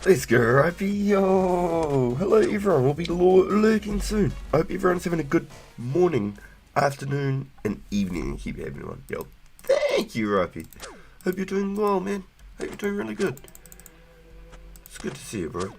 Let's go, Ripey. Yo! Hello, everyone. We'll be lurking soon. I hope everyone's having a good morning, afternoon, and evening. Keep having one. Yo, thank you, Ripey. Hope you're doing well, man. Hope you're doing really good. It's good to see you, bro.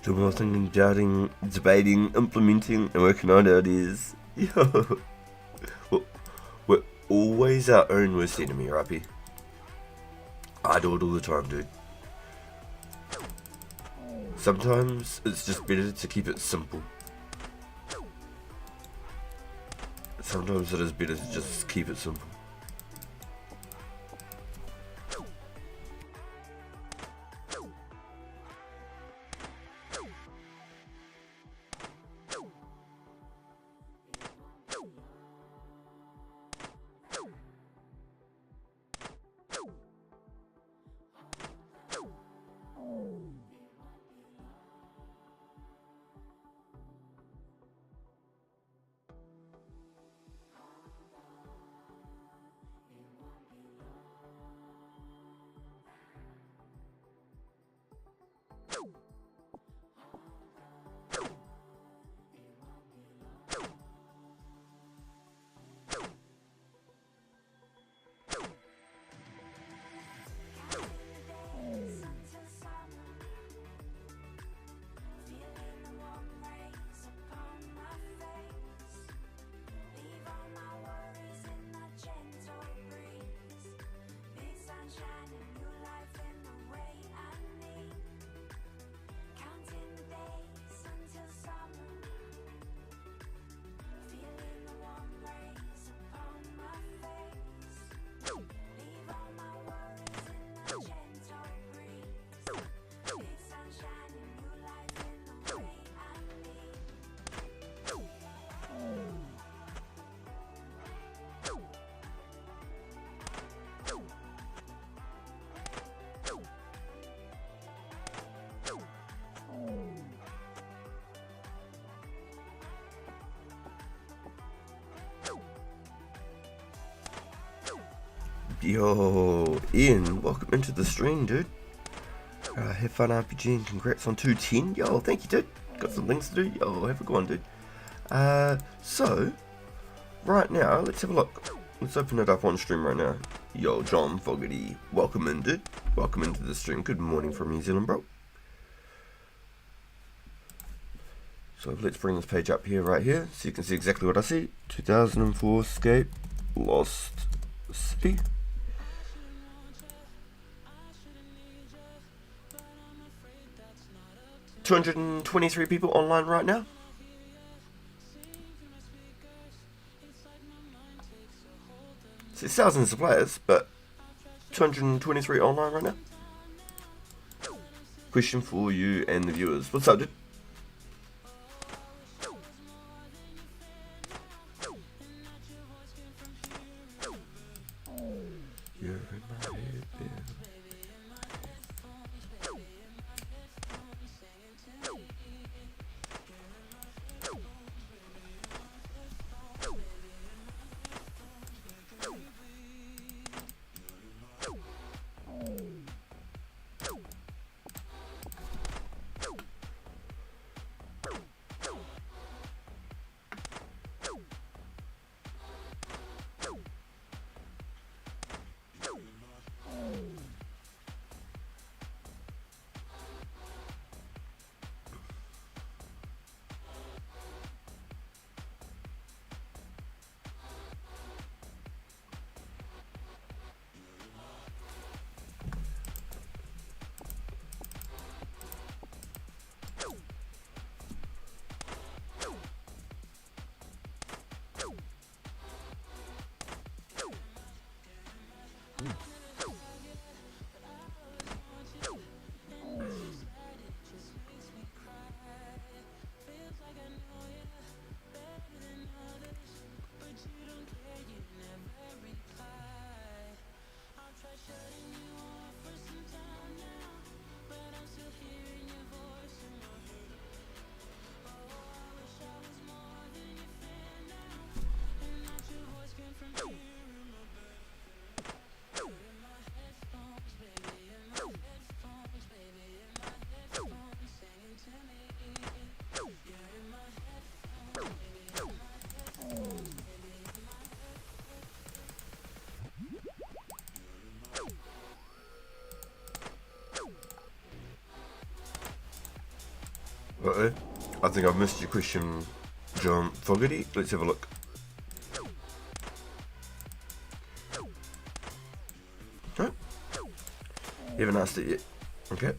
Doing more thinking, doubting, debating, implementing, and working on ideas. Yo, we're always our own worst enemy, Rappy. I do it all the time, dude. Sometimes it's just better to keep it simple. Sometimes it is better to just keep it simple. Yo, Ian, welcome into the stream, dude. Have fun RPG and congrats on 210. Yo, thank you, dude. Got some things to do. Yo, have a good one, dude. So, right now, let's have a look. Let's open it up on stream right now. Yo, John Fogarty, welcome in, dude. Welcome into the stream. Good morning from New Zealand, bro. So let's bring this page up here, right here, so you can see exactly what I see. 2004 Scape, Lost City. $223 people online right now. So it's thousands of players, but 223 online right now. Question for you and the viewers. What's up, dude? You're in my head, Uh-oh. I think I've missed your question, John Fogarty. Let's have a look. No? You haven't asked it yet. Okay.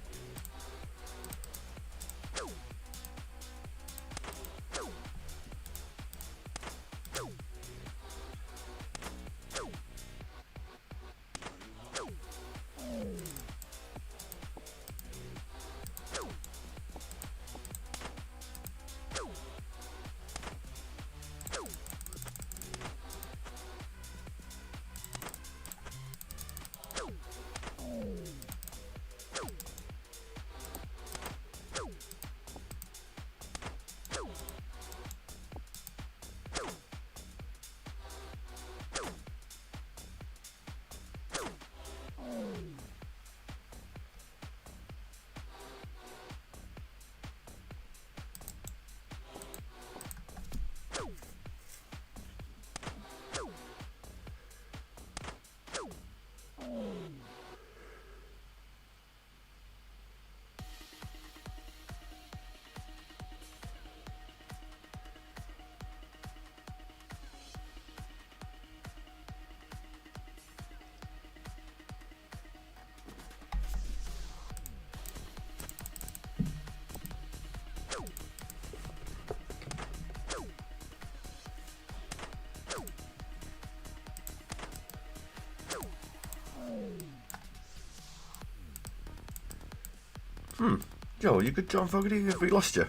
Yo, you good, John Fogarty? Have we lost you?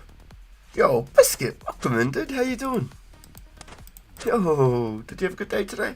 Yo, Biscuit, welcome in, dude. How you doing? Yo, did you have a good day today?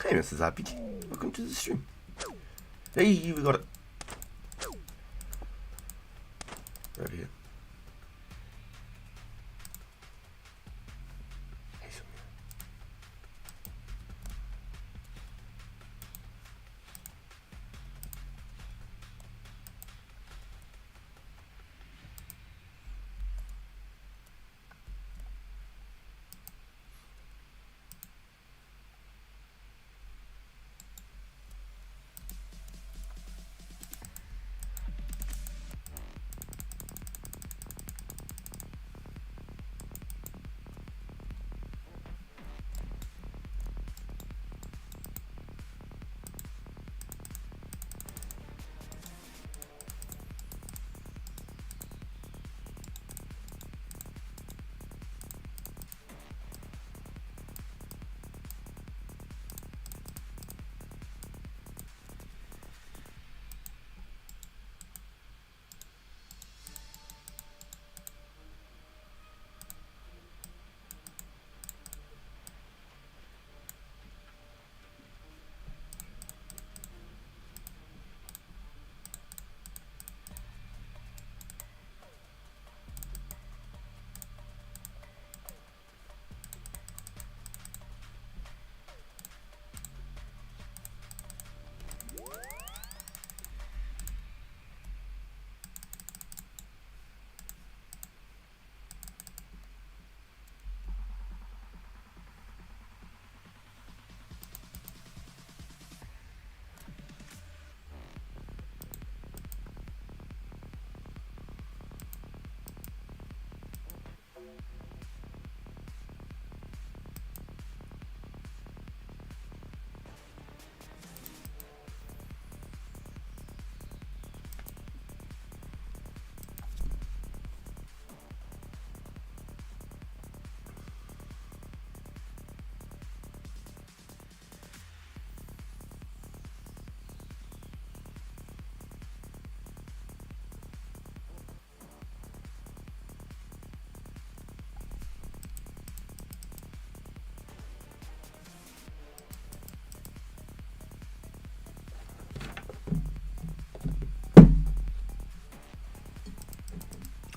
Hey, Mrs. RPG, welcome to the stream. Hey, we got it. Right here. Hey, Sonia.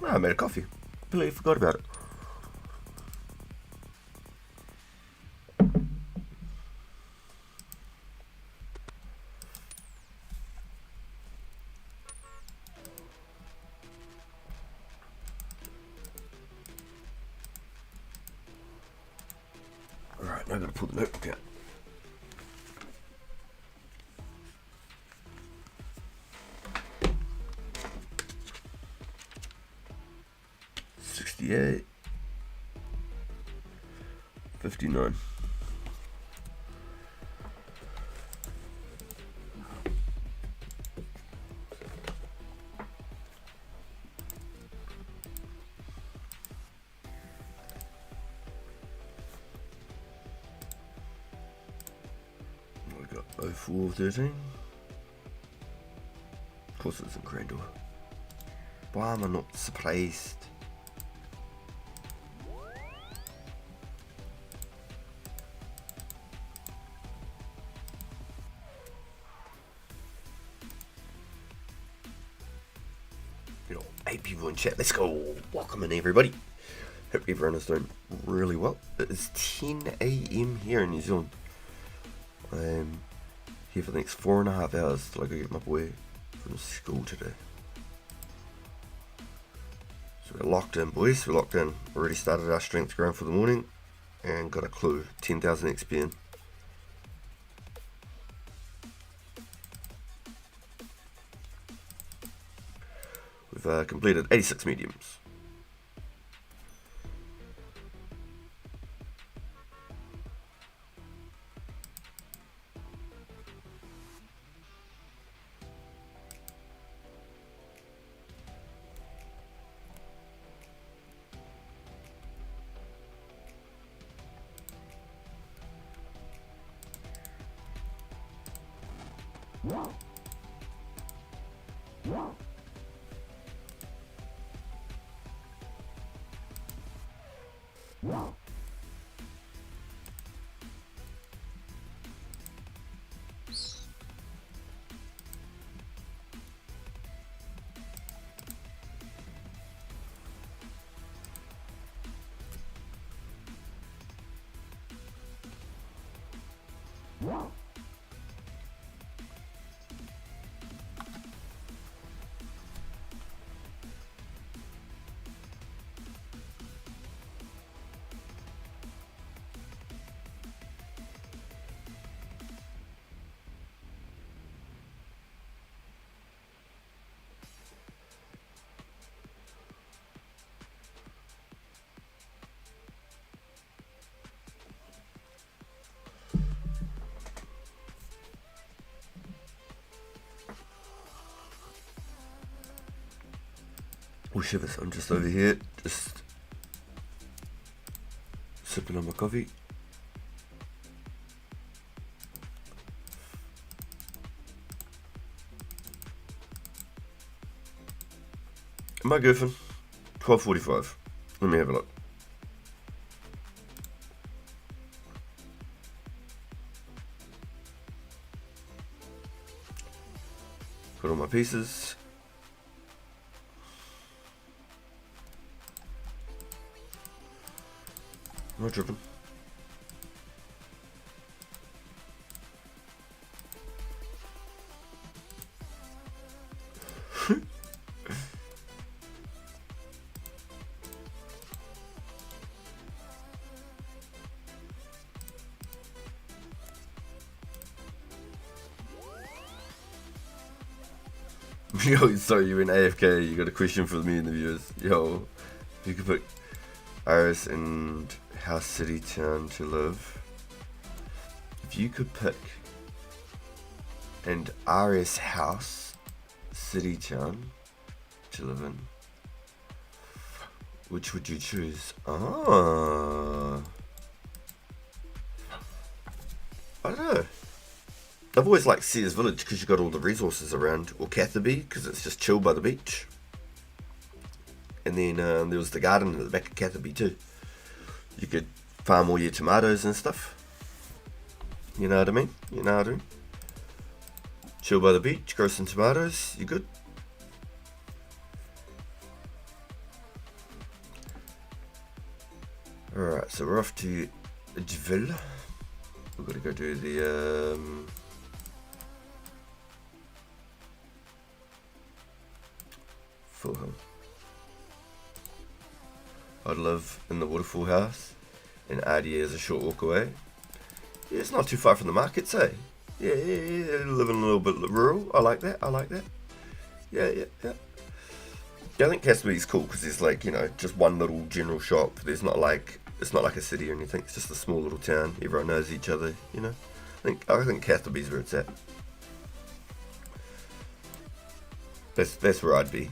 Oh, I made a coffee. Completely forgot about it. Alright, now I gotta pull the notebook out. $68, $59. We got 0413. Of course it's in Grendel. Why am I not surprised? You know, 8 people in chat. Let's go. Welcome in, everybody. Hope everyone is doing really well. It is 10 AM here in New Zealand. I'm here for the next 4.5 hours till I go get my boy from school today. So we're locked in, boys. We're locked in. Already started our strength grind for the morning and got a clue. 10,000 XP in. We've completed 86 mediums. Oh shivers, I'm just over here, just sipping on my coffee. Am I goofing? 12:45. Let me have a look. Put all my pieces. I'm not tripping. Yo, sorry, you went AFK. You got a question for me and the viewers. Yo, if you could put Iris and house, city, town to live. If you could pick and Iris house, city, town to live in, which would you choose? Ah, I don't know. I've always liked Sears Village because you got all the resources around, or Catherby because it's just chill by the beach. And then there was the garden at the back of Catherby too. You could farm all your tomatoes and stuff. You know what I mean? You know what I mean? Chill by the beach, grow some tomatoes, you good? Alright, so we're off to Jville. We've got to go do the Full Hill. I'd live in the waterfall house, and Adi is a short walk away. Yeah, it's not too far from the markets, eh? Yeah, living a little bit rural. I like that. Yeah. Yeah, I think Casperby's cool because there's like, you know, just one little general shop. There's not like, it's not like a city or anything. It's just a small little town. Everyone knows each other, you know. I think Casperby's where it's at. That's where I'd be.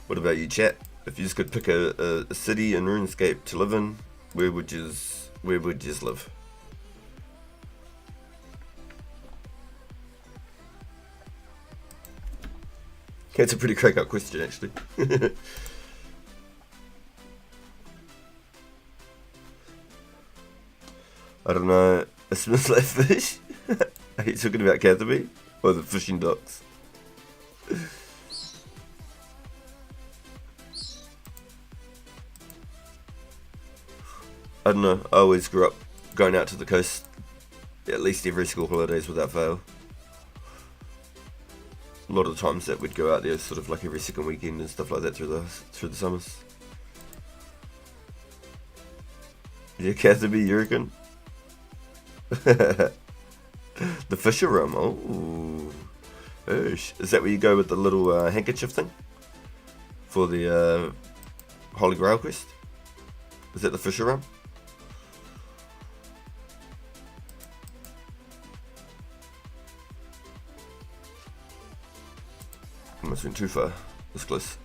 What about you, chat? If you just could pick a city in Runescape to live in, where would you live? It's a pretty crack-up question, actually. I don't know. A smells like fish? Are you talking about Catherby? Or the fishing docks? I don't know. I always grew up going out to the coast at least every school holidays without fail. A lot of the times that we'd go out there sort of like every second weekend and stuff like that through the summers. Yeah, Catherby, you reckon? The Fisher Room. Oh, is that where you go with the little handkerchief thing for the Holy Grail quest? Is that the Fisher Room? I must have been too far. This close.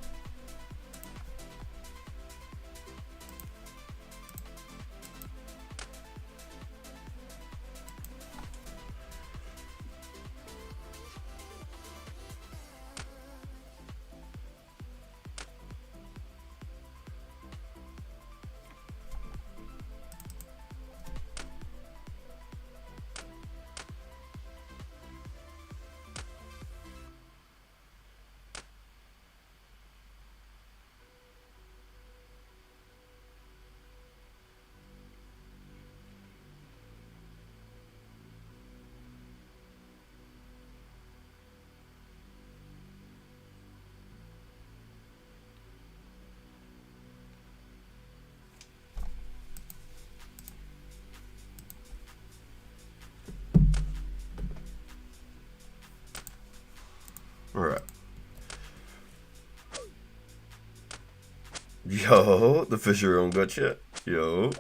Yo, the fisher on gotcha. Yo.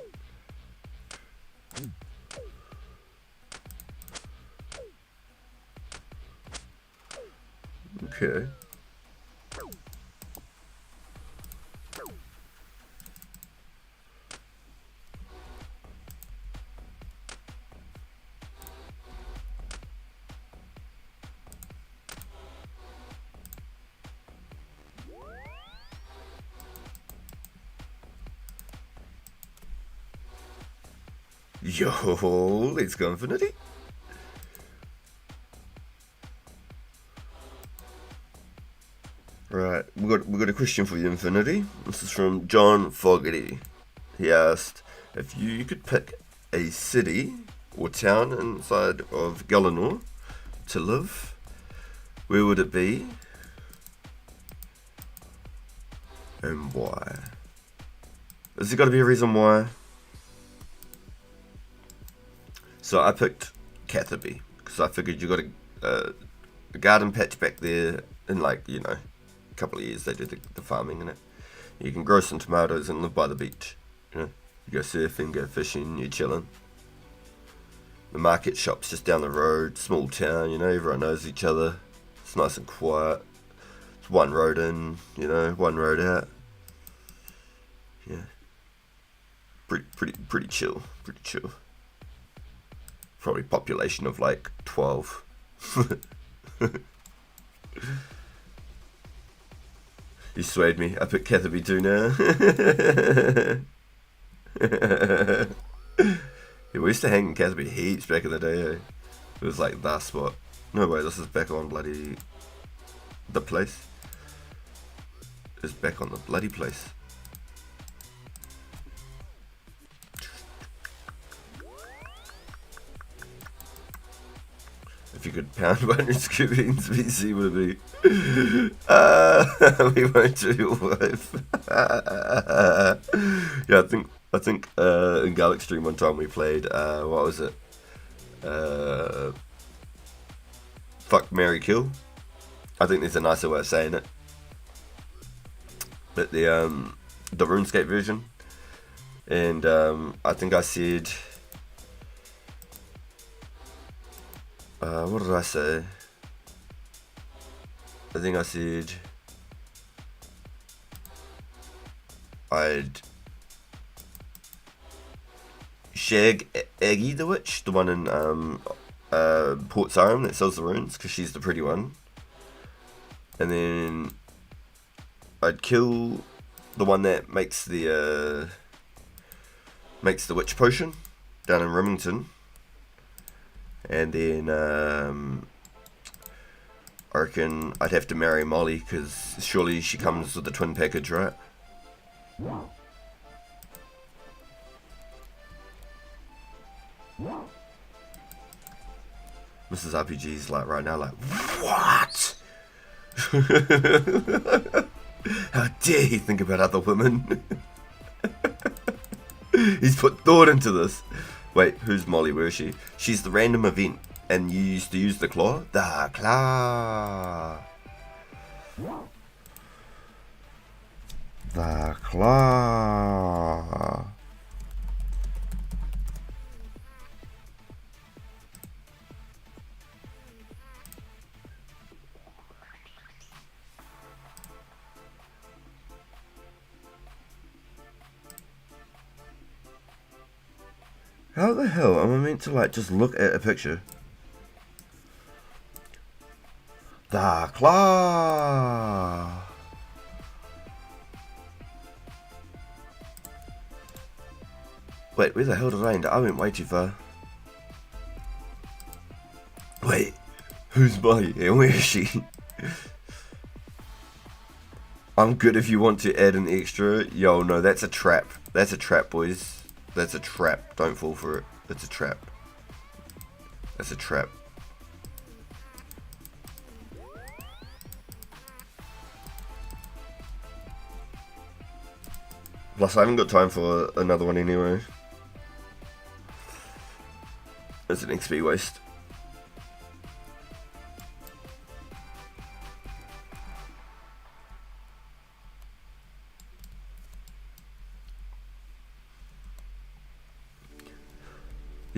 Okay. Yo, let's go infinity. Right, we got a question for you, Infinity. This is from John Fogarty. He asked if you could pick a city or town inside of Galanor to live, where would it be and why? Has there got to be a reason why? So I picked Catherby because I figured you got a garden patch back there in, like, you know, a couple of years they do the farming in it. You can grow some tomatoes and live by the beach. You know, you go surfing, go fishing, you're chilling. The market shop's just down the road, small town, you know, everyone knows each other. It's nice and quiet. It's one road in, you know, one road out. Yeah. Pretty chill. Pretty chill. Probably population of like 12. You swayed me. I picked Catherby too now. Yeah, we used to hang in Catherby heaps back in the day. Eh? It was like the spot. No way, this is back on bloody the place. It's back on the bloody place. If you could pound 100 scoopings, VC would be. We won't do wife. Yeah, I think in Gallic Stream one time we played what was it? Fuck, Marry, Kill. I think there's a nicer way of saying it. But the RuneScape version, and I think I said. What did I say? I think I said I'd shag Aggie the Witch, the one in Port Sarum that sells the runes, because she's the pretty one. And then I'd kill the one that makes the witch potion down in Remington. And then I reckon I'd have to marry Molly, because surely she comes with the twin package, right? Mrs. RPG's like right now, like, what? How dare he think about other women? He's put thought into this. Wait, who's Molly? Where is she? She's the random event, and you used to use the claw? The claw. The claw. How the hell am I meant to, like, just look at a picture? The claw. Wait, where the hell did I end? I went way too far. Wait, who's Molly and where is she? I'm good if you want to add an extra. Yo, no, that's a trap. That's a trap, boys. That's a trap. Don't fall for it. It's a trap. That's a trap. Plus, I haven't got time for another one anyway. It's an XP waste.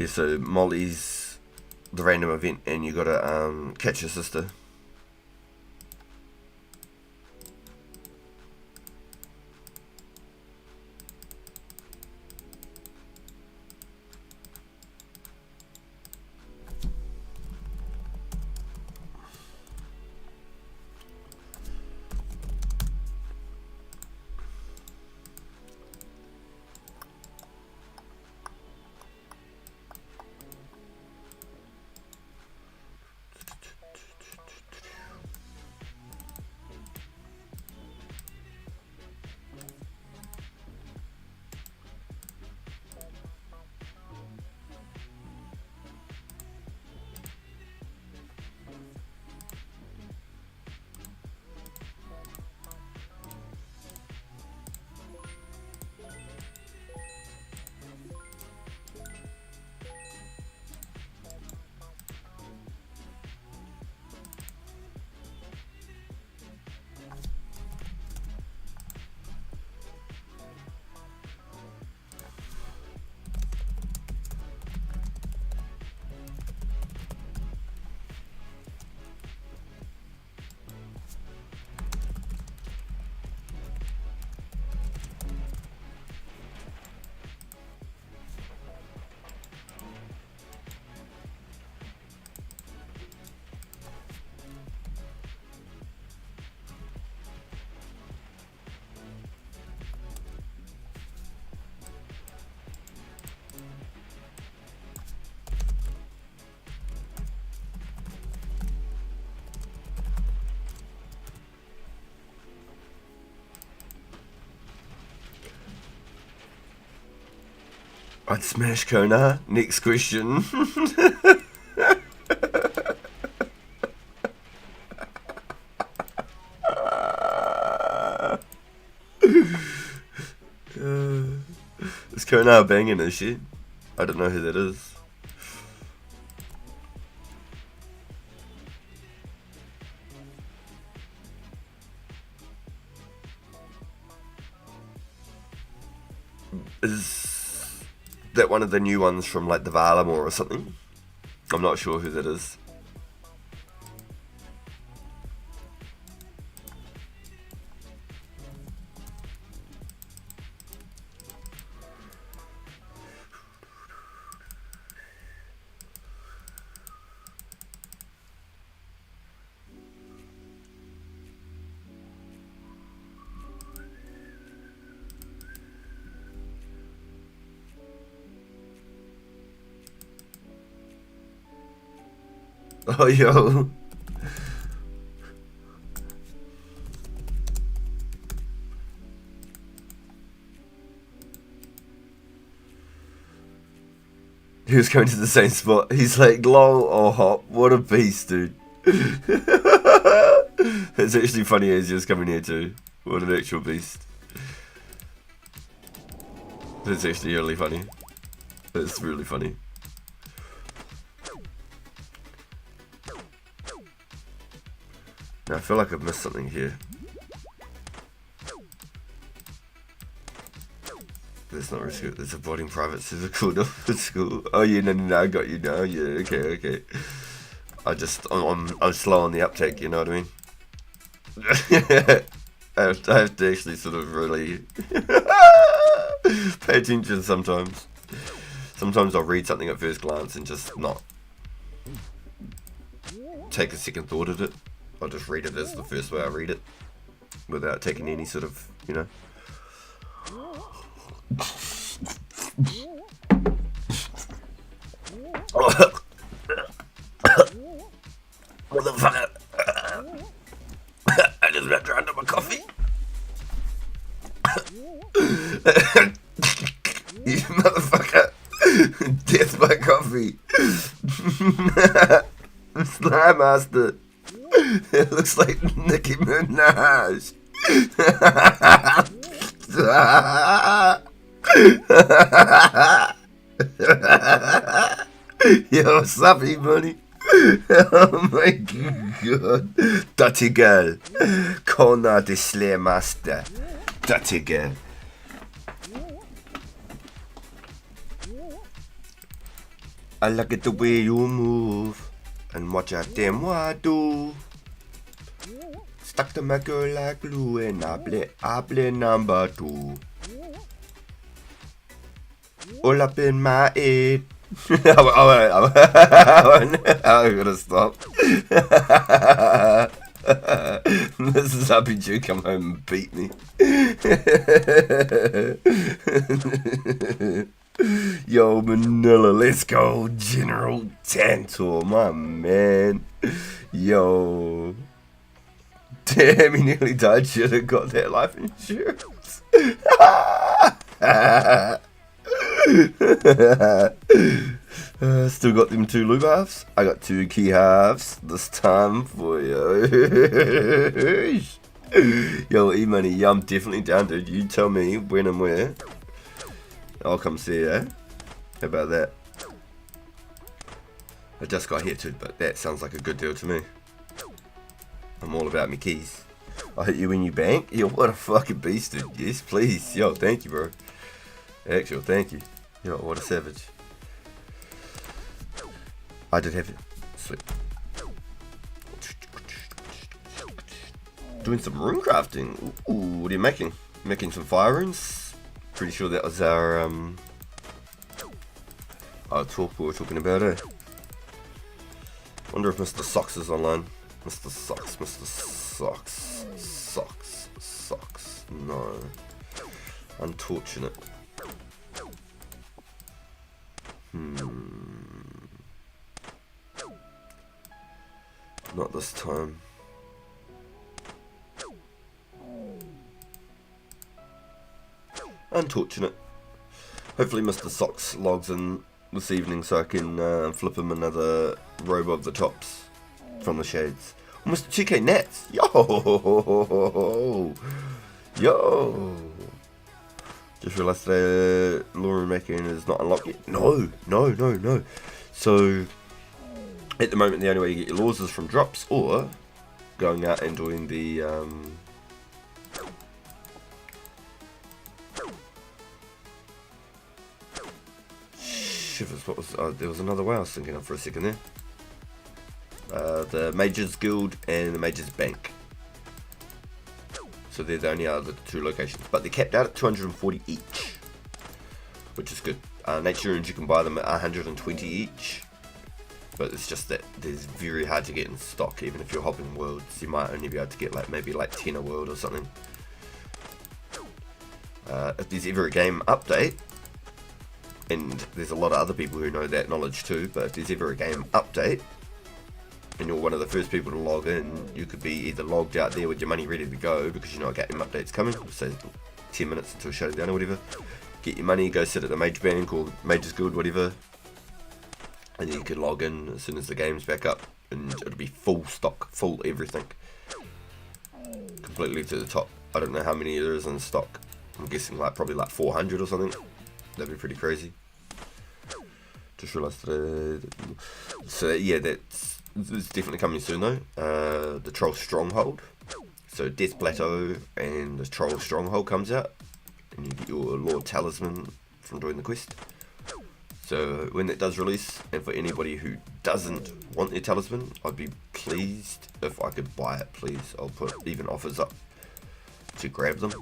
Yeah, so Molly's the random event, and you gotta catch your sister. I'd smash Kona. Next question. Is Kona banging his shit? I don't know who that is. Is that one of the new ones from like the Valamore or something? I'm not sure who that is. Oh, yo. He was going to the same spot. He's like, lol or hop. What a beast, dude. It's actually funny as he was coming here too. What an actual beast. It's actually really funny. It's really funny. Now, I feel like I've missed something here. That's not risky. There's a boarding private physical. No, physical. Oh yeah, no, I got you now. Yeah, okay. I'm slow on the uptake. You know what I mean? I have to actually sort of really pay attention sometimes. Sometimes I'll read something at first glance and just not take a second thought of it. I'll just read it as the first way I read it, without taking any sort of, you know. Motherfucker! I just got drowned in my coffee. You motherfucker! Death by coffee. Slime Master. It looks like Nicki Minaj. Yo, Sappy Money. Oh my god. Dirty girl. Kona the Slayer Master. Dirty girl. I like it the way you move. And watch out damn what I do. Stuck to my girl like glue and I play number 2. All up in my head. I'm gonna stop. This is RPG come home and beat me. Yo, Manila, let's go. General Tantor, my man. Yo. Damn, he nearly died. Should have got that life insurance. Still got them 2 loot halves. I got 2 key halves this time for you. Yo, E-Money, yeah, I'm definitely down, dude. You tell me when and where. I'll come see you, eh? How about that? I just got here too, but that sounds like a good deal to me. I'm all about me keys. I'll hit you when you bank. Yo, what a fucking beast, dude. Yes, please. Yo, thank you, bro. Actual, thank you. Yo, what a savage. I did have it. Sweet. Doing some rune crafting. Ooh, what are you making? Making some fire runes? Pretty sure that was our talk we were talking about, eh? Wonder if Mr. Socks is online. Mr. Socks, Mr. Socks. Socks. No. Unfortunate. Not this time. Unfortunate. Hopefully Mr. Socks logs in this evening so I can flip him another robe of the tops from the shades. Oh, Mr. 2K Nats! Yo! Just realised that Laura making is not unlocked yet. No. So, at the moment the only way you get your laws is from drops or going out and doing the shivers. What was there was another way I was thinking of for a second there. The Mages Guild and the Mages Bank. So they're the only other 2 locations, but they're capped out at 240 each, which is good. Nature runes you can buy them at 120 each, but it's just that they're very hard to get in stock. Even if you're hopping worlds, you might only be able to get maybe 10 a world or something. If there's ever a game update, and there's a lot of other people who know that knowledge too, but if there's ever a game update and you're one of the first people to log in, you could be either logged out there with your money ready to go because you know a game update's coming, say 10 minutes until it shuts down or whatever. Get your money, go sit at the Mage Bank or Mages Guild, whatever, and then you can log in as soon as the game's back up and it'll be full stock, full everything, completely to the top. I don't know how many there is in stock. I'm guessing probably 400 or something. That'd be pretty crazy. Just realised that. So yeah, it's definitely coming soon though. The Troll Stronghold. So Death Plateau and the Troll Stronghold comes out, and you get your Lord Talisman from doing the quest. So when that does release, and for anybody who doesn't want their talisman, I'd be pleased if I could buy it. Please, I'll put even offers up to grab them.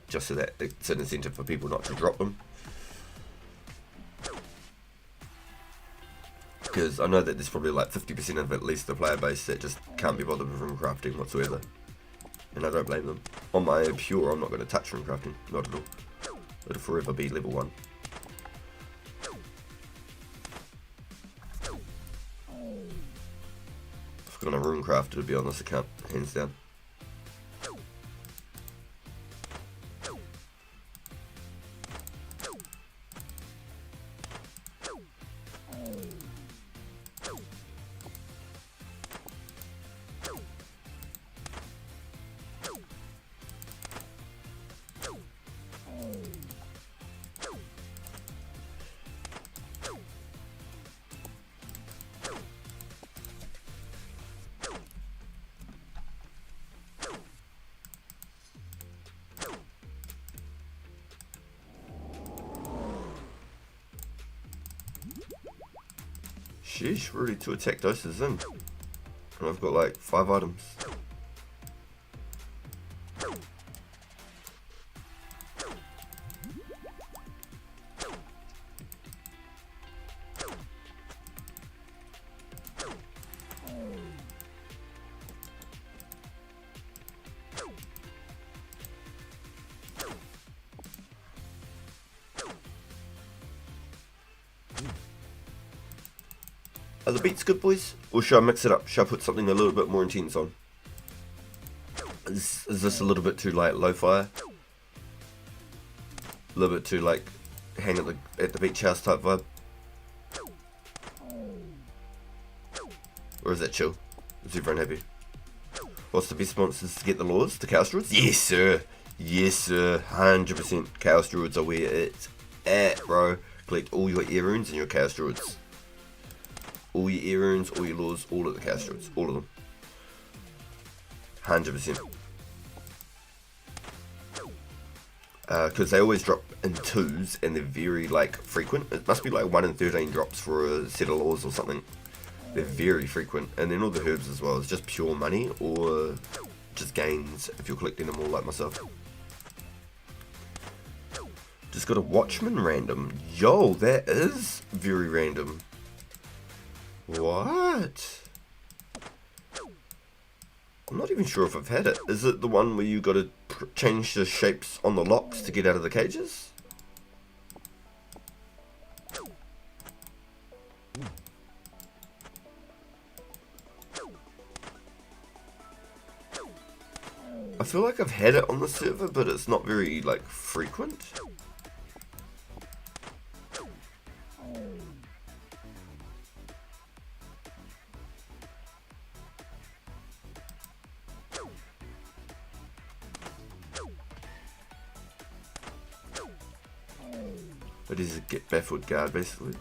Just so that it's an incentive for people not to drop them. Because I know that there's probably 50% of at least the player base that just can't be bothered with rune crafting whatsoever. And I don't blame them. On my pure, I'm not going to touch rune crafting. Not at all. It'll forever be level 1. If I'm going to rune craft, it'll be on this account, hands down. Sheesh, we're already 2 attack doses in. And I've got like 5 items. Are the beats good, boys? Or should I mix it up? Should I put something a little bit more intense on? Is this a little bit too like lo-fi? A little bit too like hang at the beach house type vibe? Or is that chill? Is everyone happy? What's the best sponsors to get the laws? The Chaos Druids? Yes sir! Yes sir! 100% Chaos Druids are where it's at, bro. Collect all your air runes and your Chaos Druids. All your air runes, all your laws, all of the Chaos Druids. All of them. 100%. Because they always drop in 2s and they're very like frequent. It must be like 1 in 13 drops for a set of laws or something. They're very frequent. And then all the herbs as well. It's just pure money or just gains if you're collecting them all like myself. Just got a Watchman random. Yo, that is very random. What? I'm not even sure if I've had it. Is it the one where you got to change the shapes on the locks to get out of the cages? I feel like I've had it on the server, but it's not very like frequent. It is a get baffled guard, basically.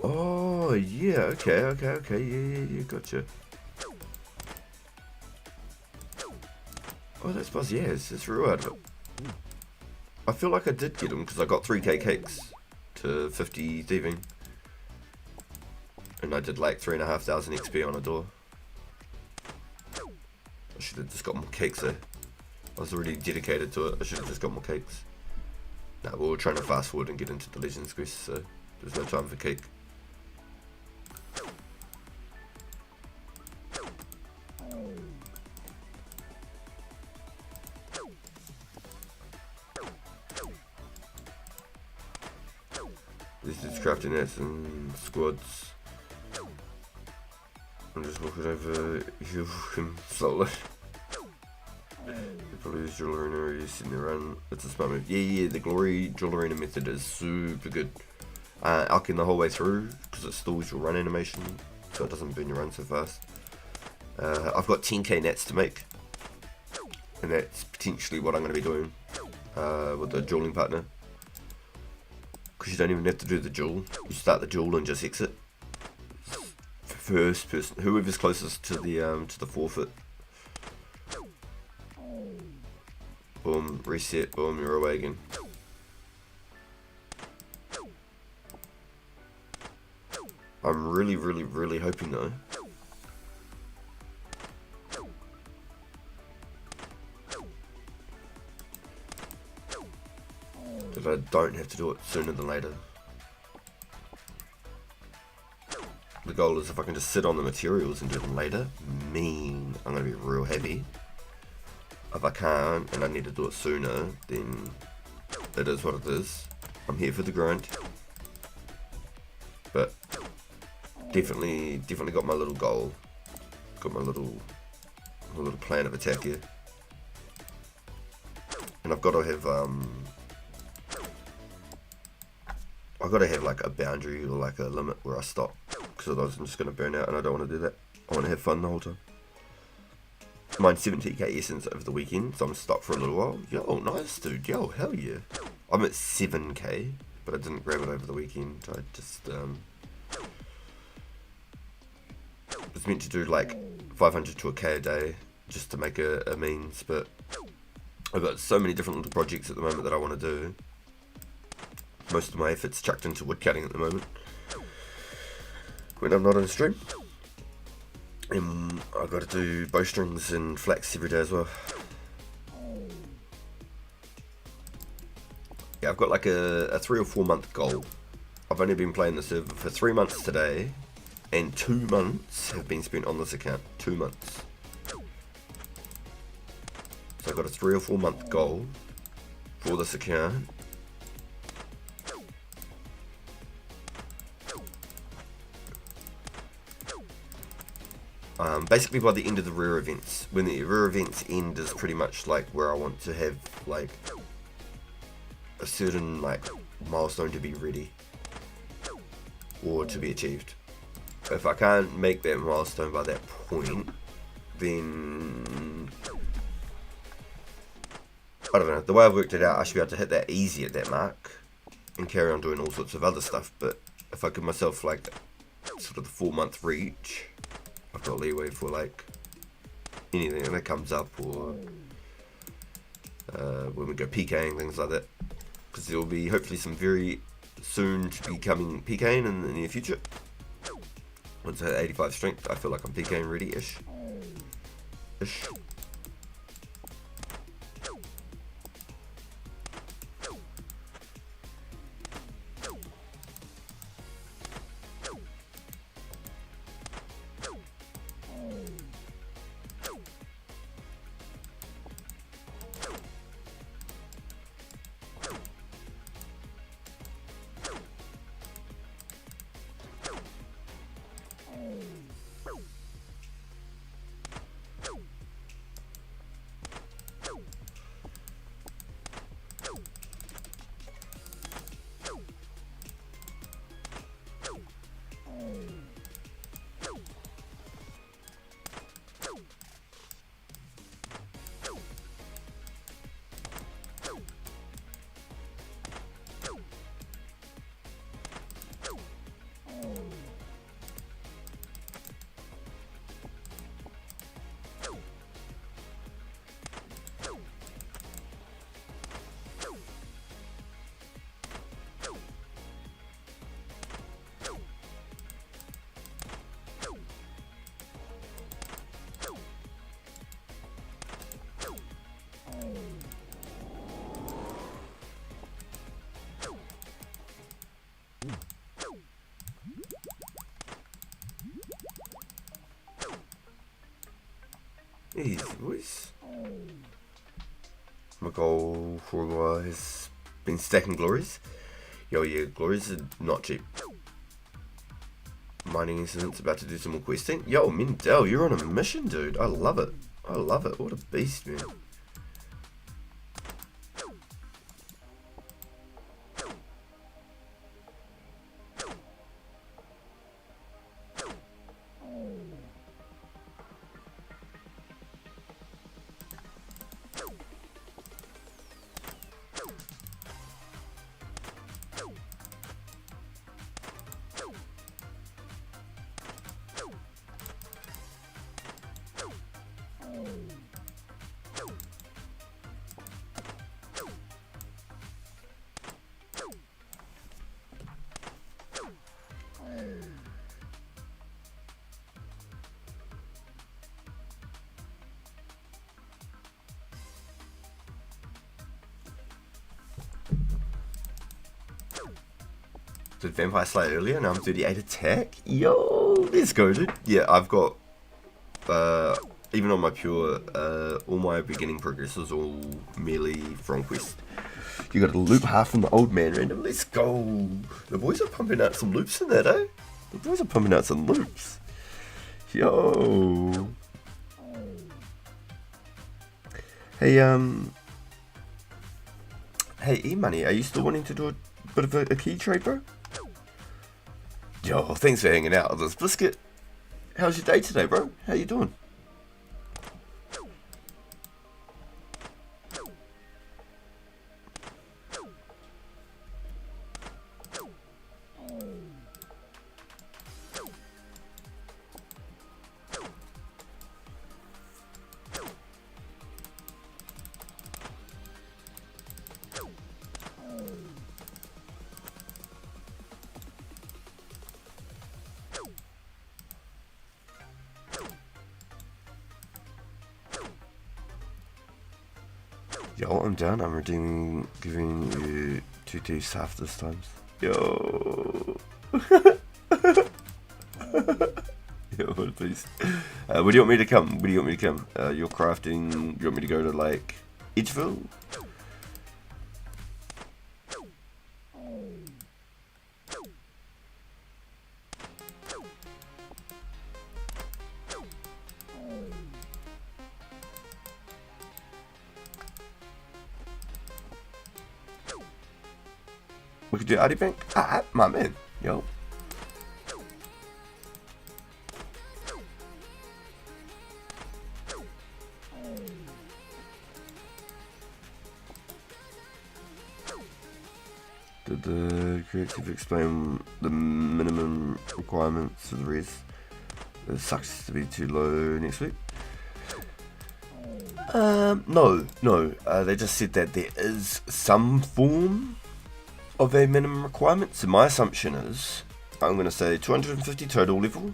Oh, yeah, okay, yeah, gotcha. Oh, that's buzz, yeah, it's real out of it. I feel like I did get them, because I got 3k cakes to 50 thieving. And I did like 3,500 XP on a door. I should have just got more cakes there. I was already dedicated to it, I should have just got more cakes. Nah, we were trying to fast forward and get into the Legends quest, so there's no time for cake. This is crafting nets and squads. I'm just walking over him slowly. Probably use Jewel Arena or using the run. It's a smart move. Yeah, the Glory Jewel Arena method is super good. Alching the whole way through because it stalls your run animation, so it doesn't burn your run so fast. I've got 10k nets to make, and that's potentially what I'm going to be doing with the dueling partner. Because you don't even have to do the duel. You start the duel and just exit. First person, whoever's closest to the forfeit. Boom, reset, boom, you're away again. I'm really hoping though that I don't have to do it sooner than later. The goal is if I can just sit on the materials and do them later, I'm gonna be real happy. If I can't and I need to do it sooner, then it is what it is. I'm here for the grind. But definitely got my little goal. Got my little plan of attack here. And I've got to have like a boundary or like a limit where I stop, because otherwise I'm just gonna burn out and I don't want to do that. I want to have fun the whole time. Mine's 70k essence over the weekend, so I'm stopped for a little while. Yo, nice dude, yo, hell yeah. I'm at 7k, but I didn't grab it over the weekend. I just was meant to do like 500 to a k a day just to make a means, but I've got so many different little projects at the moment that I want to do. Most of my efforts chucked into woodcutting at the moment. when I'm not on stream. And I got to do bowstrings and flax every day as well. Yeah, I've got like a 3 or 4 month goal. I've only been playing the server for 3 months today, and 2 months have been spent on this account. 2 months. So I've got a 3 or 4 month goal for this account. Basically by the end of the rare events. When the rare events end is pretty much like where I want to have like a certain like milestone to be ready or to be achieved. If I can't make that milestone by that point, then I don't know. The way I've worked it out, I should be able to hit that easy at that mark and carry on doing all sorts of other stuff. But if I give myself like sort of the 4 month reach, I've got leeway for like anything that comes up, or when we go PKing, things like that. Because there will be hopefully some very soon to be coming PKing in the near future. Once I hit 85 strength, I feel like I'm PKing ready-ish. Easy, boys. My goal for a while has been stacking glories. Yo, yeah, glories are not cheap. Mining incidents, about to do some more questing. Yo, Mindell, you're on a mission, dude. I love it. I love it. What a beast, man. Did Vampire Slayer earlier, now I'm 38 attack. Yo, let's go, dude. Yeah, I've got, even on my pure, all my beginning progress is all merely from quest. You got a loop half from the old man random. Let's go. The boys are pumping out some loops in that, eh? The boys are pumping out some loops. Yo. Hey, hey, E-Money, are you still wanting to do a bit of a key trade, bro? Yo, thanks for hanging out with us, Biscuit. How's your day today, bro? How you doing? Yo, I'm down. I'm redeeming, giving you 2 thieves half this time. Yo. Yo, what a beast. Where do you want me to come? Where do you want me to come? You're crafting. You want me to go to like Edgeville? We could do Addy Bank. My man. Yo. Did the creative explain the minimum requirements for the res? It sucks to be too low next week. No. They just said that there is some form of a minimum requirement. So my assumption is, I'm going to say 250 total level,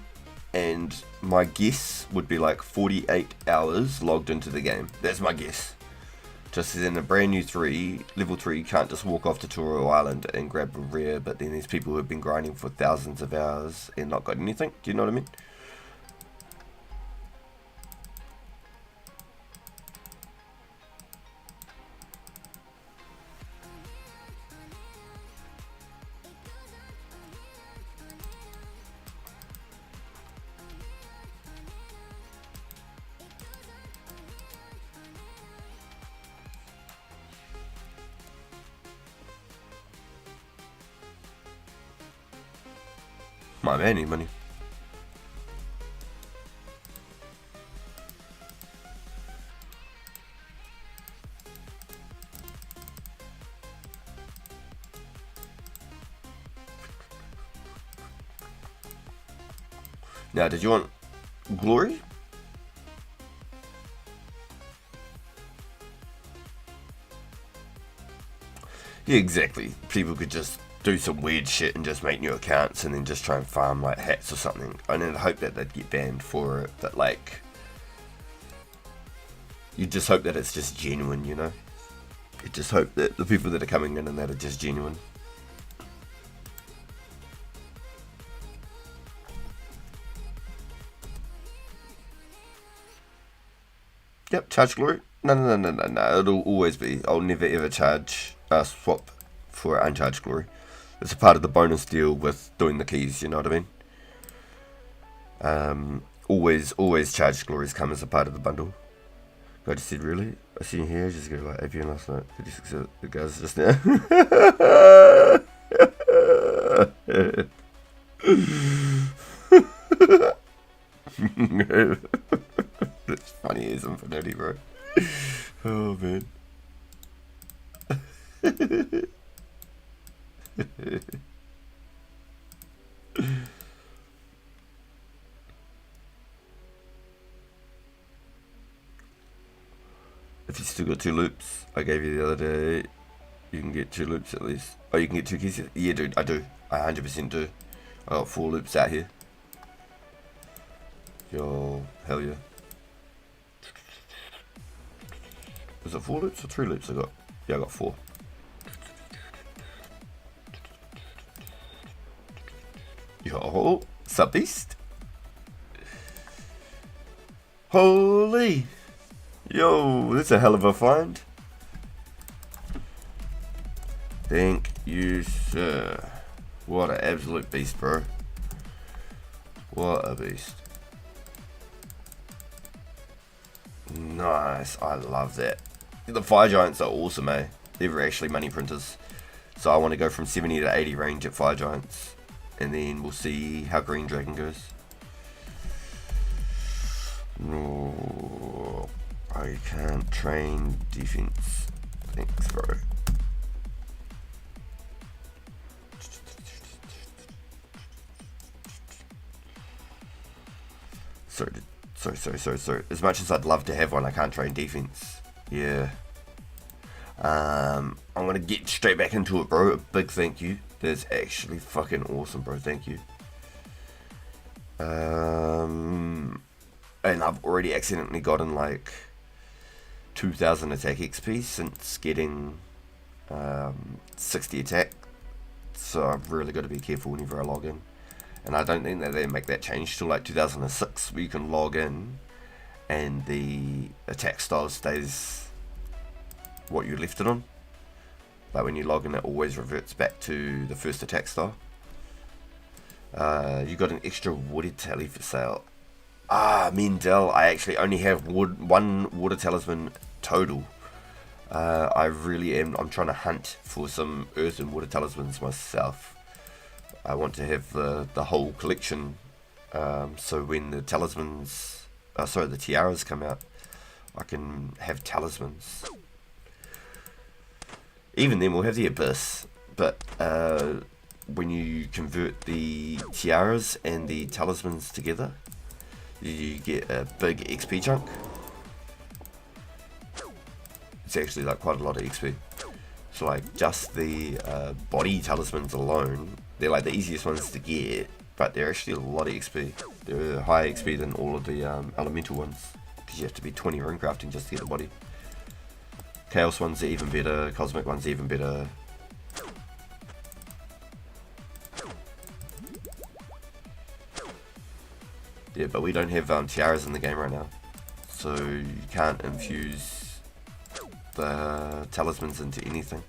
and my guess would be like 48 hours logged into the game. That's my guess. Just as in a brand new level 3, you can't just walk off to Toro Island and grab a rare, but then there's people who have been grinding for thousands of hours and not got anything. Do you know what I mean? My man, need money. Now, did you want glory? Yeah, exactly. People could just do some weird shit and just make new accounts and then just try and farm like hats or something. And then hope that they'd get banned for it, but like, you just hope that it's just genuine, you know? You just hope that the people that are coming in and that are just genuine. Yep, charge glory. No. It'll always be. I'll never ever charge swap for uncharged glory. It's a part of the bonus deal with doing the keys. You know what I mean? Always charged glories come as a part of the bundle. I just said really. I see you here. Just go like APN last night. 56 the guys just now. That's funny as infinity, bro. Oh man. If you still got 2 loops, I gave you the other day, you can get 2 loops at least. Oh, you can get 2 keys? Yeah, dude, I do. I 100% do. I got 4 loops out here. Yo, hell yeah. Is it 4 loops or 3 loops I got? Yeah, I got 4. Yo, sup beast? Holy! Yo, that's a hell of a find. Thank you, sir. What an absolute beast, bro. What a beast. Nice, I love that. The fire giants are awesome, eh? They're actually money printers. So I want to go from 70 to 80 range at fire giants. And then we'll see how green dragon goes. No, I can't train defense. Thanks, bro. Sorry. As much as I'd love to have one, I can't train defense. Yeah. I'm gonna get straight back into it, bro. A big thank you. That's actually fucking awesome, bro. Thank you. And I've already accidentally gotten like 2,000 attack XP since getting 60 attack, so I've really got to be careful whenever I log in. And I don't think that they make that change till like 2006, where you can log in and the attack style stays what you left it on. Like when you log in, it always reverts back to the first attack style. You got an extra water tally for sale. Mendel, I actually only have one water talisman total. I'm trying to hunt for some earth and water talismans myself. I want to have the whole collection, so when the the tiaras come out, I can have talismans. Even then, we'll have the abyss, but when you convert the tiaras and the talismans together, you get a big XP chunk. It's actually like quite a lot of XP. So like just the body talismans alone, they're like the easiest ones to get, but they're actually a lot of XP. They're higher XP than all of the elemental ones, because you have to be 20 rune crafting just to get the body. Chaos ones are even better, cosmic ones are even better. Yeah, but we don't have tiaras in the game right now, so you can't infuse the talismans into anything.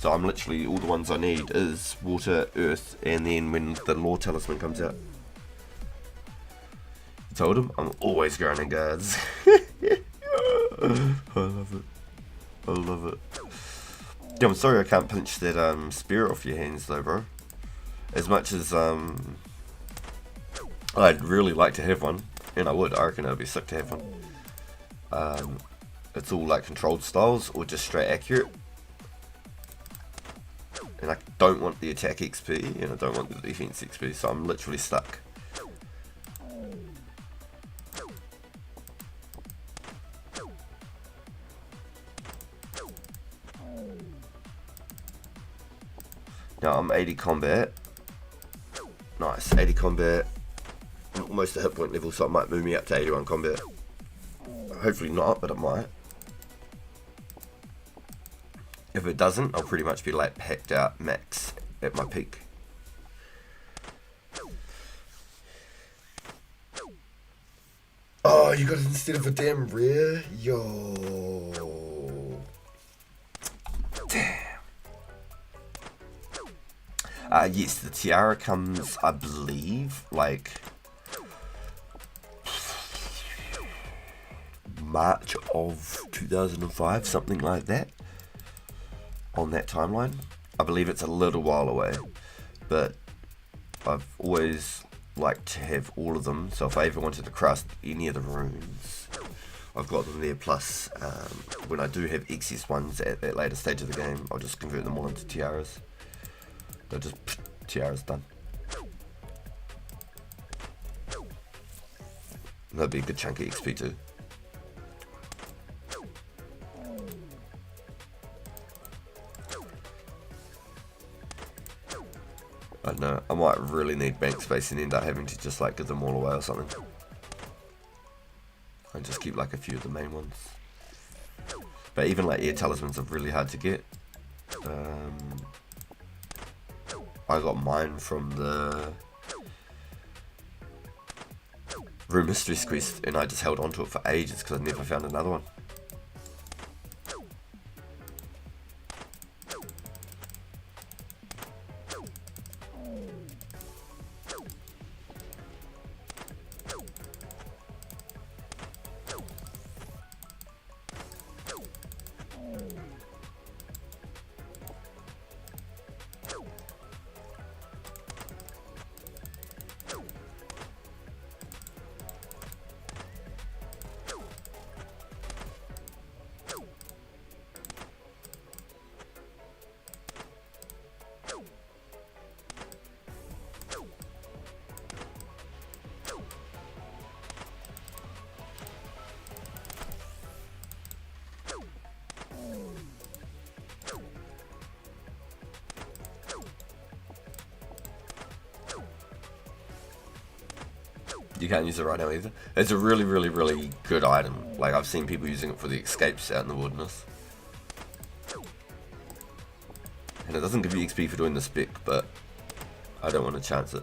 So I'm literally, all the ones I need is water, earth, and then when the law talisman comes out. You told him? I'm always grinding guards. I love it. I love it. Yeah, I'm sorry I can't pinch that spear off your hands though, bro. As much as I'd really like to have one, and I reckon it would be sick to have one. It's all like controlled styles or just straight accurate. And I don't want the attack XP and I don't want the defense XP, so I'm literally stuck. Now I'm 80 combat. Nice, 80 combat. I'm almost at hit point level, so it might move me up to 81 combat. Hopefully not, but it might. If it doesn't, I'll pretty much be like packed out max at my peak. Oh, you got it instead of a damn rare? Yo. Damn. Yes, the tiara comes, I believe, like March of 2005, something like that. On that timeline, I believe it's a little while away, but I've always liked to have all of them, so if I ever wanted to craft any of the runes, I've got them there. Plus when I do have excess ones at that later stage of the game, I'll just convert them all into tiaras. They're just tiaras done. That'd be a good chunk of XP too. I don't know, I might really need bank space and end up having to just like give them all away or something. And just keep like a few of the main ones. But even like air talismans are really hard to get. I got mine from the Rune Mysteries quest and I just held on to it for ages because I never found another one. You can't use it right now either. It's a really, really, really good item. Like, I've seen people using it for the escapes out in the wilderness. And it doesn't give you XP for doing the spec, but I don't want to chance it.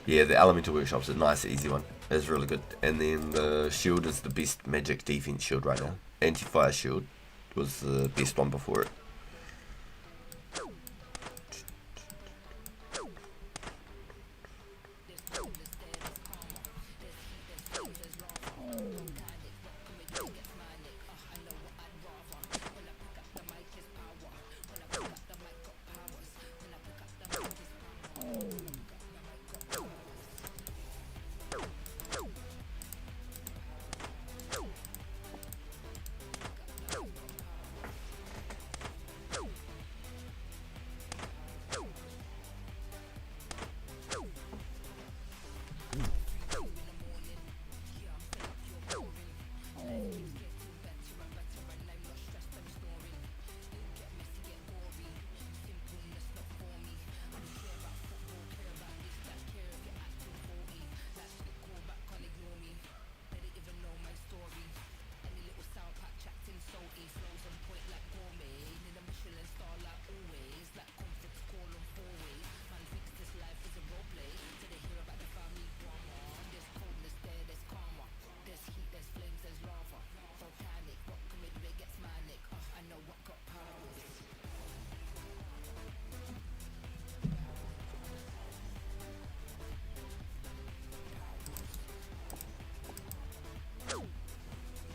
Yeah, the elemental workshop's a nice, easy one. It's really good. And then the shield is the best magic defense shield right now. Anti-fire shield was the best one before it.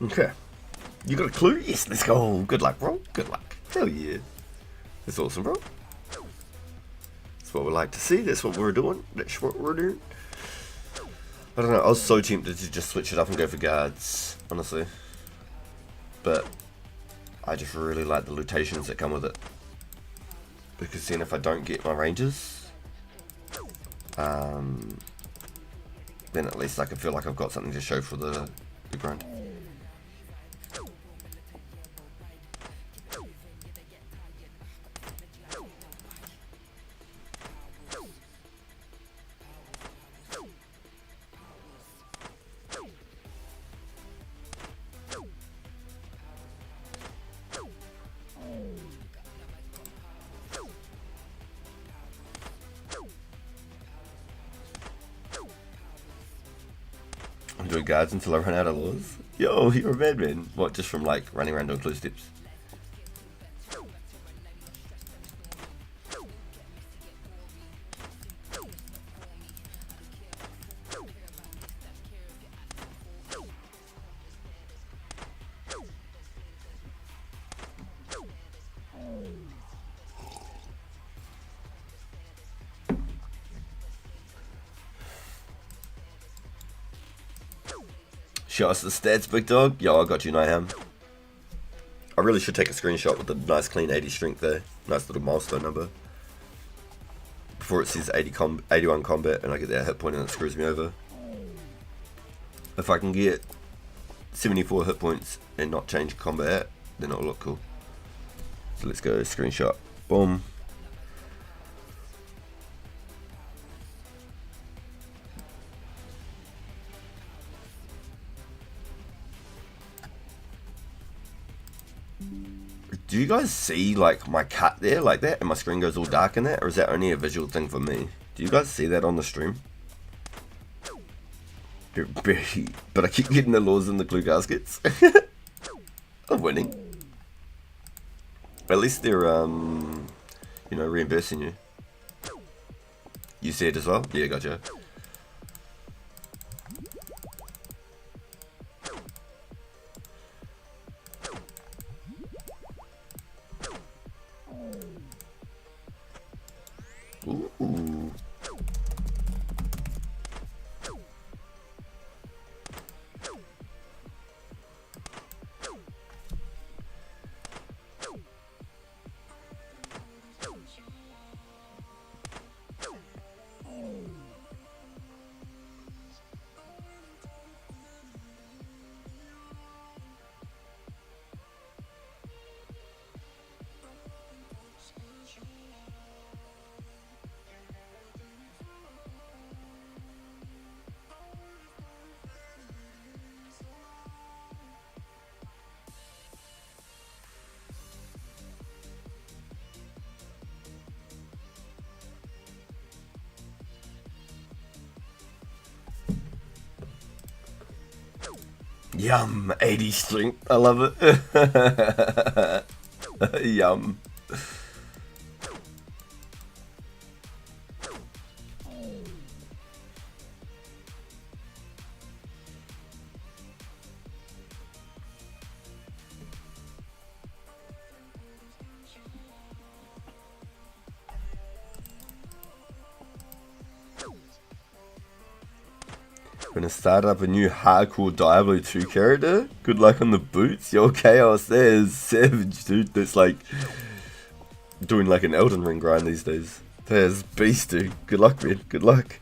Okay. You got a clue? Yes, let's go. Good luck, bro. Good luck. Hell yeah. That's awesome, bro. That's what we like to see. That's what we're doing. That's what we're doing. I don't know. I was so tempted to just switch it up and go for guards, honestly. But I just really like the lutations that come with it. Because then if I don't get my ranges, then at least I can feel like I've got something to show for the grind. I'm doing guards until I run out of laws. Yo, you're a madman. What, just from like running around doing clue steps? Show us the stats, big dog. Yo, I got you, Niham. I really should take a screenshot with the nice clean 80 strength there. Nice little milestone number. Before it says 81 combat and I get that hit point and it screws me over. If I can get 74 hit points and not change combat, then it'll look cool. So let's go screenshot. Boom. Do you guys see like my cut there like that and my screen goes all dark in that, or is that only a visual thing for me? Do you guys see that on the stream? But I keep getting the laws in the glue gaskets. I'm winning. At least they're you know, reimbursing you. You see it as well? Yeah, gotcha. Ooh. Yum, 80 strength. I love it. Yum. Gonna start up a new hardcore Diablo 2 character. Good luck on the boots. Yo, Chaos, that is savage, dude. That's like doing like an Elden Ring grind these days. That is beast, dude. Good luck, man. Good luck.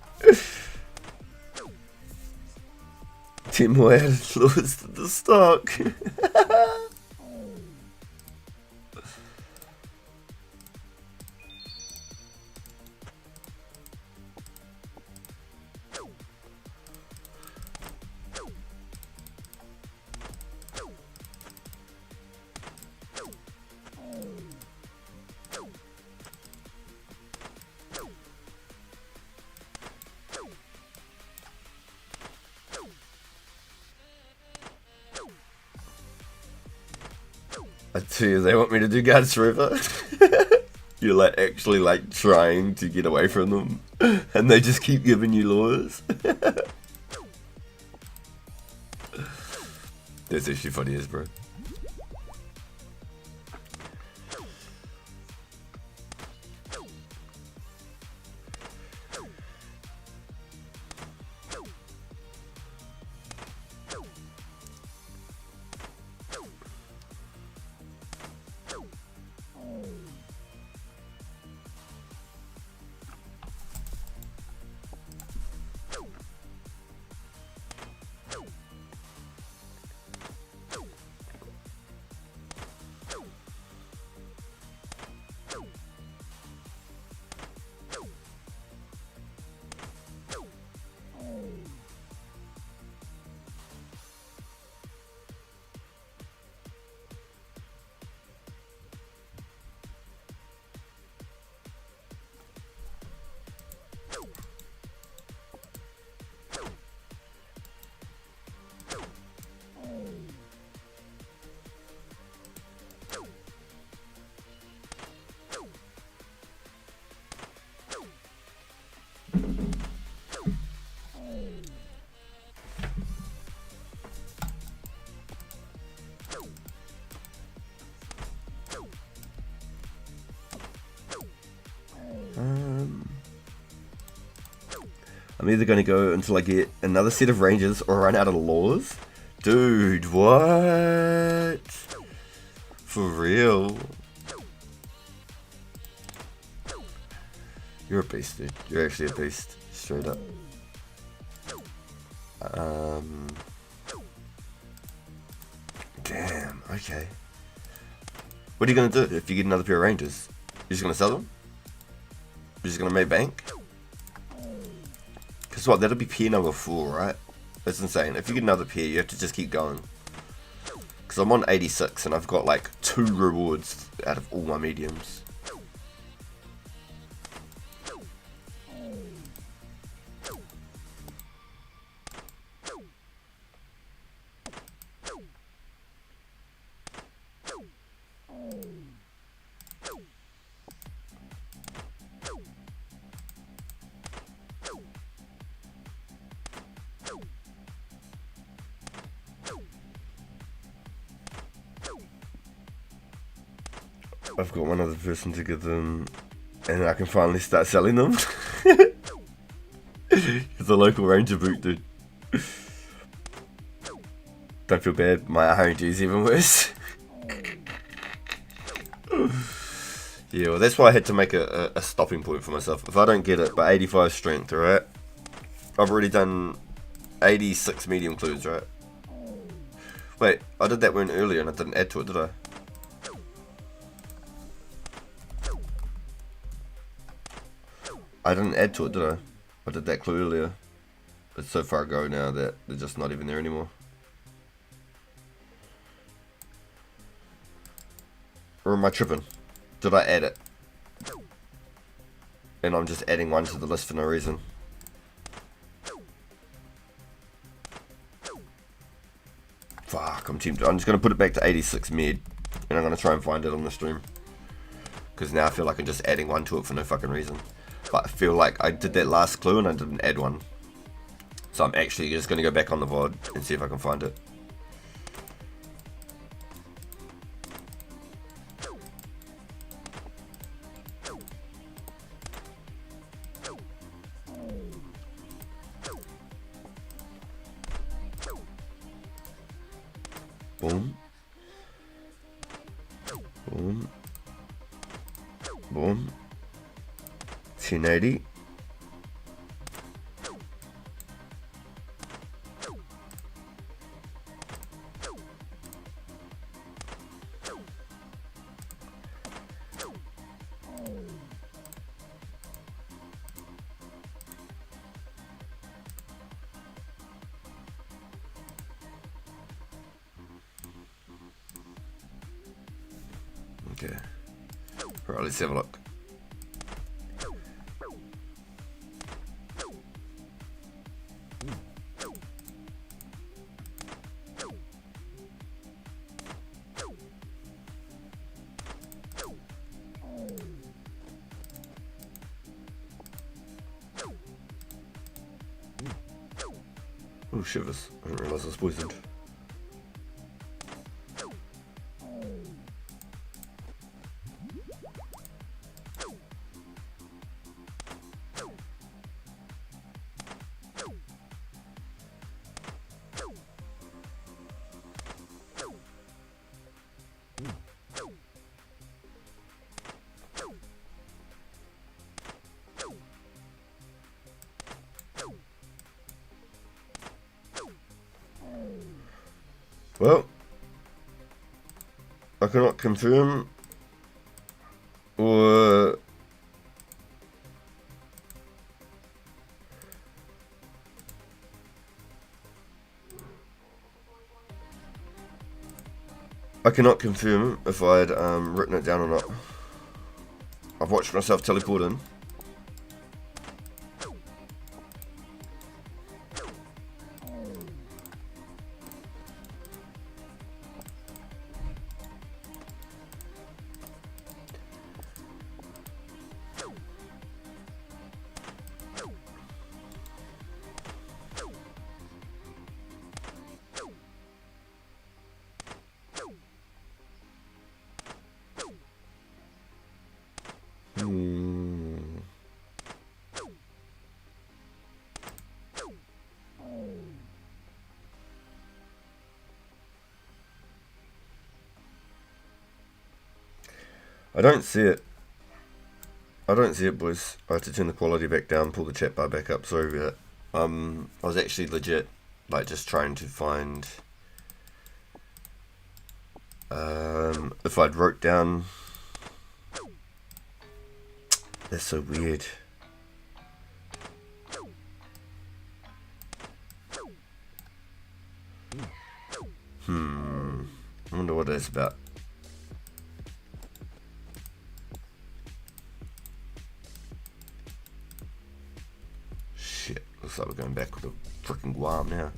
10 more added lures to the stock. I tell you, they want me to do guards forever. You're like actually like trying to get away from them, and they just keep giving you lures. That's actually funny as bro. I'm either going to go until I get another set of ranges or run out of lures. Dude, what? For real? You're a beast, dude. You're actually a beast. Straight up. Damn, okay. What are you going to do if you get another pair of ranges? You're just going to sell them? You're just going to make bank? Because what, that'll be pair number 4, right? That's insane. If you get another pair, you have to just keep going. Because I'm on 86 and I've got like 2 rewards out of all my mediums. I've got one other person to give them, and I can finally start selling them. It's a local ranger boot, dude. Don't feel bad, my RNG is even worse. Yeah, well that's why I had to make a stopping point for myself. If I don't get it by 85 strength, alright? I've already done 86 medium clues, right? Wait, I did that one earlier and I didn't add to it, did I? I didn't add to it, did I? I did that clue earlier. It's so far ago now that they're just not even there anymore. Or am I tripping? Did I add it? And I'm just adding one to the list for no reason. I'm tempted. I'm just going to put it back to 86 med, and I'm going to try and find it on the stream. Because now I feel like I'm just adding one to it for no fucking reason. But I feel like I did that last clue and I didn't add one. So I'm actually just going to go back on the VOD and see if I can find it. Boom. Boom. Boom. 1080. Okay. Alright, let's have a look. Oh, shivers. I didn't realise I was poisoned. Well, I cannot confirm or I cannot confirm if I'd written it down or not. I've watched myself teleport in. I don't see it. I don't see it, boys. I have to turn the quality back down, pull the chat bar back up. Sorry about that. I was actually legit, like, just trying to find if I'd wrote down. That's so weird. I wonder what that's about. Shit, looks like we're going back with a freaking Guam now.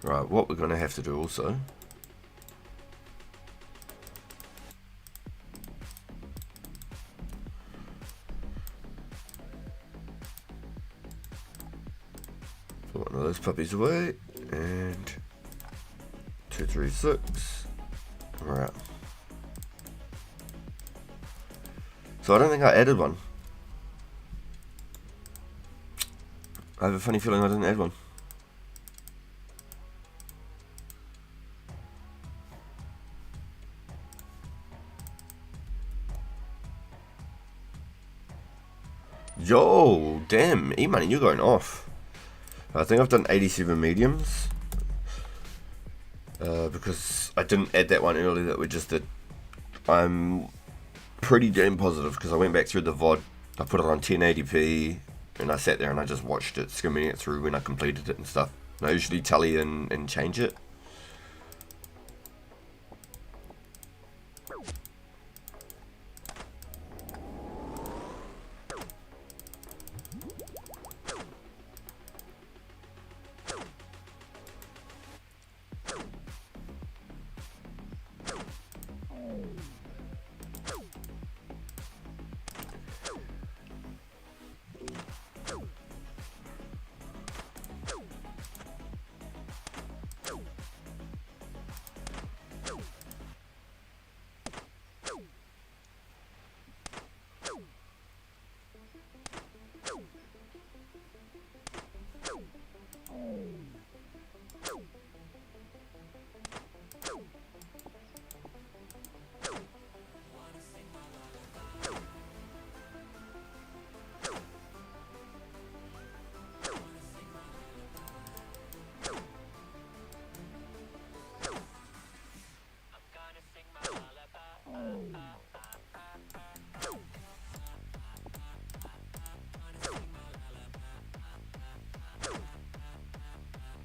Right, what we're going to have to do also put one of those puppies away, and 236. Right. So I don't think I added one. I have a funny feeling I didn't add one. Yo, damn, E-Money, you're going off. I think I've done 87 mediums. Because I didn't add that one earlier that we just did. I'm pretty damn positive because I went back through the VOD. I put it on 1080p and I sat there and I just watched it, skimming it through when I completed it and stuff. And I usually tally and change it.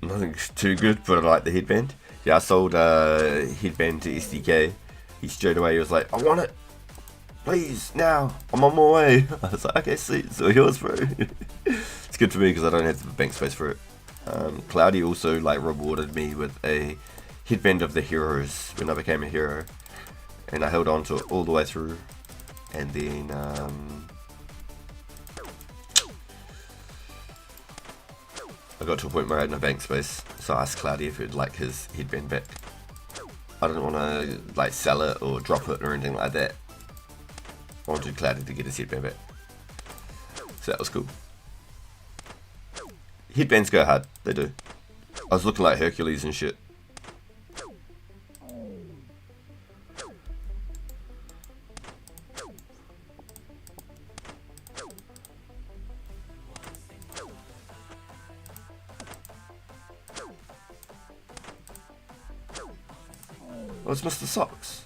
Nothing too good, but I like the headband. Yeah, I sold a headband to SDK. He straight away was like, I want it! Please, now! I'm on my way! I was like, okay, see, so yours, bro. It's good for me because I don't have the bank space for it. Cloudy also like rewarded me with a headband of the heroes when I became a hero. And I held on to it all the way through. And then, I got to a point where I had no bank space, so I asked Cloudy if he'd like his headband back. I didn't want to like sell it or drop it or anything like that. I wanted Cloudy to get his headband back. So that was cool. Headbands go hard, they do. I was looking like Hercules and shit. Oh, it's Mr. Socks.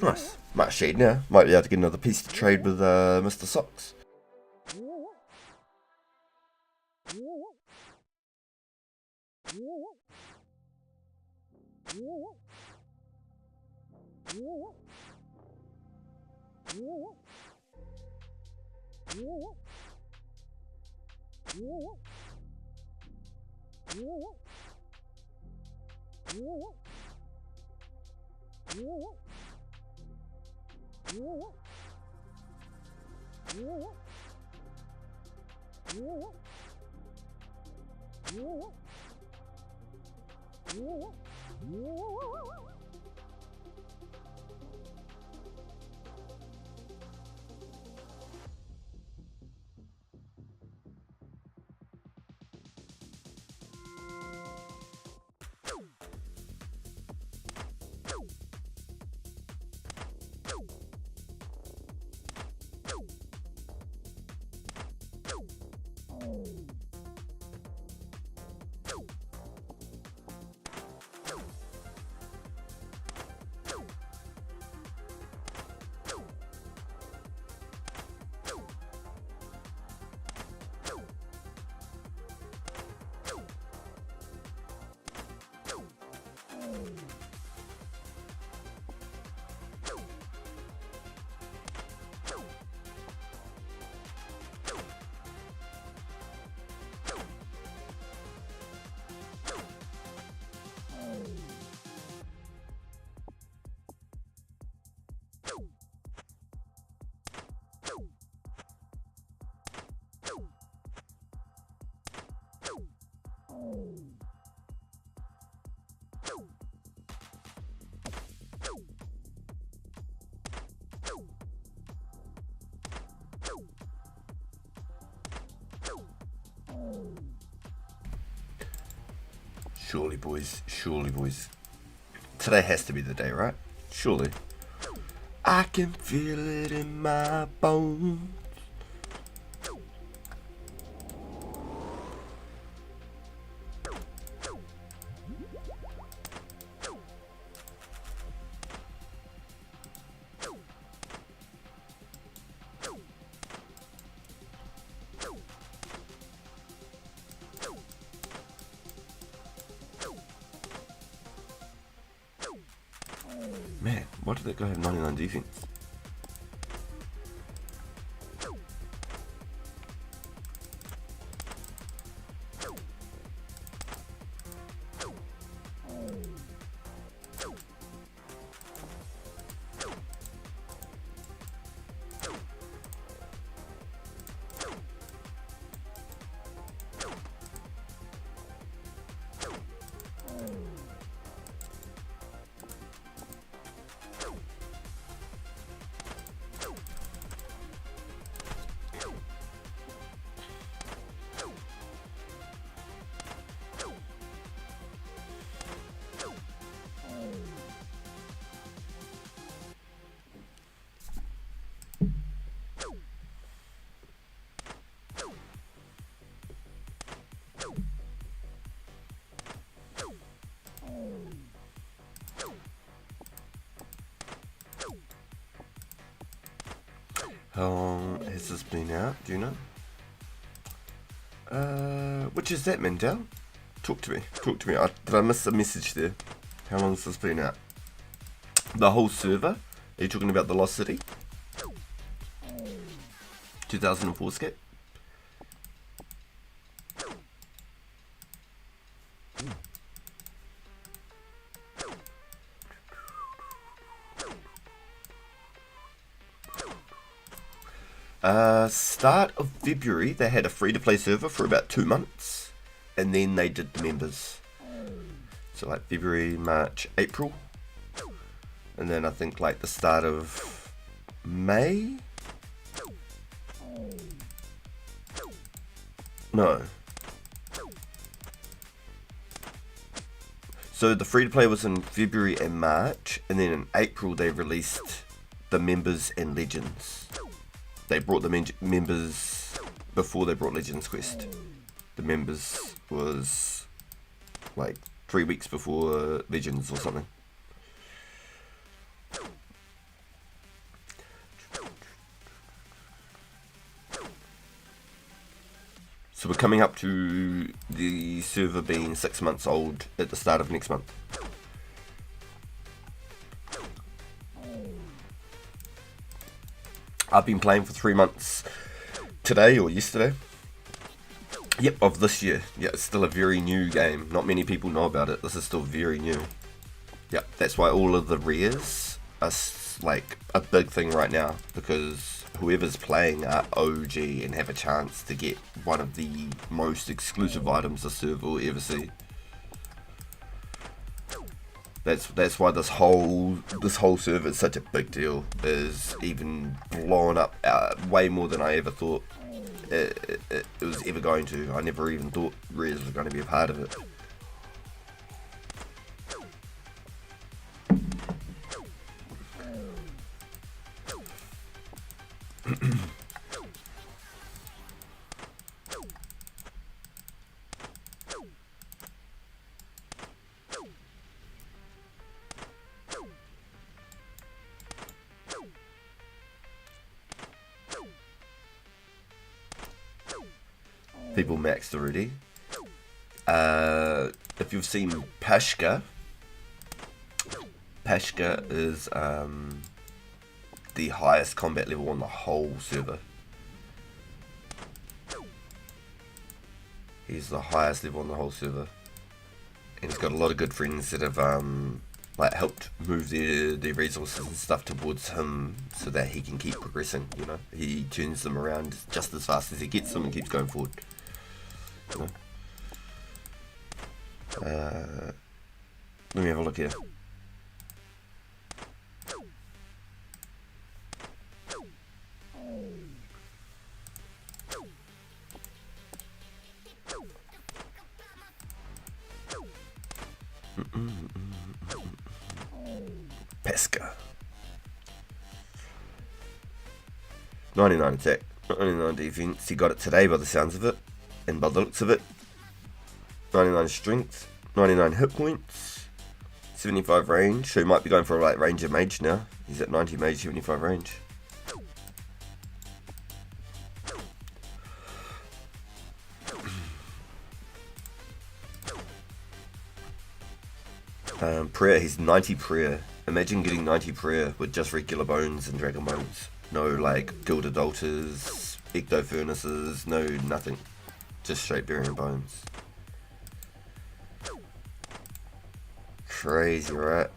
Nice. Might shade now. Might be able to get another piece to trade with Mr. Socks. Surely, boys. Surely, boys. Today has to be the day, right? Surely. I can feel it in my bones. Man, why did that guy have 99 defense? How long has this been out? Do you know? Which is that, Mandel? Talk to me. Talk to me. Did I miss a message there? How long has this been out? The whole server? Are you talking about the Lost City? 2004 skip? Start of February, they had a free-to-play server for about 2 months, and then they did the members. So like February, March, April, and then I think like the start of May? No. So the free-to-play was in February and March, and then in April they released the members and legends. They brought the members before they brought Legends Quest. The members was like 3 weeks before Legends or something. So we're coming up to the server being 6 months old at the start of next month. I've been playing for 3 months today or yesterday. Yep, of this year. Yeah, it's still a very new game. Not many people know about it. This is still very new. Yep, that's why all of the rares are like a big thing right now, because whoever's playing are OG and have a chance to get one of the most exclusive items the server will ever see. That's why this whole server is such a big deal. Is even blowing up way more than I ever thought it was ever going to. I never even thought Rez was going to be a part of it. People maxed already. If you've seen Pashka is the highest combat level on the whole server. He's the highest level on the whole server, and he's got a lot of good friends that have like helped move their resources and stuff towards him so that he can keep progressing. You know, he turns them around just as fast as he gets them and keeps going forward. You know? Let me have a look here. Pesca. 99 attack, 99 defense. He got it today by the sounds of it, and by the looks of it. 99 strength, 99 hit points, 75 range. So he might be going for like ranger mage now. He's at 90 mage, 75 range. Prayer, he's 90 prayer. Imagine getting 90 prayer with just regular bones and dragon bones. No like gilded altars, ecto furnaces, no nothing. Just straight burying bones. Crazy, right?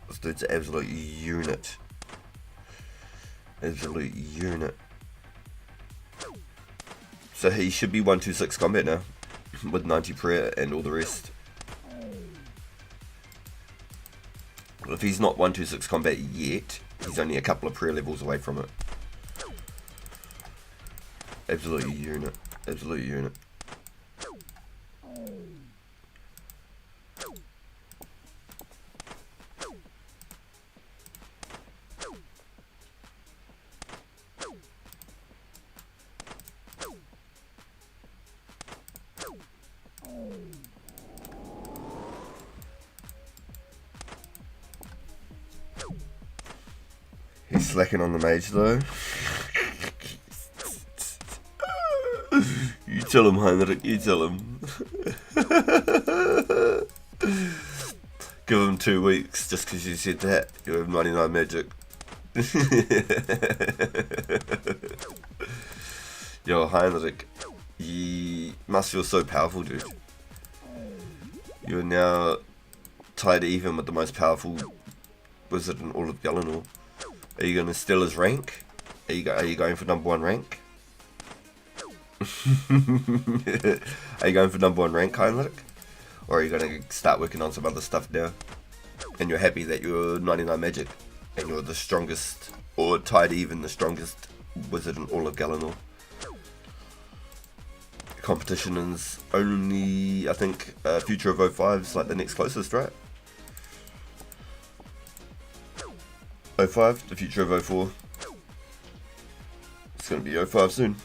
This dude's an absolute unit. Absolute unit. So he should be 126 combat now. With 90 prayer and all the rest. If he's not 126 combat yet, he's only a couple of prayer levels away from it. Absolute unit. Absolute unit. He's slacking on the mage though. You tell him, Heinrich, you tell him. Give him 2 weeks just because you said that. You have 99 magic. Yo, Heinrich, you must feel so powerful, dude. You are now tied even with the most powerful wizard in all of Galanor. Are you going to steal his rank? Are you going for number 1 rank? Are you going for number 1 rank, Heinrich? Or are you going to start working on some other stuff now? And you're happy that you're 99 magic and you're the strongest, or tied even the strongest wizard in all of Galanor. Competition is only, I think, Future of 05 is like the next closest, right? 05, the future of 04. It's going to be 05 soon.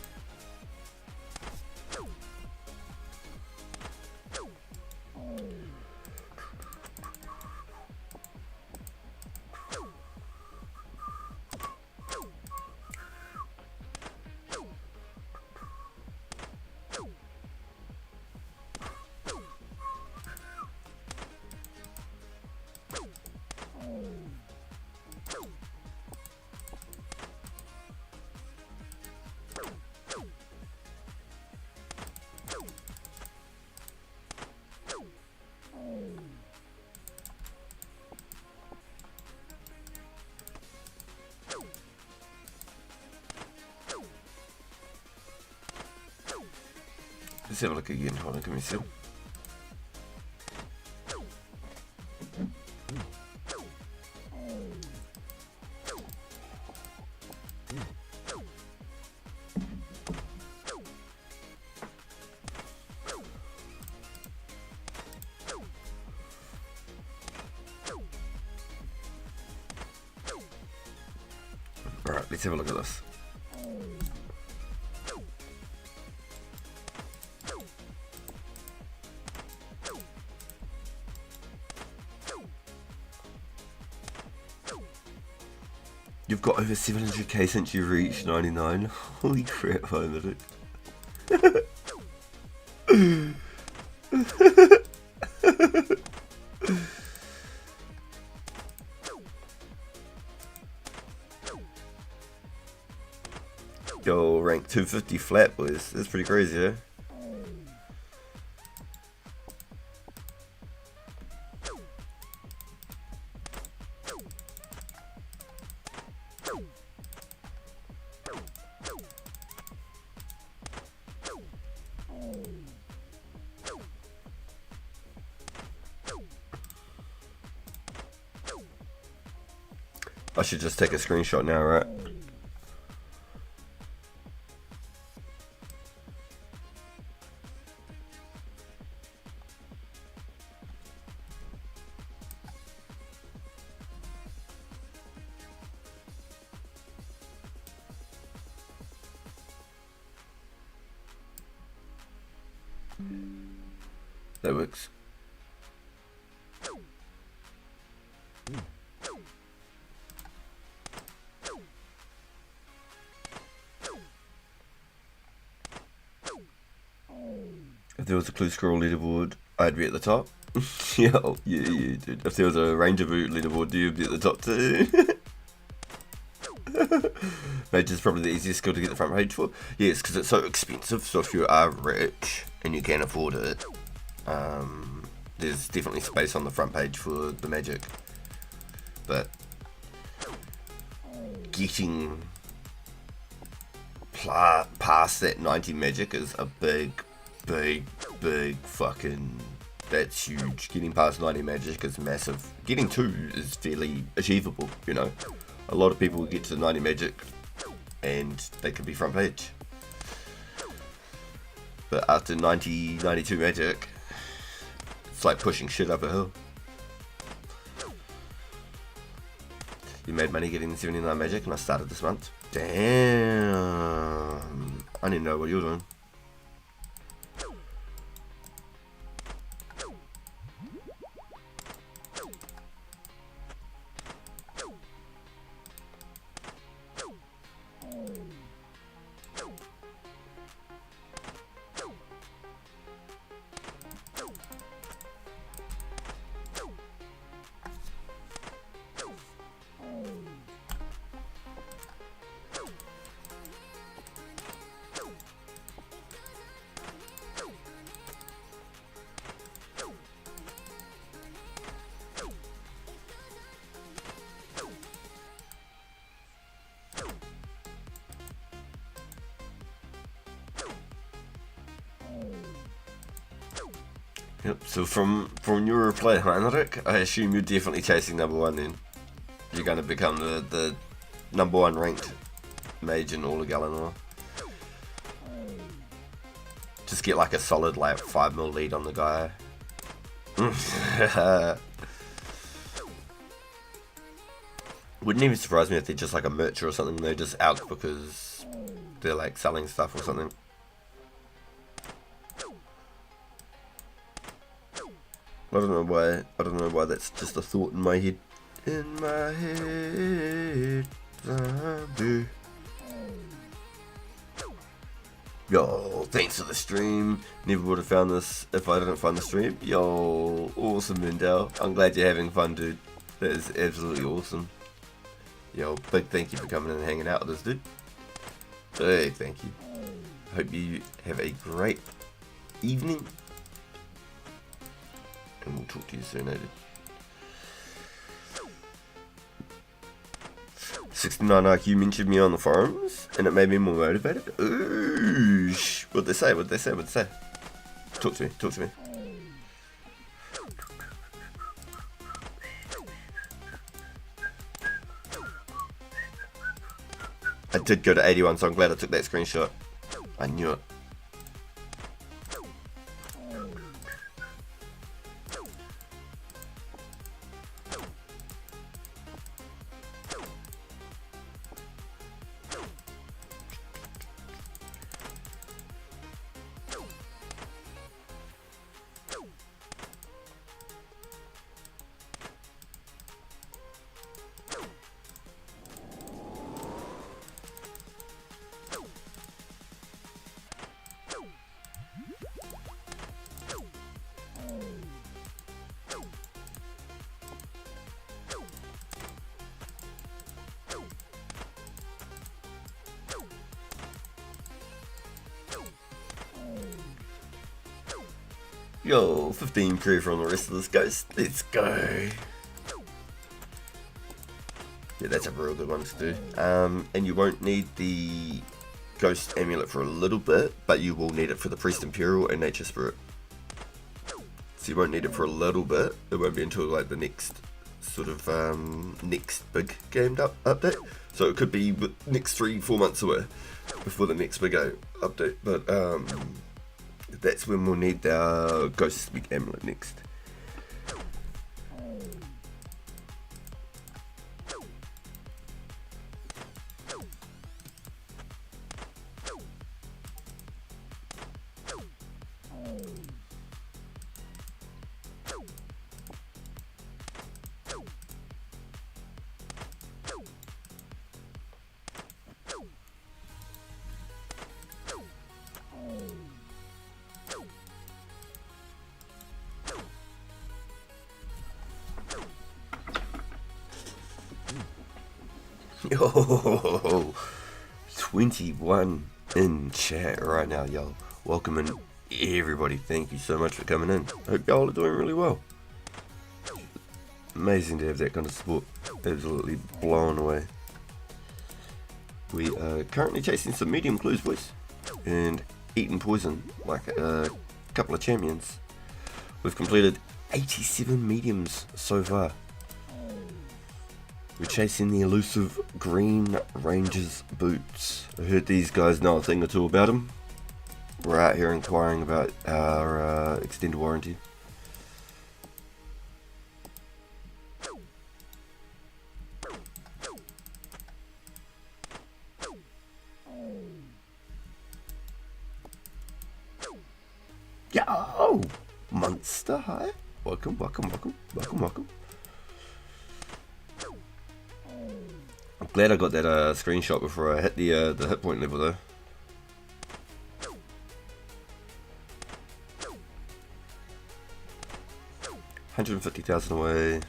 Let's have a look again. Hold on, give me a sec. Alright, let's have a look at this. You've got over 700k since you reached 99. Holy crap, I admit it. Yo, rank 250 flat, boys. That's pretty crazy, eh? I should just take a screenshot now, right? That works. If there was a clue scroll leaderboard, I'd be at the top. Yeah, dude. If there was a Ranger Boot leaderboard, you'd be at the top too. Major's probably the easiest skill to get the front page for. Yes, because it's so expensive. So if you are rich and you can afford it, there's definitely space on the front page for the magic. But getting past that 90 magic is a big fucking, that's huge. Getting past 90 magic is massive. Getting 2 is fairly achievable, you know. A lot of people get to 90 magic and they could be front page. But after 92 magic, it's like pushing shit up a hill. You made money getting 79 magic and I started this month. Damn. I need to know what you're doing. Yep, so from your reply, Heinrich, I assume you're definitely chasing number 1 then. You're going to become the number 1 ranked mage in all of Galanor. Just get like a solid like 5 mil lead on the guy. Wouldn't even surprise me if they're just like a mercher or something. They're just out because they're like selling stuff or something. I don't know why that's just a thought in my head. In my head, zombie. Yo, thanks for the stream. Never would have found this if I didn't find the stream. Yo, awesome, Mendel. I'm glad you're having fun, dude. That is absolutely awesome. Yo, big thank you for coming in and hanging out with us, dude. Big thank you. Hope you have a great evening. And we'll talk to you soon, dude. 69 IQ mentioned me on the forums, and it made me more motivated. Ooh, what'd they say? Talk to me. I did go to 81, so I'm glad I took that screenshot. I knew it. Yo, 15 crew from the rest of this ghost. Let's go. Yeah, that's a real good one to do. And you won't need the ghost amulet for a little bit, but you will need it for the priest imperial and nature spirit. So you won't need it for a little bit. It won't be until like the next sort of next big game update. So it could be next 3-4 months away before the next big update. But that's when we'll need our Ghost Speak Amulet next. Yo, 21 in chat right now, y'all. Welcome in, everybody. Thank you so much for coming in. Hope y'all are doing really well. Amazing to have that kind of support. Absolutely blown away. We are currently chasing some medium clues, boys, and eating poison like a couple of champions. We've completed 87 mediums so far. We're chasing the elusive Green Ranger's boots. I heard these guys know a thing or two about them. We're out here inquiring about our extended warranty. Yo! Monster, hi. Welcome, welcome, welcome, welcome, welcome. I'm glad I got that screenshot before I hit the hit point level though. $150,000 away.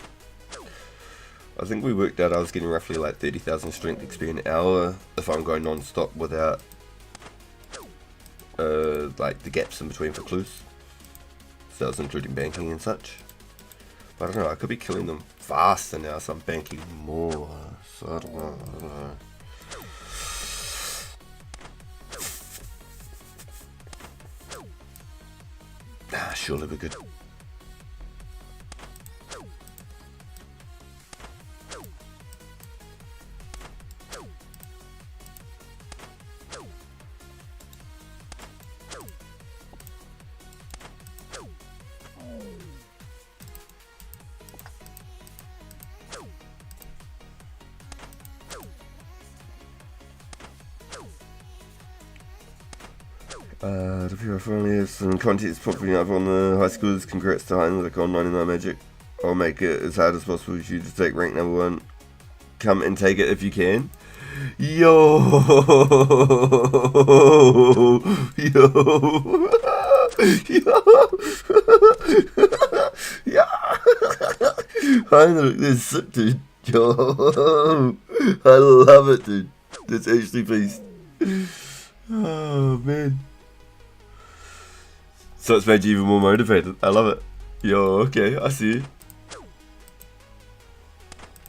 I think we worked out I was getting roughly like 30,000 strength XP an hour if I'm going non-stop without like the gaps in between for clues. So that was including banking and such. But I don't know, I could be killing them faster now, so I'm banking more. So I don't know. Surely we're good. If you're finally have some content popping up on the high schools, congrats to Heinrich on 99 Magic. I'll make it as hard as possible for you to take rank number 1. Come and take it if you can. Yo! Yo! Yo! Yo! Heinrich, that's sick, dude. Yo! I love it, dude. That's actually beast. Oh, man. So it's made you even more motivated. I love it. Yo, okay, I see you.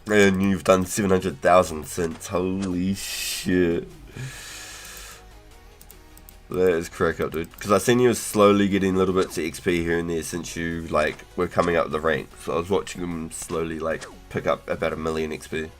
And you've done 700,000 since. Holy shit. That is crack up, dude. Because I seen you slowly getting little bits of XP here and there since you, like, were coming up the rank. So I was watching them slowly, like, pick up about 1 million XP.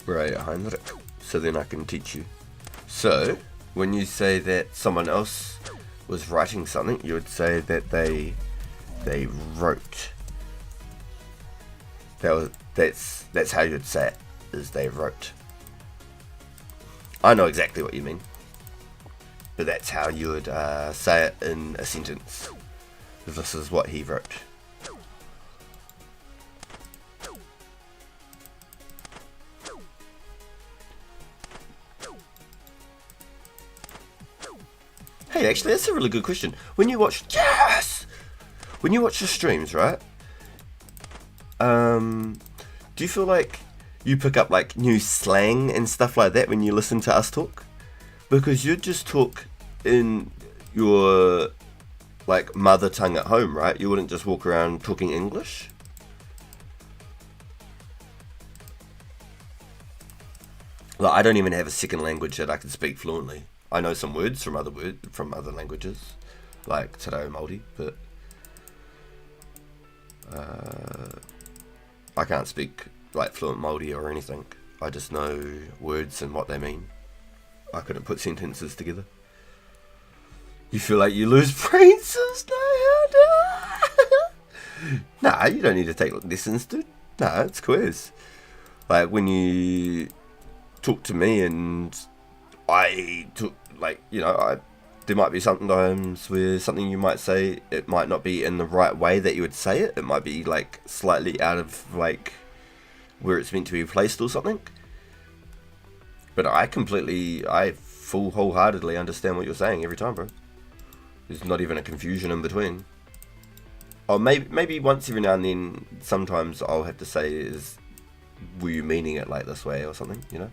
Right, Heinrich. So then I can teach you. So, when you say that someone else was writing something, you would say that they wrote. That's how you'd say it, is they wrote. I know exactly what you mean. But that's how you would say it in a sentence. This is what he wrote. Hey, actually, that's a really good question. When you watch, when you watch the streams, right? Do you feel like you pick up like new slang and stuff like that when you listen to us talk? Because you'd just talk in your like mother tongue at home, right? You wouldn't just walk around talking English. Like, I don't even have a second language that I can speak fluently. I know some words from other languages, like Te Reo Māori, but I can't speak like fluent Māori or anything. I just know words and what they mean. I couldn't put sentences together. You feel like you lose brain cells? Nah, you don't need to take lessons, dude. Nah, it's quiz. Like when you talk to me and I talk, like, you know, there might be sometimes where something you might say, it might not be in the right way that you would say it. It might be like slightly out of like where it's meant to be placed or something. But I wholeheartedly understand what you're saying every time, bro. There's not even a confusion in between. Or maybe once every now and then, sometimes I'll have to say, were you meaning it like this way or something, you know?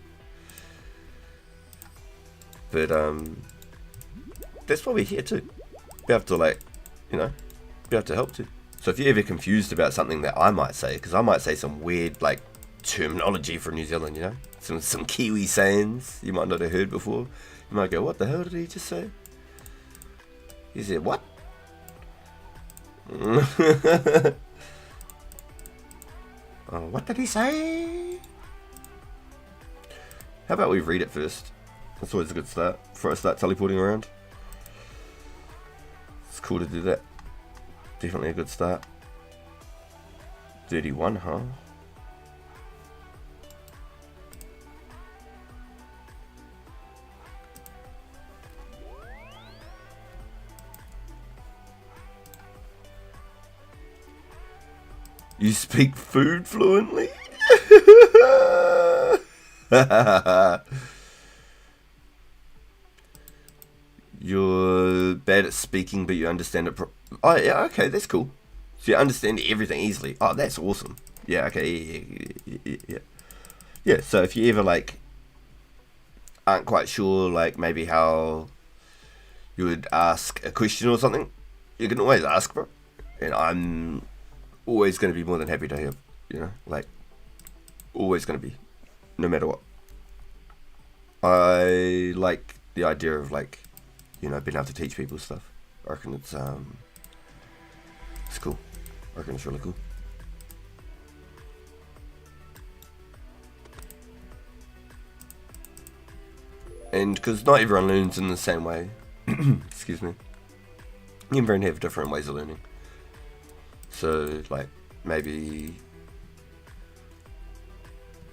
But that's why we're here too. We have to, like, you know, we have to help too. So if you're ever confused about something that I might say, because I might say some weird like terminology from New Zealand, you know, some Kiwi sayings you might not have heard before. You might go, what the hell did he just say? He said, what? Oh, what did he say? How about we read it first? That's always a good start before I start teleporting around. It's cool to do that. Definitely a good start. 31, huh? You speak food fluently? You're bad at speaking, but you understand it. Oh, yeah, okay, that's cool. So you understand everything easily. Oh, that's awesome. Yeah, okay, yeah. Yeah, so if you ever, like, aren't quite sure, like, maybe how you would ask a question or something, you can always ask, bro. And I'm always going to be more than happy to help, you know, like, always going to be, no matter what. I like the idea of, like, you know, being able to teach people stuff. I reckon it's cool. I reckon it's really cool. And because not everyone learns in the same way, excuse me, everyone have different ways of learning. So, like, maybe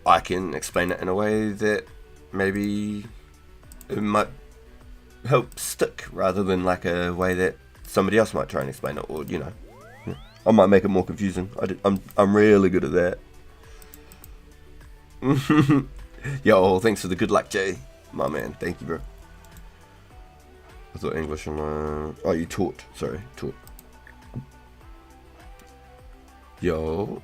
I can explain it in a way that maybe it might help stick rather than like a way that somebody else might try and explain it, or, you know, I might make it more confusing. I'm really good at that. Yo, thanks for the good luck, Jay. My man, thank you, bro. I thought English and oh, you taught. Sorry, taught. Yo.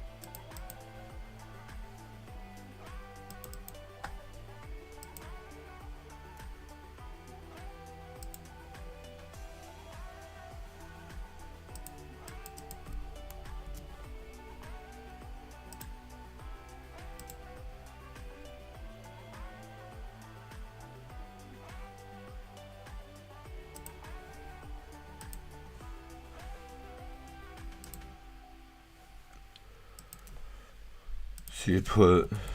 So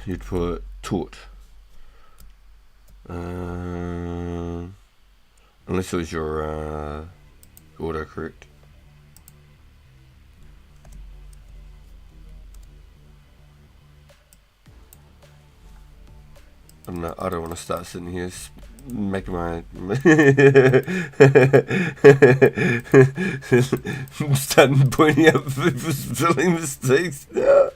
you'd put taught. Unless it was your autocorrect. I don't want to start sitting here making my starting pointing out people's spelling mistakes now.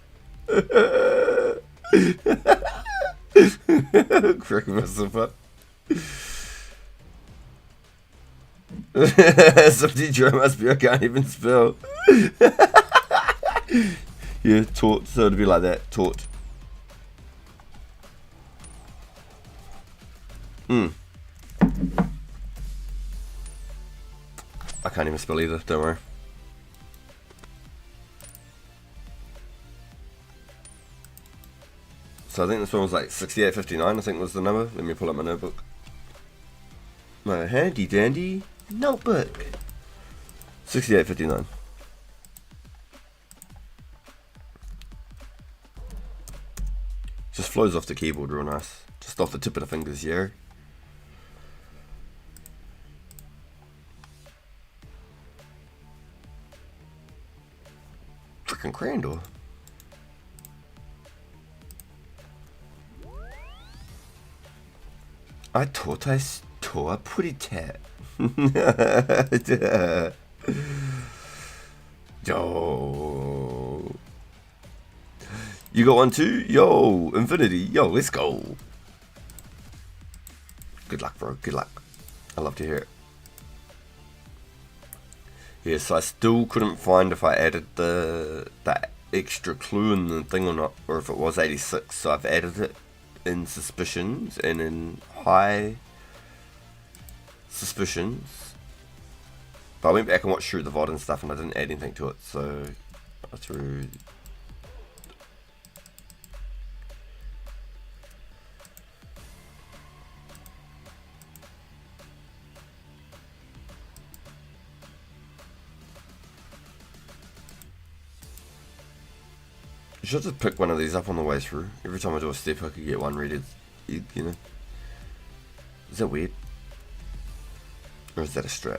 Cracking myself up. Some teacher must be, I can't even spell. Yeah, taught, so it'd be like that, taught. I can't even spell either, don't worry. So I think this one was like 6859, I think was the number. Let me pull up my notebook. My handy dandy notebook. 6859. Just flows off the keyboard real nice. Just off the tip of the fingers, yeah. Freaking Crandall. I thought I saw a pretty tat. Yo. You got one too? Yo, Infinity. Yo, let's go. Good luck, bro. Good luck. I love to hear it. Yes, I still couldn't find if I added that extra clue in the thing or not, or if it was 86. So I've added it in suspicions and in high suspicions. But I went back and watched through the VOD and stuff, and I didn't add anything to it. So I threw. I should just pick one of these up on the way through. Every time I do a step, I could get one ready. You know. Is that weird? Or is that a strat?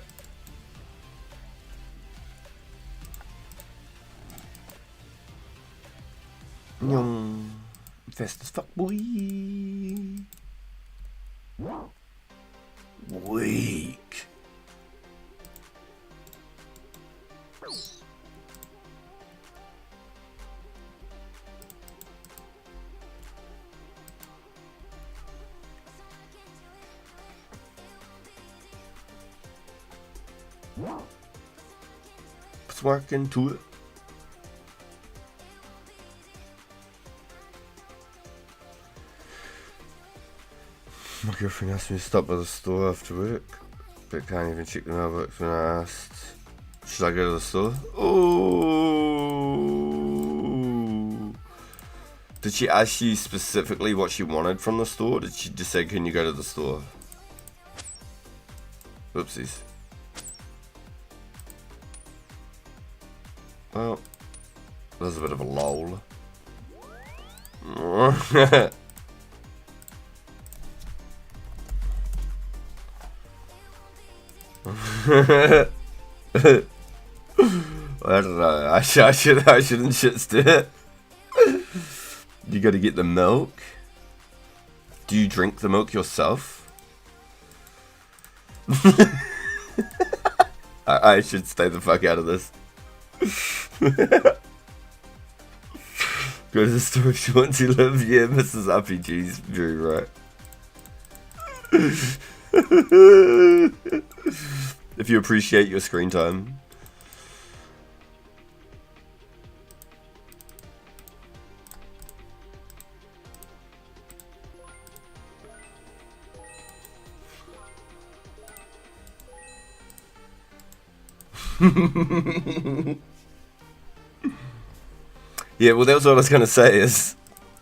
Fast as fuck, boy. Weak. Let's work into it. My girlfriend asked me to stop by the store after work, but can't even check the mailbox when I asked, should I go to the store? Oh! Did she ask you specifically what she wanted from the store, or did she just say, can you go to the store? Oopsies. Well, that was a bit of a lol. I don't know. I shouldn't shit stir. You gotta get the milk. Do you drink the milk yourself? I should stay the fuck out of this. Go to the store if you want to live. Yeah, Mrs. RPG's very right. If you appreciate your screen time. Yeah, well, that was what I was going to say is,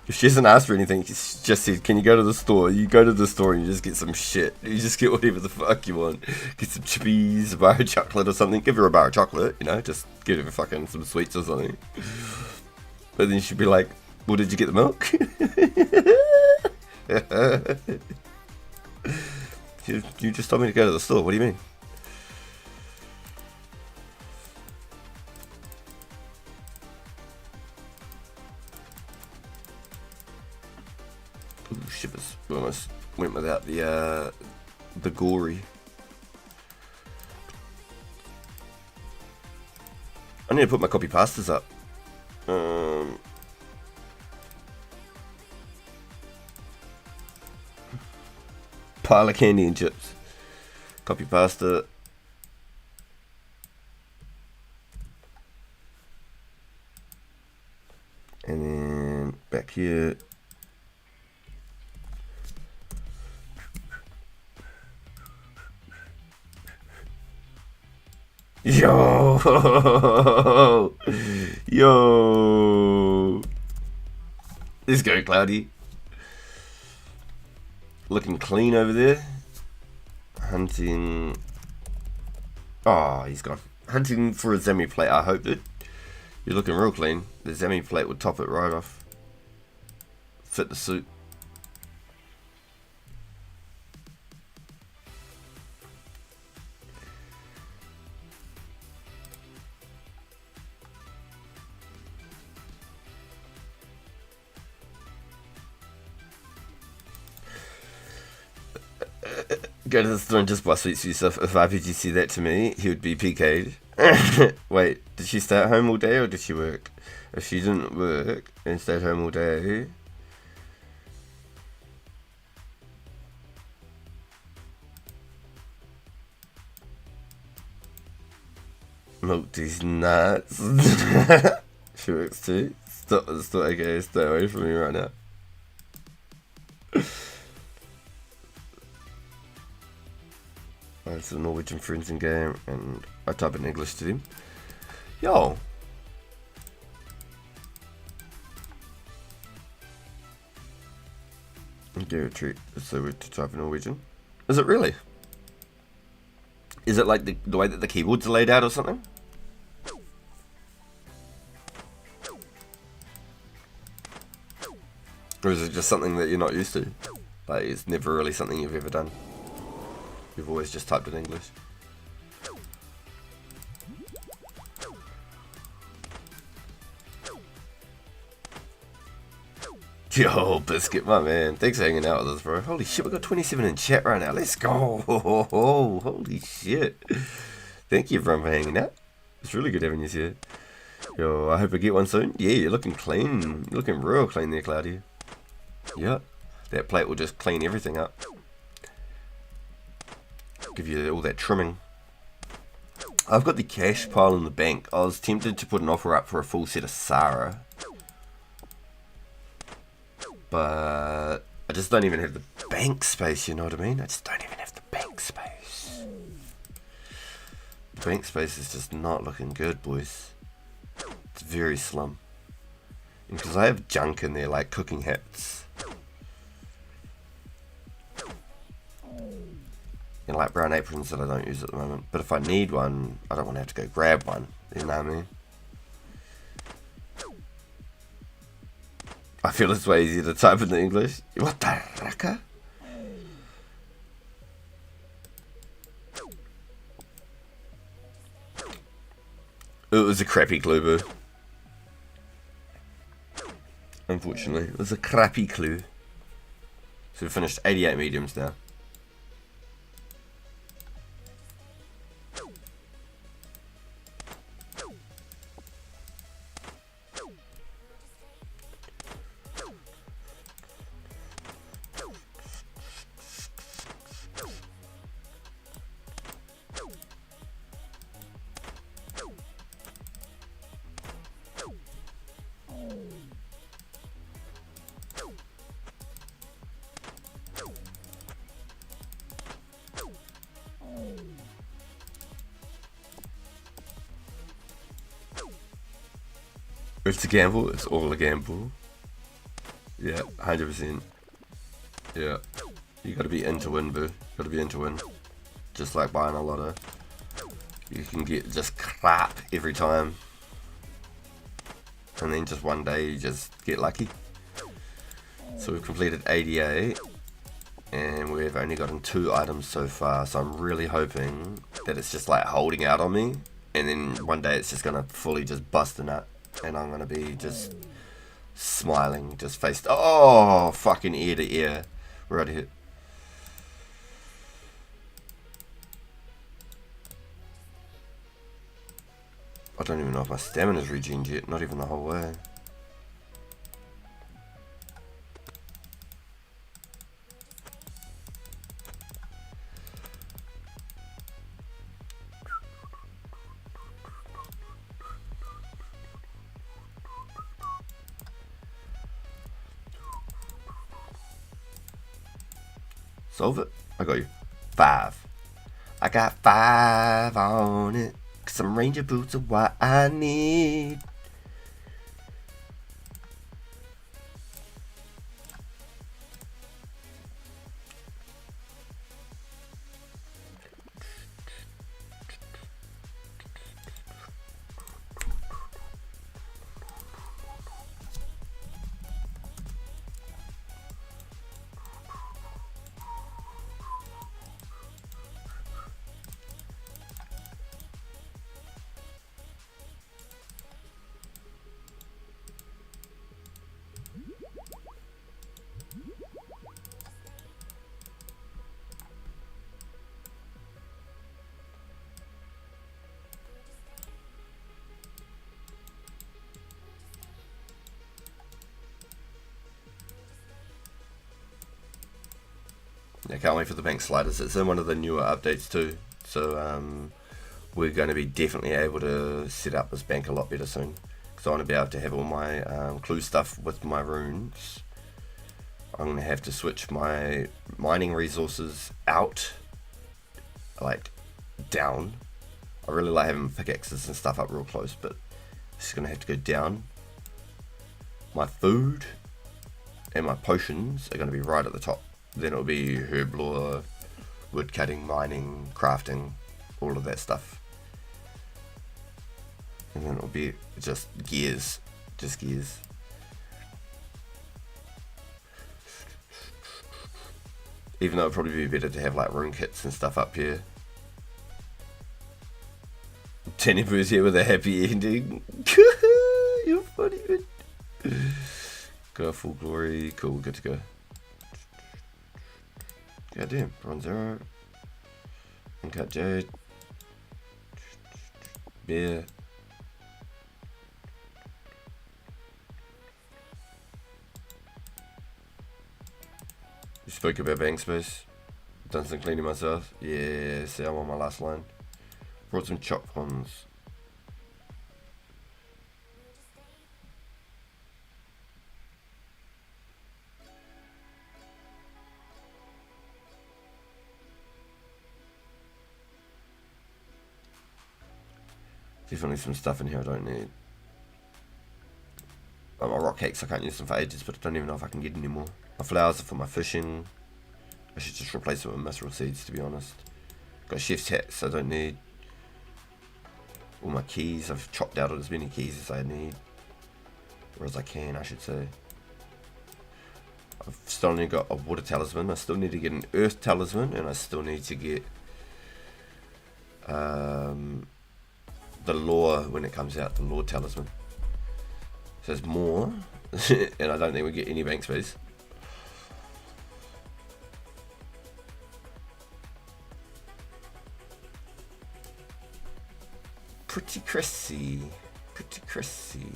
if she hasn't asked for anything, she just said, can you go to the store? You go to the store and you just get some shit. You just get whatever the fuck you want. Get some chippies, a bar of chocolate or something. Give her a bar of chocolate, you know, just give her fucking some sweets or something. But then she'd be like, well, did you get the milk? You just told me to go to the store, what do you mean? Ooh, shivers. We almost went without the gory. I need to put my copy pastas up. Pile of candy and chips. Copy pasta. And then back here. Yo! Yo! Let's go, Cloudy. Looking clean over there. Hunting. Oh, he's gone. Hunting for a Zemi plate, I hope, dude. You're looking real clean. The Zemi plate would top it right off. Fit the suit. Go to the store and just buy sweets for yourself. If RPG see that to me, he would be PK'd. Wait, did she stay at home all day or did she work? If she didn't work and stayed home all day... Milk these nuts. She works too. Stop, okay, stay away from me right now. I had some Norwegian friends in game and I type in English to them. Yo! Give it a treat. It's so weird to type in Norwegian. Is it really? Is it like the way that the keyboards are laid out or something? Or is it just something that you're not used to? Like, it's never really something you've ever done. You've always just typed in English. Yo, Biscuit, my man. Thanks for hanging out with us, bro. Holy shit, we got 27 in chat right now. Let's go. Holy shit. Thank you, everyone, for hanging out. It's really good having you here. Yo, I hope I get one soon. Yeah, you're looking clean. You're looking real clean there, Cloudy. Yep. That plate will just clean everything up. Give you all that trimming. I've got the cash pile in the bank. I was tempted to put an offer up for a full set of Sarah. But I just don't even have the bank space, you know what I mean? I just don't even have the bank space. The bank space is just not looking good, boys. It's very slim. And because I have junk in there, like cooking hats. And like brown aprons that I don't use at the moment. But if I need one, I don't want to have to go grab one. You know what I mean? I feel it's way easier to type in the English. What the raka? It was a crappy clue, boo. Unfortunately, it was a crappy clue. So we've finished 88 mediums now. It's a gamble, it's all a gamble. Yeah, 100%. Yeah. You gotta be in to win, boo. Gotta be in to win. Just like buying a lotto. You can get just crap every time. And then just one day you just get lucky. So we've completed 88. And we've only gotten 2 items so far. So I'm really hoping that it's just like holding out on me. And then one day it's just gonna fully just bust a nut. And I'm gonna be just smiling, just faced. Oh, fucking ear to ear. We're out of here. I don't even know if my stamina's regened yet. Not even the whole way. Solve it. I got you. 5. I got 5 on it. Some ranger boots are what I need. I can't wait for the bank sliders. It's in one of the newer updates too, so we're going to be definitely able to set up this bank a lot better soon, because I want to be able to have all my clue stuff with my runes. I'm going to have to switch my mining resources out, like down. I really like having pickaxes and stuff up real close, but it's going to have to go down. My food and my potions are going to be right at the top. Then it'll be herb lore, wood cutting, mining, crafting, all of that stuff. And then it'll be just gears. Just gears. Even though it'd probably be better to have like rune kits and stuff up here. Tennyboos here with a happy ending. You're funny, man. Go full glory. Cool, good to go. Goddamn, bronze 0. Uncut jade. Beer. You spoke about bank space. Done some cleaning myself. Yeah, see, I'm on my last line. Brought some chopped ones. Definitely some stuff in here I don't need. Like my rock cakes, I can't use them for ages, but I don't even know if I can get any more. My flowers are for my fishing. I should just replace them with mithril seeds, to be honest. Got chef's hats I don't need. All my keys, I've chopped out as many keys as I need. Or as I can, I should say. I've still only got a water talisman. I still need to get an earth talisman, and I still need to get the lore when it comes out, the lore talisman. So there's more, and I don't think we get any bank space. Pretty Chrissy, pretty Chrissy.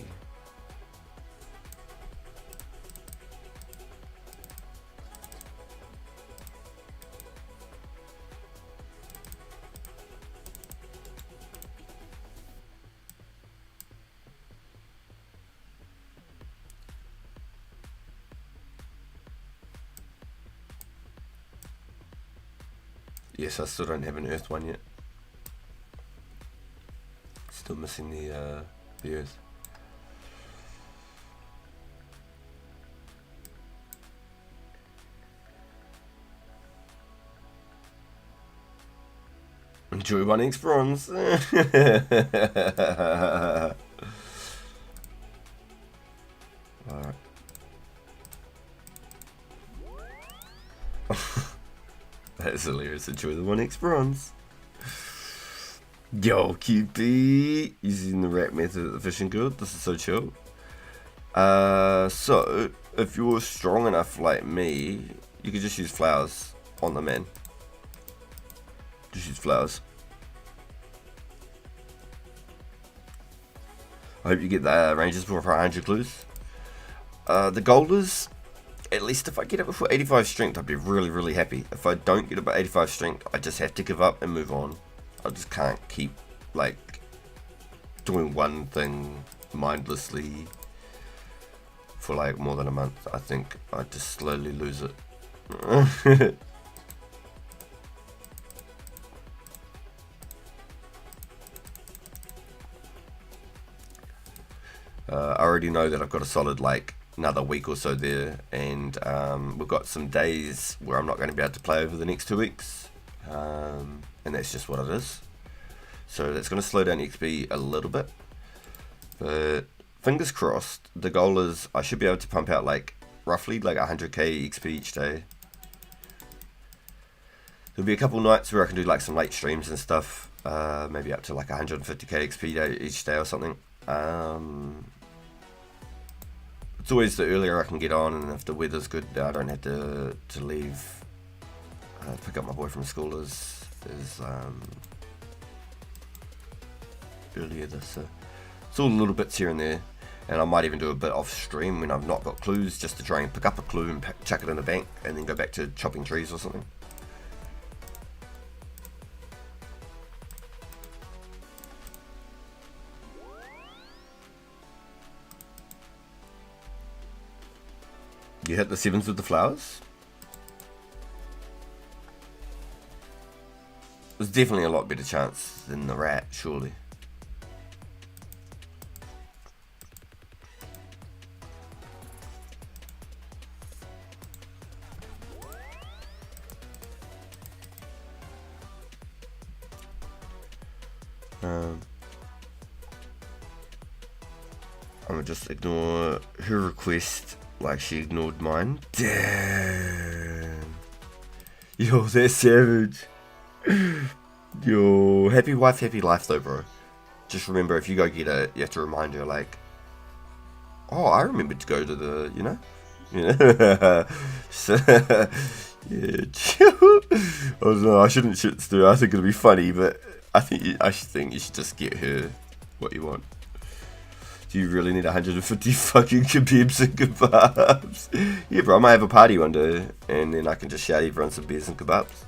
Yes, I still don't have an earth one yet. Still missing the earth. Enjoy 1x bronze. Alright. That is hilarious. Enjoy the 1x bronze. Yo, QP. Using the rat method at the fishing guild. This is so chill. So, if you're strong enough like me, you could just use flowers on the man. Just use flowers. I hope you get the ranges for 100 clues. The golders, at least if I get it before 85 strength, I'd be really, really happy. If I don't get it by 85 strength, I just have to give up and move on. I just can't keep, like, doing one thing mindlessly for, like, more than a month. I think I just slowly lose it. I already know that I've got a solid like another week or so there, and we've got some days where I'm not going to be able to play over the next 2 weeks, and that's just what it is. So that's going to slow down XP a little bit, but fingers crossed. The goal is I should be able to pump out like roughly like 100k XP each day. There'll be a couple nights where I can do like some late streams and stuff, maybe up to like 150k XP each day or something. It's always the earlier I can get on, and if the weather's good, I don't have to leave, pick up my boy from school is earlier this, so it's all little bits here and there, and I might even do a bit off stream when I've not got clues, just to try and pick up a clue and chuck it in the bank, and then go back to chopping trees or something. You hit the 7s with the flowers? There's definitely a lot better chance than the rat, surely. I'm gonna just ignore her request like she ignored mine. Damn. Yo, that's savage. Yo, happy wife, happy life though, bro. Just remember, if you go get it, you have to remind her, like, oh, I remembered to go to the, you know? So, yeah, I don't know, I shouldn't shit stew. I think it'll be funny, but I think you should just get her what you want. Do you really need 150 fucking kebabs and kebabs? Yeah, bro, I might have a party one day, and then I can just shout everyone some beers and kebabs.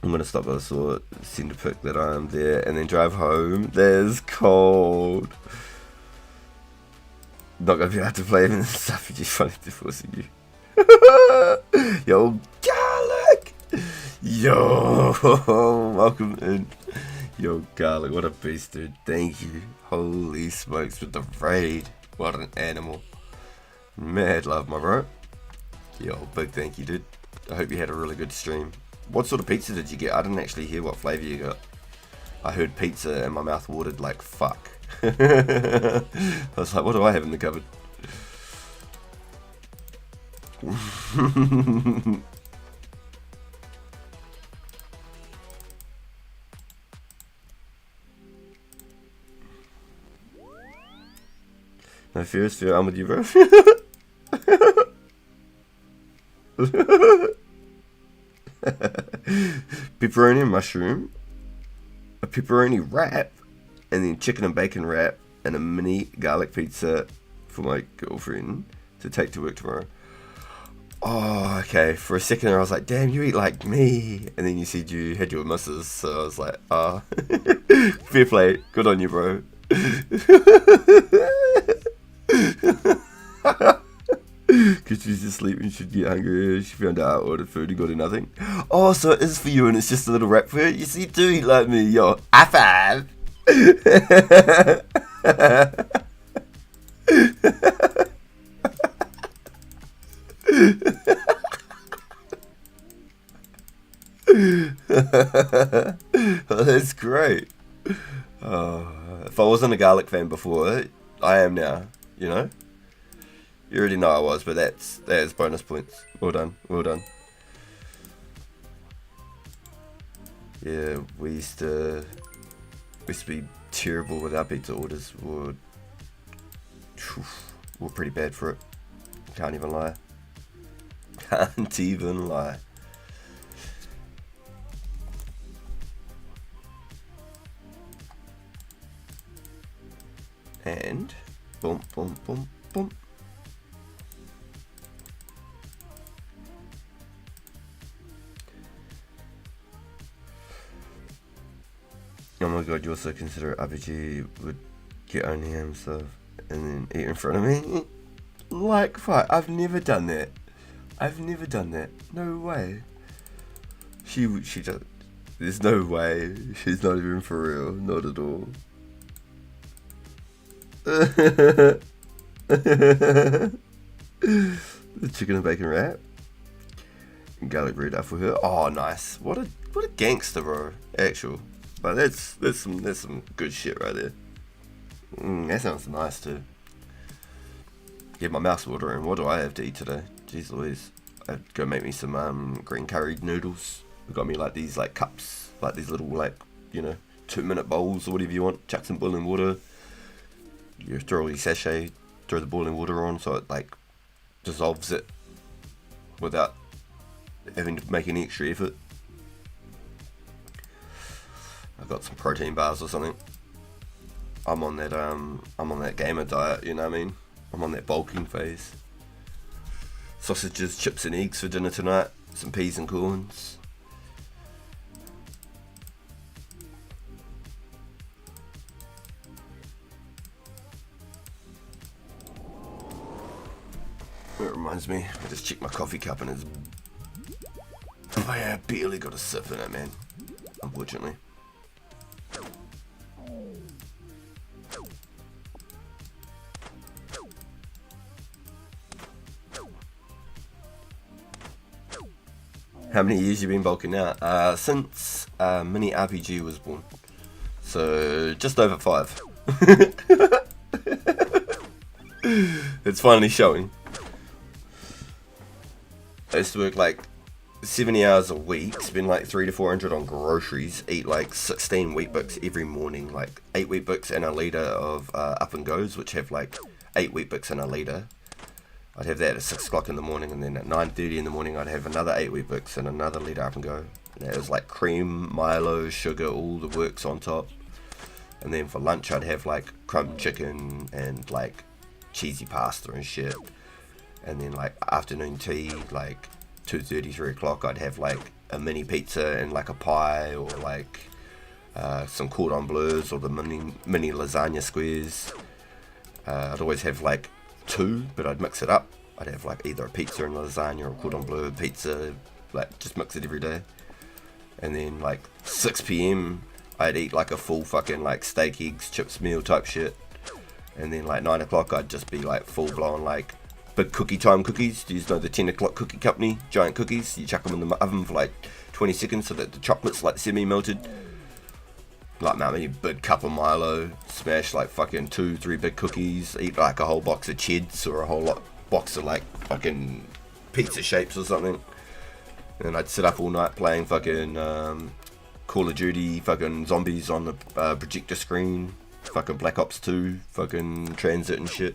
I'm gonna stop by the store, send a pic that I'm there, and then drive home. That's cold. Not gonna be able to play even stuff, just funny to forcing you. Yo, Garlic! Yo, welcome in. Yo, Garlic, what a beast, dude. Thank you. Holy smokes with the raid. What an animal. Mad love, my bro. Yo, big thank you, dude. I hope you had a really good stream. What sort of pizza did you get? I didn't actually hear what flavour you got. I heard pizza and my mouth watered like fuck. I was like, what do I have in the cupboard? No fears, fear, I'm with you, bro. Pepperoni and mushroom, a pepperoni wrap, and then chicken and bacon wrap, and a mini garlic pizza for my girlfriend to take to work tomorrow. Oh, okay. For a second I was like, damn, you eat like me. And then you said you had your missus, so I was like, ah. Fair play. Good on you, bro. Because she's asleep and she'd get hungry. She found out I ordered food and got her nothing. Oh, so it is for you and it's just a little wrap for her. You see, do eat like me. Yo, high five. Oh, that's great. Oh, if I wasn't a garlic fan before, I am now, you know? You already know I was, but that's bonus points. Well done, well done. Yeah, we used to be terrible with our pizza orders. We're pretty bad for it. Can't even lie. Can't even lie. And boom, boom, boom, boom. Oh my god, you also consider RPG would get only him stuff and then eat in front of me? Like, fuck, I've never done that. I've never done that. No way. She does. There's no way. She's not even for real. Not at all. The chicken and bacon wrap. And garlic bread up for her. Oh, nice. What a gangster, bro. Actual. But that's some good shit right there. That sounds nice too. Get my mouth's watering. What do I have to eat today? Jeez Louise. I have to go make me some green curried noodles. We got me like these like cups, like these little like, you know, 2-minute bowls or whatever you want. Chuck some boiling water. You throw your sachet, throw the boiling water on so it like dissolves it without having to make any extra effort. I got some protein bars or something. I'm on that gamer diet, you know what I mean? I'm on that bulking phase. Sausages, chips and eggs for dinner tonight. Some peas and corns. It reminds me, I just checked my coffee cup and it's... Oh yeah, I barely got a sip in it, man. Unfortunately. How many years you been bulking now? Since Mini RPG was born. So, just over 5. It's finally showing. I used to work like 70 hours a week, spend like 300 to 400 on groceries, eat like 16 Weet-Bix every morning, like 8 Weet-Bix and a litre of Up and Goes, which have like 8 Weet-Bix and a litre. I'd have that at 6 o'clock in the morning, and then at 9:30 in the morning I'd have another 8 Weet-Bix and another litre Up and Go. And that was like cream, Milo, sugar, all the works on top. And then for lunch I'd have like crumb chicken and like cheesy pasta and shit. And then like afternoon tea, like 2:30, 3 o'clock, I'd have like a mini pizza and like a pie, or like some cordon bleus, or the mini lasagna squares. I'd always have like 2, but I'd mix it up. I'd have like either a pizza and lasagna, or a cordon bleu pizza, like just mix it every day. And then like 6 p.m. I'd eat like a full fucking like steak, eggs, chips meal type shit. And then like 9 o'clock I'd just be like full blown like big cookie time cookies. Do you know the 10 o'clock cookie company? Giant cookies. You chuck them in the oven for like 20 seconds so that the chocolate's like semi-melted. Like, man, a big cup of Milo, smash like fucking 2-3 big cookies, eat like a whole box of Cheds, or a whole box of like fucking pizza shapes or something. And I'd sit up all night playing fucking Call of Duty, fucking zombies on the projector screen, fucking Black Ops 2, fucking Transit and shit.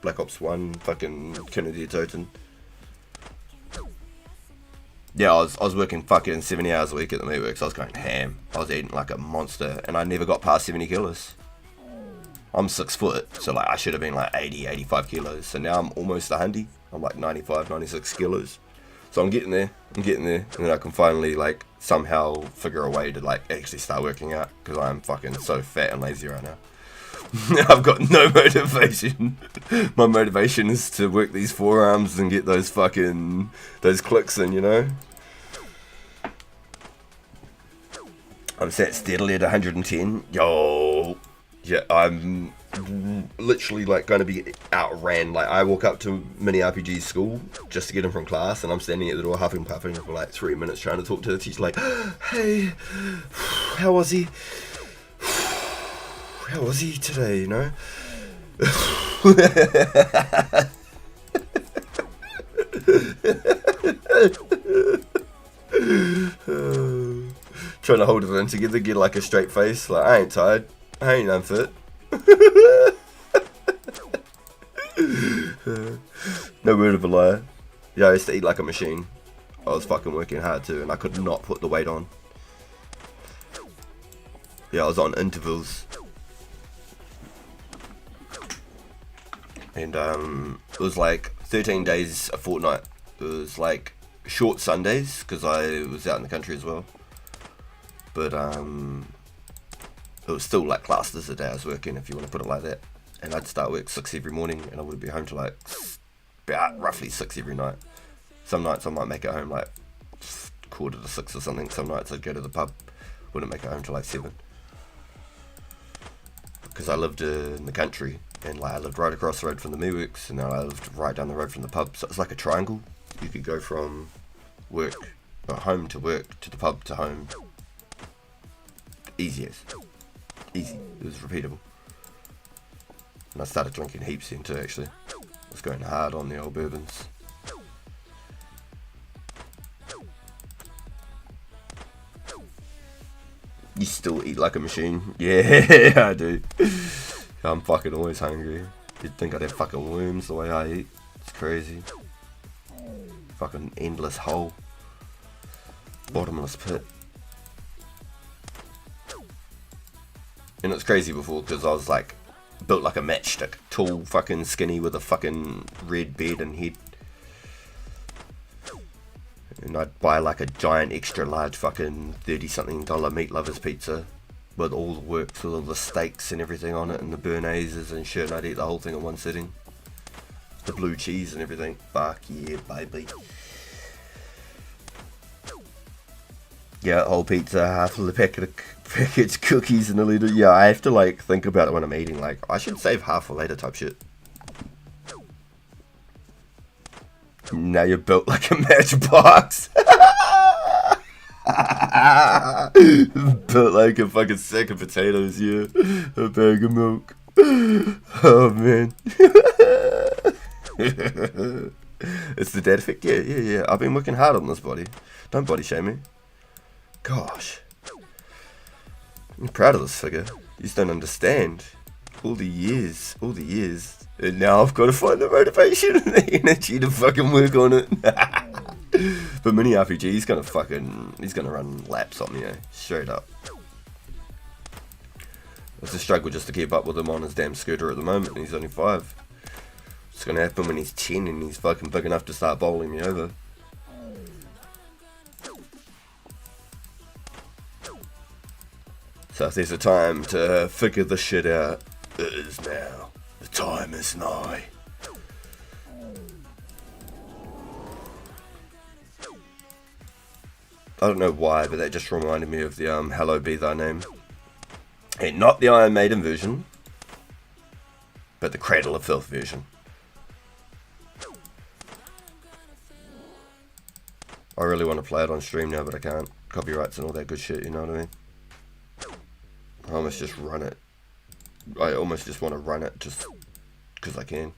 Black Ops 1, fucking Kennedy Toten. Yeah, I was working fucking 70 hours a week at the meatworks. I was going ham. I was eating like a monster, and I never got past 70 kilos. I'm 6 foot, so like I should have been like 80, 85 kilos. So now I'm almost 100. I'm like 95, 96 kilos. So I'm getting there, and then I can finally like somehow figure a way to like actually start working out, because I'm fucking so fat and lazy right now. I've got no motivation. My motivation is to work these forearms and get those clicks in, you know. I'm sat steadily at 110. Yo, yeah, I'm literally like going to be outran. Like I walk up to Mini RPG school just to get him from class, and I'm standing at the door huffing puffing for like 3 minutes trying to talk to the teacher. Like, hey, how was he? How was he today, you know? Trying to hold it in together, get like a straight face. Like, I ain't tired. I ain't unfit. No word of a lie. Yeah, I used to eat like a machine. I was fucking working hard too, and I could not put the weight on. Yeah, I was on intervals. And it was like 13 days a fortnight. It was like short Sundays, because I was out in the country as well. But it was still like classed as a day I was working, if you want to put it like that. And I'd start work 6 every morning, and I would be home to like about roughly 6 every night. Some nights I might make it home like 5:45 or something. Some nights I'd go to the pub, wouldn't make it home till like 7. because I lived in the country, and like I lived right across the road from the meatworks, and then I lived right down the road from the pub. So it's like a triangle. You could go from work, or home to work, to the pub to home. Easy. It was repeatable. And I started drinking heaps then too, actually. I was going hard on the old bourbons. You still eat like a machine? Yeah, I do. I'm fucking always hungry. You'd think I'd have fucking worms the way I eat. It's crazy. Fucking endless hole. Bottomless pit. And it's crazy before because I was like built like a matchstick. Tall, fucking skinny with a fucking red beard and head. And I'd buy like a giant extra large fucking $30-something meat lovers pizza with all the works, with all the steaks and everything on it and the bernaises and shit, and I'd eat the whole thing in one sitting. The blue cheese and everything. Fuck yeah, baby. Yeah, whole pizza, half of the packaged cookies and a liter. Yeah, I have to like think about it when I'm eating. Like, I should save half for later type shit. Now you're built like a matchbox. Built like a fucking sack of potatoes, yeah. A bag of milk. Oh man. It's the dad effect? Yeah. I've been working hard on this body. Don't body shame me. Gosh. I'm proud of this figure. You just don't understand. All the years. And now I've got to find the motivation and the energy to fucking work on it. But mini RPG, he's gonna run laps on me, straight up. It's a struggle just to keep up with him on his damn scooter at the moment, and he's only 5. It's gonna happen when he's 10 and he's fucking big enough to start bowling me over. So if there's a time to figure this shit out, it is now. The time is nigh. I don't know why, but that just reminded me of the Hello Be Thy Name. And not the Iron Maiden version, but the Cradle of Filth version. I really want to play it on stream now, but I can't. Copyrights and all that good shit, you know what I mean? I almost just run it. I almost just want to run it just because I can.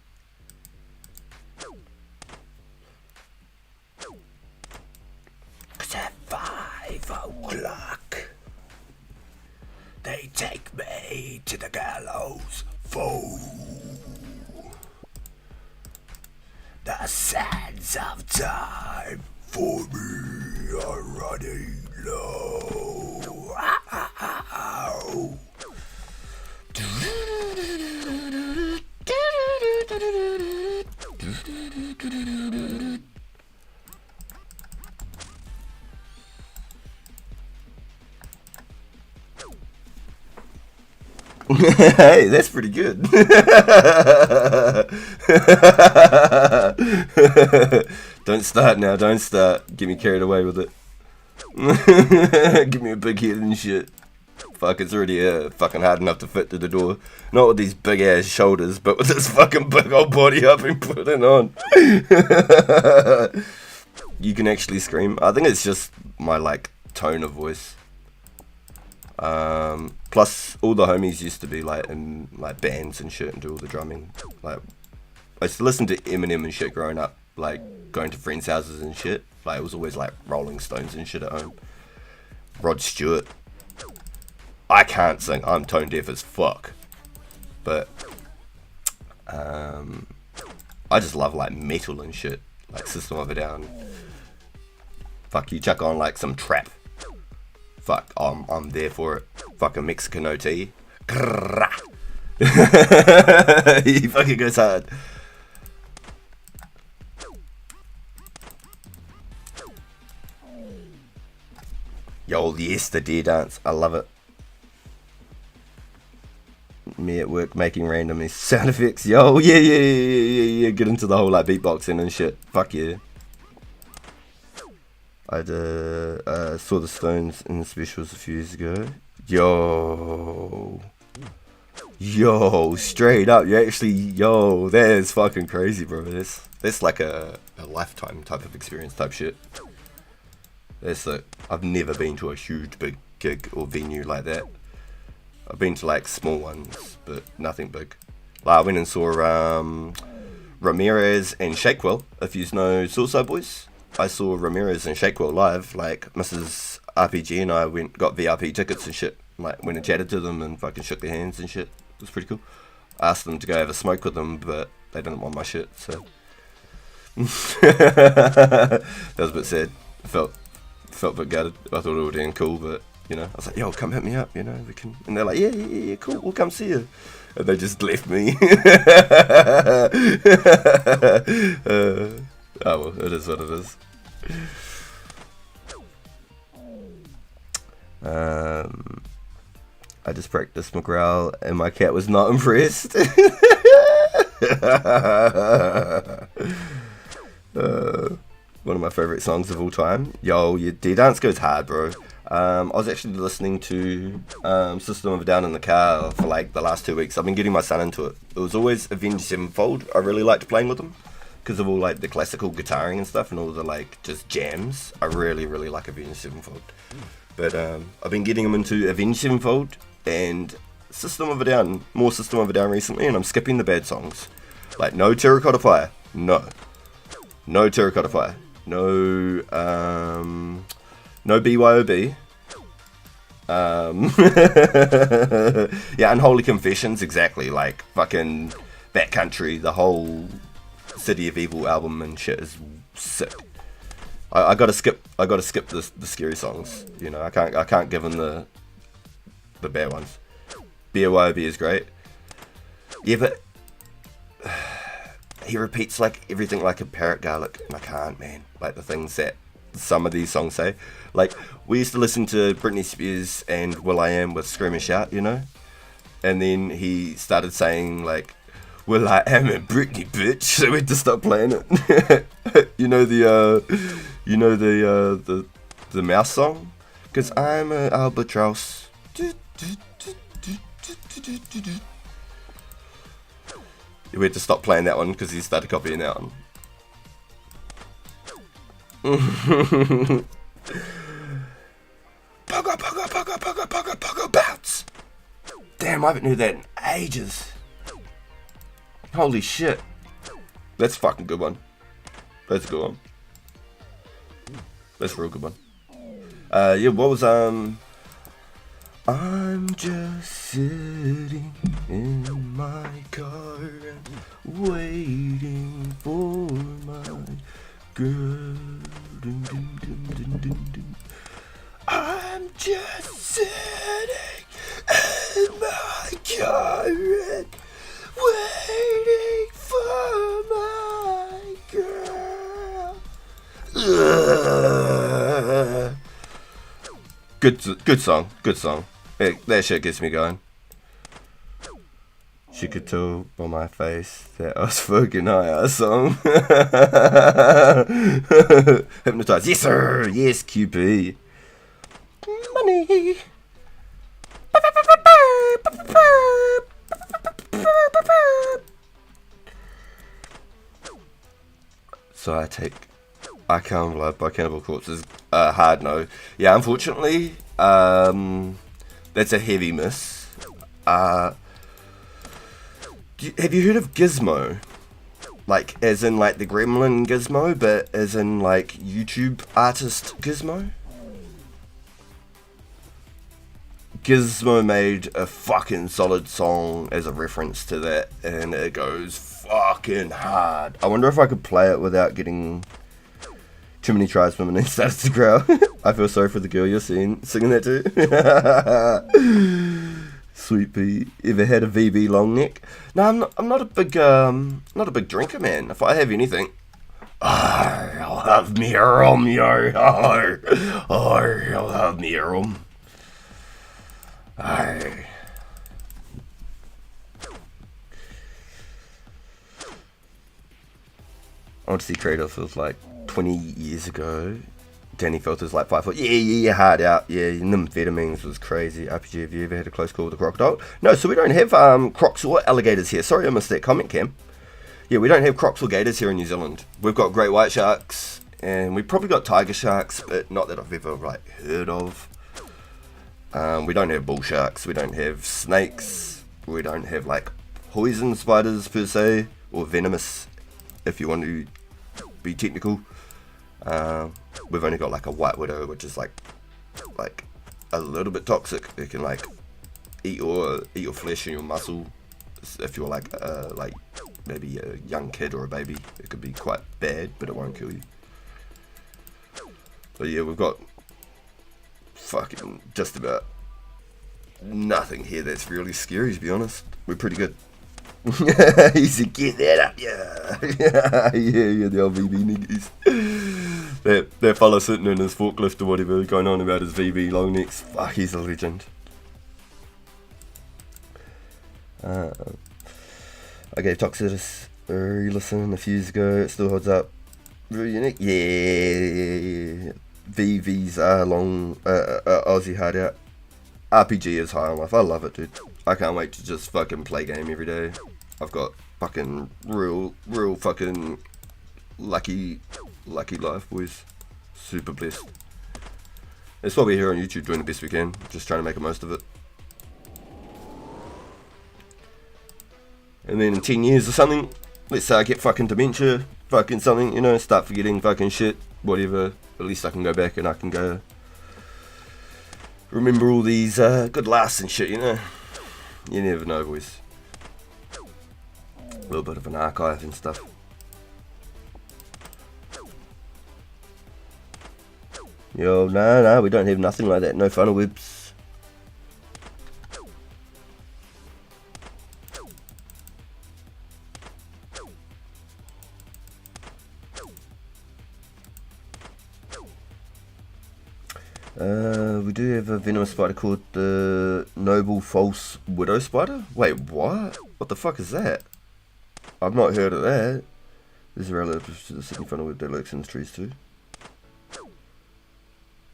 Cause at 5 o'clock they take me to the gallows. Fool. The sands of time for me are running low. Ow. Hey, that's pretty good. Don't start now, don't start. Get me carried away with it. Give me a big head and shit. Fuck, it's already fucking hard enough to fit through the door. Not with these big ass shoulders, but with this fucking big old body I've been putting on. You can actually scream. I think it's just my like tone of voice. Plus all the homies used to be like in like bands and shit and do all the drumming. Like I used to listen to Eminem and shit growing up, like going to friends' houses and shit. Like it was always like Rolling Stones and shit at home. Rod Stewart. I can't sing. I'm tone deaf as fuck. But I just love like metal and shit, like System of a Down. Fuck, you chuck on like some trap. Fuck, I'm there for it. Fucking Mexican OT. He fucking goes hard. Yo, yes, the deer dance. I love it. Me at work making random sound effects. Yo, yeah. Get into the whole like beatboxing and shit. Fuck yeah. I saw the Stones in the specials a few years ago. Yo. Yo, straight up, you actually, yo, that is fucking crazy, bro. That's like a lifetime type of experience type shit. That's like, I've never been to a huge big gig or venue like that. I've been to like small ones, but nothing big. Like I went and saw Ramirez and Shakewell. If you know Suicide Boys, I saw Ramirez and Shakewell live. Like Mrs. RPG and I got VIP tickets and shit. Like went and chatted to them and fucking shook their hands and shit. It was pretty cool. I asked them to go have a smoke with them, but they didn't want my shit, so that was a bit sad. I felt a bit gutted. I thought it would have been cool, but you know, I was like, yo, come hit me up, you know, we can. And they're like, yeah, cool, we'll come see you. And they just left me. Oh well, it is what it is. I just practiced my growl and my cat was not impressed. One of my favourite songs of all time. Yo, your D-Dance goes hard, bro. I was actually listening to System of a Down in the car for like the last 2 weeks. I've been getting my son into it. It was always Avenged Sevenfold. I really liked playing with him because of all like the classical guitaring and stuff and all the like just jams. I really like Avenged Sevenfold. But I've been getting him into Avenged Sevenfold and System of a Down, more System of a Down recently, and I'm skipping the bad songs. Like no Terracotta Fire, no Terracotta Fire, no BYOB. Yeah, Unholy Confessions, exactly. Like fucking Backcountry, the whole City of Evil album and shit is sick. I gotta skip the scary songs. You know, I can't give him the bad ones. BYOB is great. Yeah, but he repeats like everything like a parrot garlic, and I can't, man. Like the things that some of these songs say. Like we used to listen to Britney Spears and will.i.am with Scream and Shout, you know, and then he started saying like, will.i.am and Britney, bitch. So we had to stop playing it. You know the mouse song, cause I'm an albatross. We had to stop playing that one because he started copying that one. Pogo, bounce! Damn, I haven't heard that in ages. Holy shit. That's a fucking good one. That's a good one. That's a real good one. Yeah, what was, I'm just sitting in my car and waiting for my girl. Dun, dun, dun, dun, dun, dun. I'm just sitting in my car and waiting for my girl. Good song. That shit gets me going. She could tell by my face that I was fucking high our song. Hypnotized. Yes, sir. Yes, QP. Money. So I Can't Blood by Cannibal Corpse's hard no. Yeah, unfortunately, that's a heavy miss. Have you heard of Gizmo? Like, as in like the Gremlin Gizmo, but as in like YouTube artist Gizmo? Gizmo made a fucking solid song as a reference to that, and it goes fucking hard. I wonder if I could play it without getting too many tries from an status to growl. I feel sorry for the girl you're singing that to. Sweet pea. Ever had a VB long neck? No, I'm not a big drinker, man. If I have anything, I'll have me a rum, yo. I'll have me a rum. I want to see Kratos was like 20 years ago Danny Filter's like 5 foot. Yeah, hard out. Yeah, amphetamines was crazy. RPG, have you ever had a close call with a crocodile? No, so we don't have crocs or alligators here. Sorry, I missed that comment, Cam. Yeah, we don't have crocs or gators here in New Zealand. We've got great white sharks, and we've probably got tiger sharks, but not that I've ever like heard of. We don't have bull sharks. We don't have snakes. We don't have like poison spiders per se, or venomous, if you want to be technical. We've only got like a white widow, which is like a little bit toxic. It can like eat your flesh and your muscle. If you're like maybe a young kid or a baby, it could be quite bad, but it won't kill you. But yeah, we've got fucking just about nothing here that's really scary, to be honest. We're pretty good. He said, get that up, yeah. yeah, the old VB niggas. That fella sitting in his forklift or whatever, going on about his VB long necks. Fuck, he's a legend. I gave Toxidus a re-listen a few years ago. It still holds up. Really unique. Yeah. VVs are long. Aussie hard out. RPG is high on life. I love it, dude. I can't wait to just fucking play game every day. I've got fucking real fucking lucky life, boys. Super blessed. That's why we're here on YouTube doing the best we can. Just trying to make the most of it. And then in 10 years or something, let's say I get fucking dementia, fucking something, you know, start forgetting fucking shit, whatever. At least I can go back and I can go remember all these good laughs and shit, you know. You never know, boys. A little bit of an archive and stuff. Yo, no, we don't have nothing like that. No funnel webs. We do have a venomous spider called the Noble False Widow Spider. Wait, what? What the fuck is that? I've not heard of that. This is relative to the Sydney funnel web that lurks in the trees too.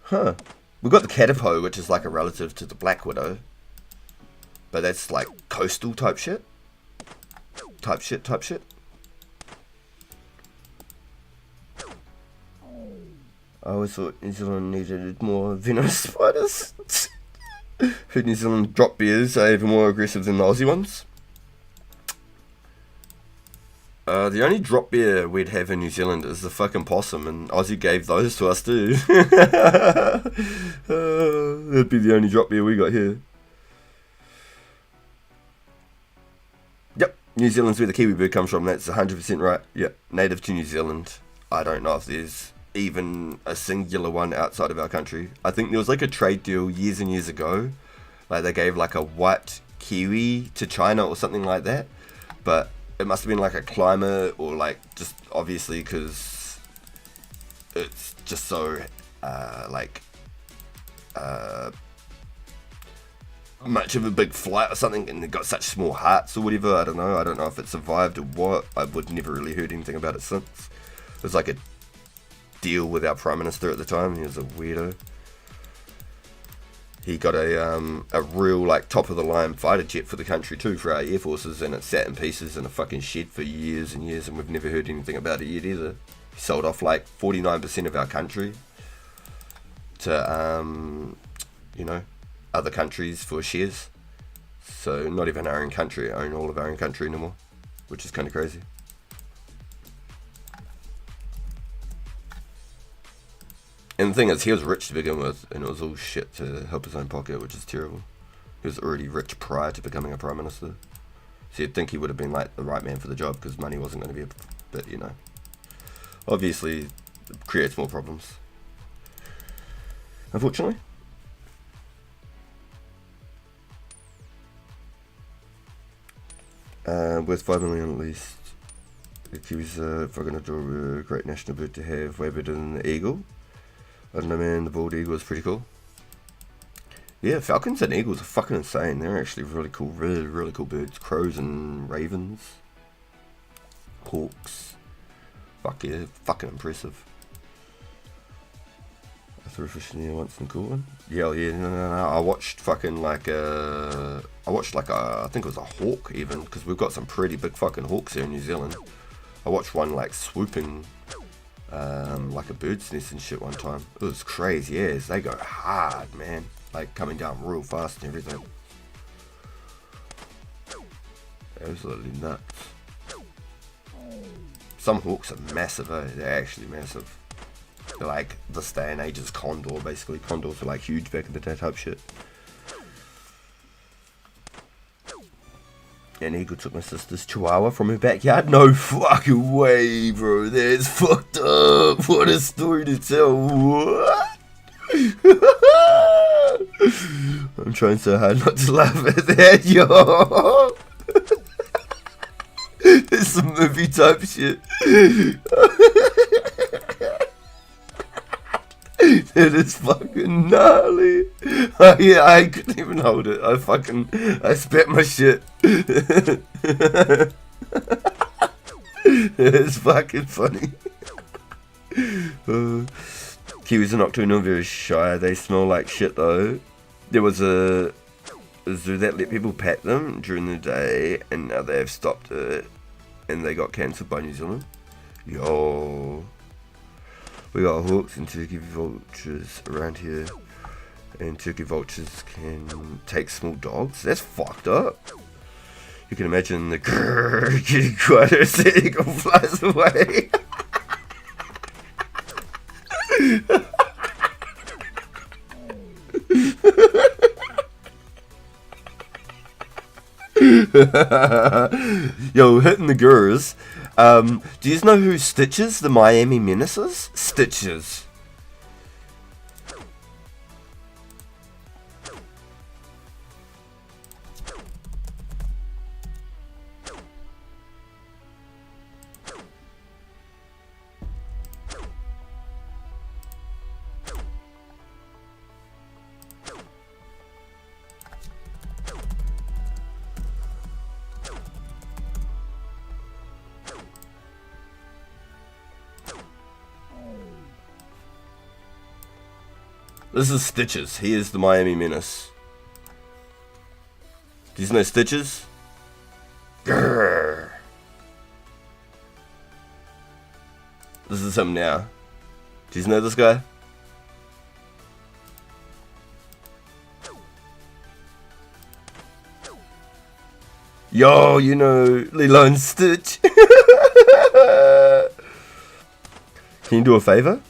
Huh. We've got the Catapo, which is like a relative to the Black Widow. But that's like coastal type shit. Type shit. I always thought New Zealand needed more venomous spiders. Heard New Zealand drop bears are even more aggressive than the Aussie ones. The only drop bear we'd have in New Zealand is the fucking possum, and Aussie gave those to us too. That'd be the only drop bear we got here. Yep, New Zealand's where the kiwi bird comes from, that's 100% right. Yep, native to New Zealand. I don't know if there's even a singular one outside of our country. I think there was like a trade deal years and years ago, like they gave like a white kiwi to China or something like that, but it must have been like a climate or like just obviously because it's just so much of a big flight or something, and it got such small hearts or whatever. I don't know if it survived or what. I would never really heard anything about it since. It was like a deal with our Prime Minister at the time. He was a weirdo. He got a real like top of the line fighter jet for the country too, for our air forces, and it sat in pieces in a fucking shed for years and years, and we've never heard anything about it yet either. He sold off like 49% of our country to other countries for shares. So not even our own country own all of our own country anymore, which is kind of crazy. And the thing is, he was rich to begin with, and it was all shit to help his own pocket, which is terrible. He was already rich prior to becoming a Prime Minister. So you'd think he would have been like the right man for the job, because money wasn't going to be a bit, you know. Obviously, it creates more problems. Unfortunately. Worth 5 million at least. The kiwis if we're going to draw a great national bird to have, way better than the eagle. I don't know, man, the bald eagle is pretty cool. Yeah, falcons and eagles are fucking insane. They're actually really cool, really cool birds. Crows and ravens. Hawks. Fuck yeah, fucking impressive. through fishing here once in cool one. Yeah, no. I watched fucking like I think it was a hawk even, because we've got some pretty big fucking hawks here in New Zealand. I watched one like swooping like a bird's nest and shit one time. It was crazy. Yes, they go hard, man. Like coming down real fast and everything. Absolutely nuts. Some hawks are massive, eh? They're actually massive. They're like this day and age's condor, basically. Condors were like huge back in the day type shit. An eagle took my sister's chihuahua from her backyard. No fucking way, bro. That's fucked up. What a story to tell. What? I'm trying so hard not to laugh at that, yo. It's some movie type shit. That is fucking gnarly. Yeah, I couldn't even hold it. I spat my shit. It's fucking funny. Kiwis are nocturnal, very shy. They smell like shit though. There was a zoo that let people pet them during the day, and now they have stopped it, and they got cancelled by New Zealand. Yo. We got hawks and turkey vultures around here, and turkey vultures can take small dogs. That's fucked up. You can imagine the grrr getting quieter as the eagle flies away. Yo, hitting the gurus. Do you know who Stitches, the Miami Menace is? Stitches. This is Stitches. He is the Miami Menace. Do you know Stitches? Grrr. This is him now. Do you know this guy? Yo, you know Lilo and Stitch. Can you do a favor?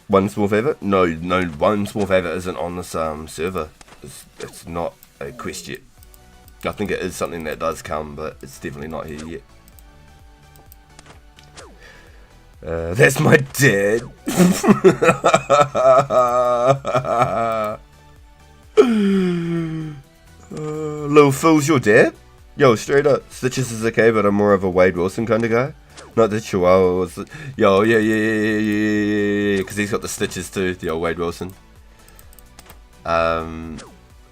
One small favor? No, one small favor isn't on this server. It's not a quest yet. I think it is something that does come, but it's definitely not here yet. That's my dad. Lil Phil's your dad? Yo, straight up, Stitches is okay, but I'm more of a Wade Wilson kind of guy. Not the Chihuahua. Yo, yeah, because he's got the Stitches too, the old Wade Wilson.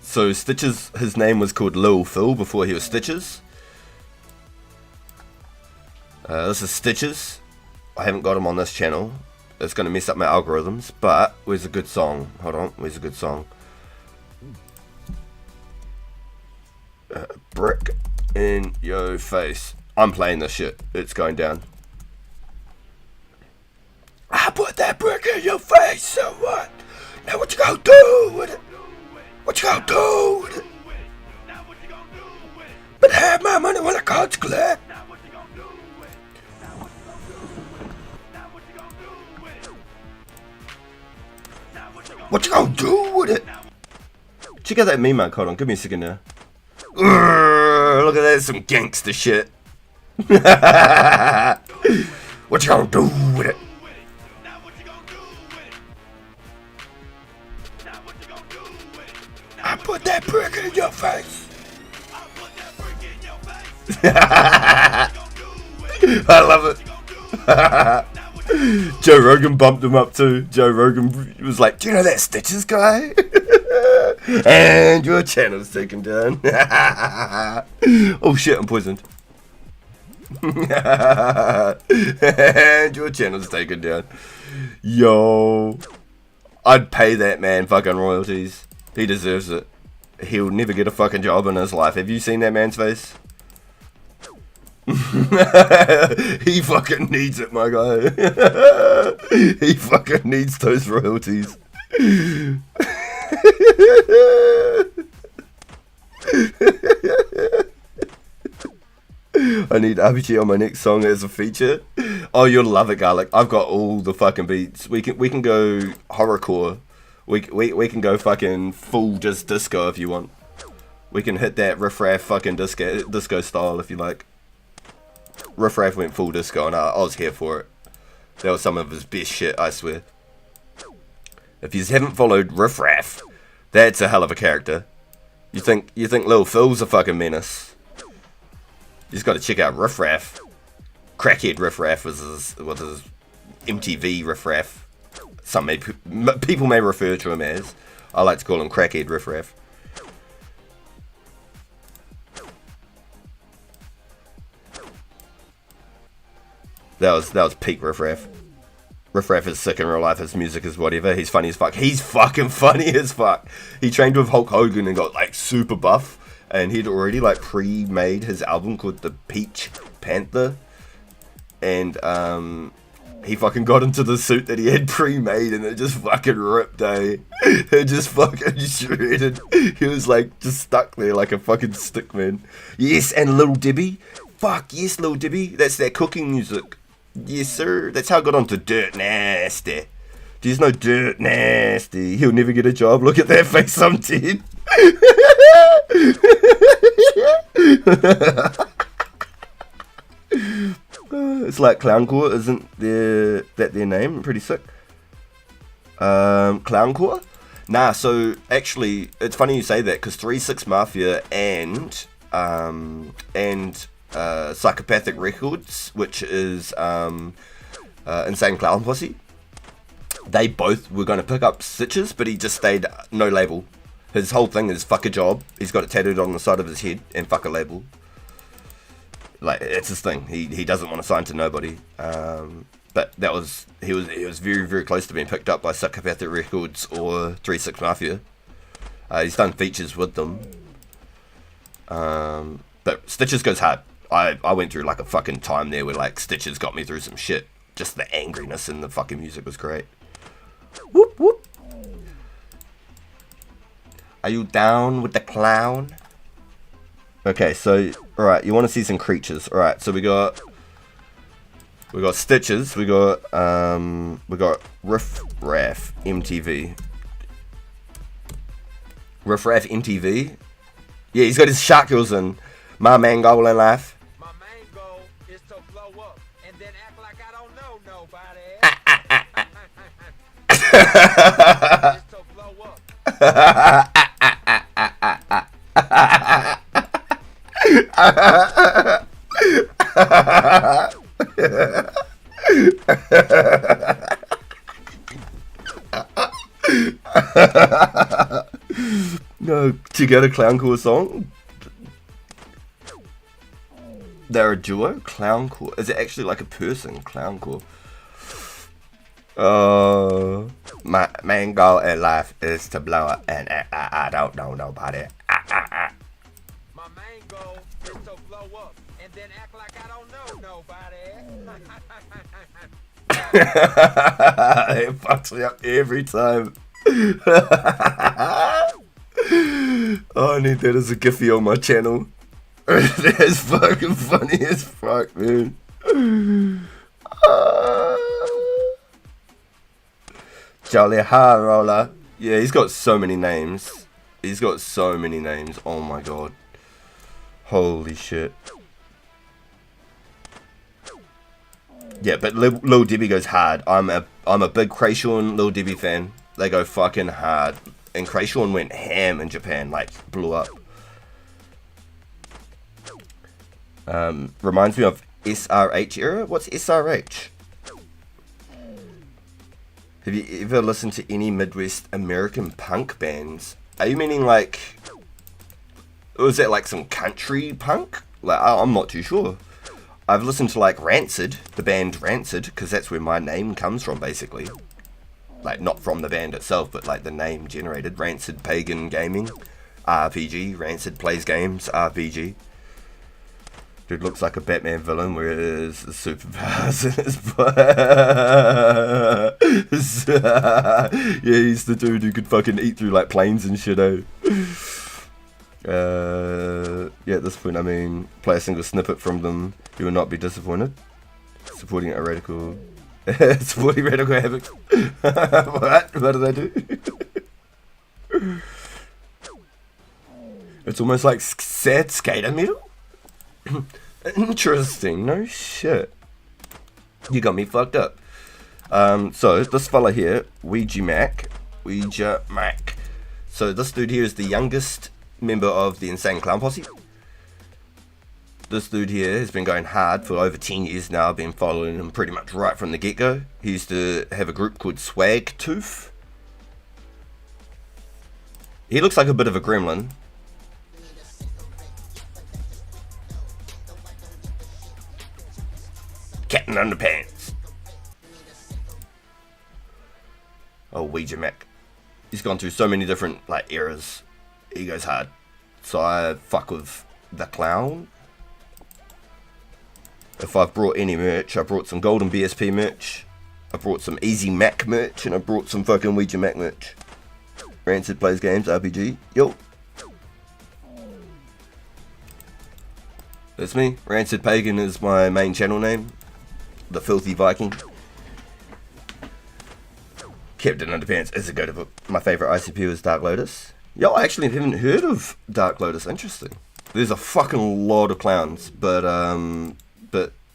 So Stitches, his name was called Lil Phil before he was Stitches. This is Stitches. I haven't got him on this channel. It's going to mess up my algorithms, but where's a good song? Hold on, where's a good song? Brick in your face. I'm playing this shit. It's going down. I put that brick in your face, so what? Now what you gonna do with it? What you gonna do with it? But have my money when the cards clear. What you gonna do with it? Check out that meme, man. Hold on, give me a second now. Look at that, some gangster shit. What you gonna do with it? I put that brick in your face. I love it. Joe Rogan bumped him up too. Joe Rogan was like, do you know that Stitches guy? And your channel's taken down. Oh shit, I'm poisoned. And your channel's taken down. Yo. I'd pay that man fucking royalties. He deserves it. He'll never get a fucking job in his life. Have you seen that man's face? He fucking needs it, my guy. He fucking needs those royalties. I need RPG on my next song as a feature. Oh, you'll love it, Garlic. I've got all the fucking beats. We can go horrorcore. We can go fucking full just disco if you want. We can hit that riff-raff fucking disco style if you like. Riff-raff went full disco and I was here for it. That was some of his best shit, I swear. If you haven't followed Riff-raff, that's a hell of a character. You think Lil Phil's a fucking menace? You just got to check out Riff-raff. Crackhead Riff-raff was his MTV Riff-raff. People may refer to him as. I like to call him Crackhead Riff-raff. That was peak Riff-raff. Riff-raff is sick in real life. His music is whatever. He's funny as fuck. He's fucking funny as fuck. He trained with Hulk Hogan and got like super buff. And he'd already like pre-made his album called The Peach Panther. And he fucking got into the suit that he had pre-made and it just fucking ripped, eh? It just fucking shredded. He was like just stuck there like a fucking stick man. Yes, and Lil Debbie. Fuck yes, Lil Debbie. That's that cooking music. Yes, sir. That's how I got onto Dirt Nasty. There's no Dirt Nasty. He'll never get a job. Look at that face, I'm dead. It's like Clowncore, isn't that their name? Pretty sick. Clowncore? Nah, so actually, it's funny you say that because 3-6 Mafia and Psychopathic Records, which is Insane Clown Posse, they both were going to pick up Stitches, but he just stayed no label. His whole thing is fuck a job. He's got it tattooed on the side of his head and fuck a label. Like, it's his thing. He doesn't want to sign to nobody. But he was very, very close to being picked up by Psychopathic Records or 3-6 Mafia. He's done features with them. But Stitches goes hard. I went through like a fucking time there where like Stitches got me through some shit. Just the angriness in the fucking music was great. Whoop whoop. Are you down with the clown? Okay, so alright, you want to see some creatures. Alright, so we got Stitches, we got Riff-Raff MTV. Riff-Raff MTV? Yeah, he's got his shark girls in. My main goal in life. My main goal is to blow up and then act like I don't know nobody. Is to blow up. No, to get a Clowncore song? They're a duo? Clowncore? Is it actually like a person? Clowncore. My main goal in life is to blow up and I don't know nobody. My main goal is to blow up and then act like I don't know nobody. It fucks me up every time. Oh, I need that as a Giphy on my channel. That's fucking funny as fuck, man. Jolly High Roller. Yeah, he's got so many names. Oh my god. Holy shit. Yeah, but Lil Debbie goes hard. I'm a big Krayshawn Lil Debbie fan. They go fucking hard. And Krayshawn went ham in Japan, like blew up. Reminds me of SRH era. What's SRH? Have you ever listened to any Midwest American punk bands? Are you meaning like, was that like some country punk? Like, I'm not too sure. I've listened to like Rancid, the band Rancid, because that's where my name comes from, basically. Like, not from the band itself, but like the name generated. Rancid Pagan Gaming, RPG. Rancid Plays Games, RPG. Dude looks like a Batman villain with his superpowers in his yeah, he's the dude who could fucking eat through like planes and shit, eh? Yeah, at this point, I mean, play a single snippet from them, you will not be disappointed. Supporting a radical... supporting radical havoc. What? What did I do? It's almost like sad skater metal? Interesting, no shit. You got me fucked up. So, this fella here, Ouija Mac. So, this dude here is the youngest member of the Insane Clown Posse. This dude here has been going hard for over 10 years now. I've been following him pretty much right from the get-go. He used to have a group called Swag Tooth. He looks like a bit of a gremlin. Captain Underpants. Oh, Ouija Mac. He's gone through so many different like eras. He goes hard. So I fuck with the clown. If I've brought any merch, I brought some Golden BSP merch. I brought some Easy Mac merch, and I brought some fucking Ouija Mac merch. Rancid Plays Games, RPG. Yo. That's me. Rancid Pagan is my main channel name. The Filthy Viking. Captain Underpants is a go-to book. My favourite ICP was Dark Lotus. Yo, I actually haven't heard of Dark Lotus. Interesting. There's a fucking lot of clowns, but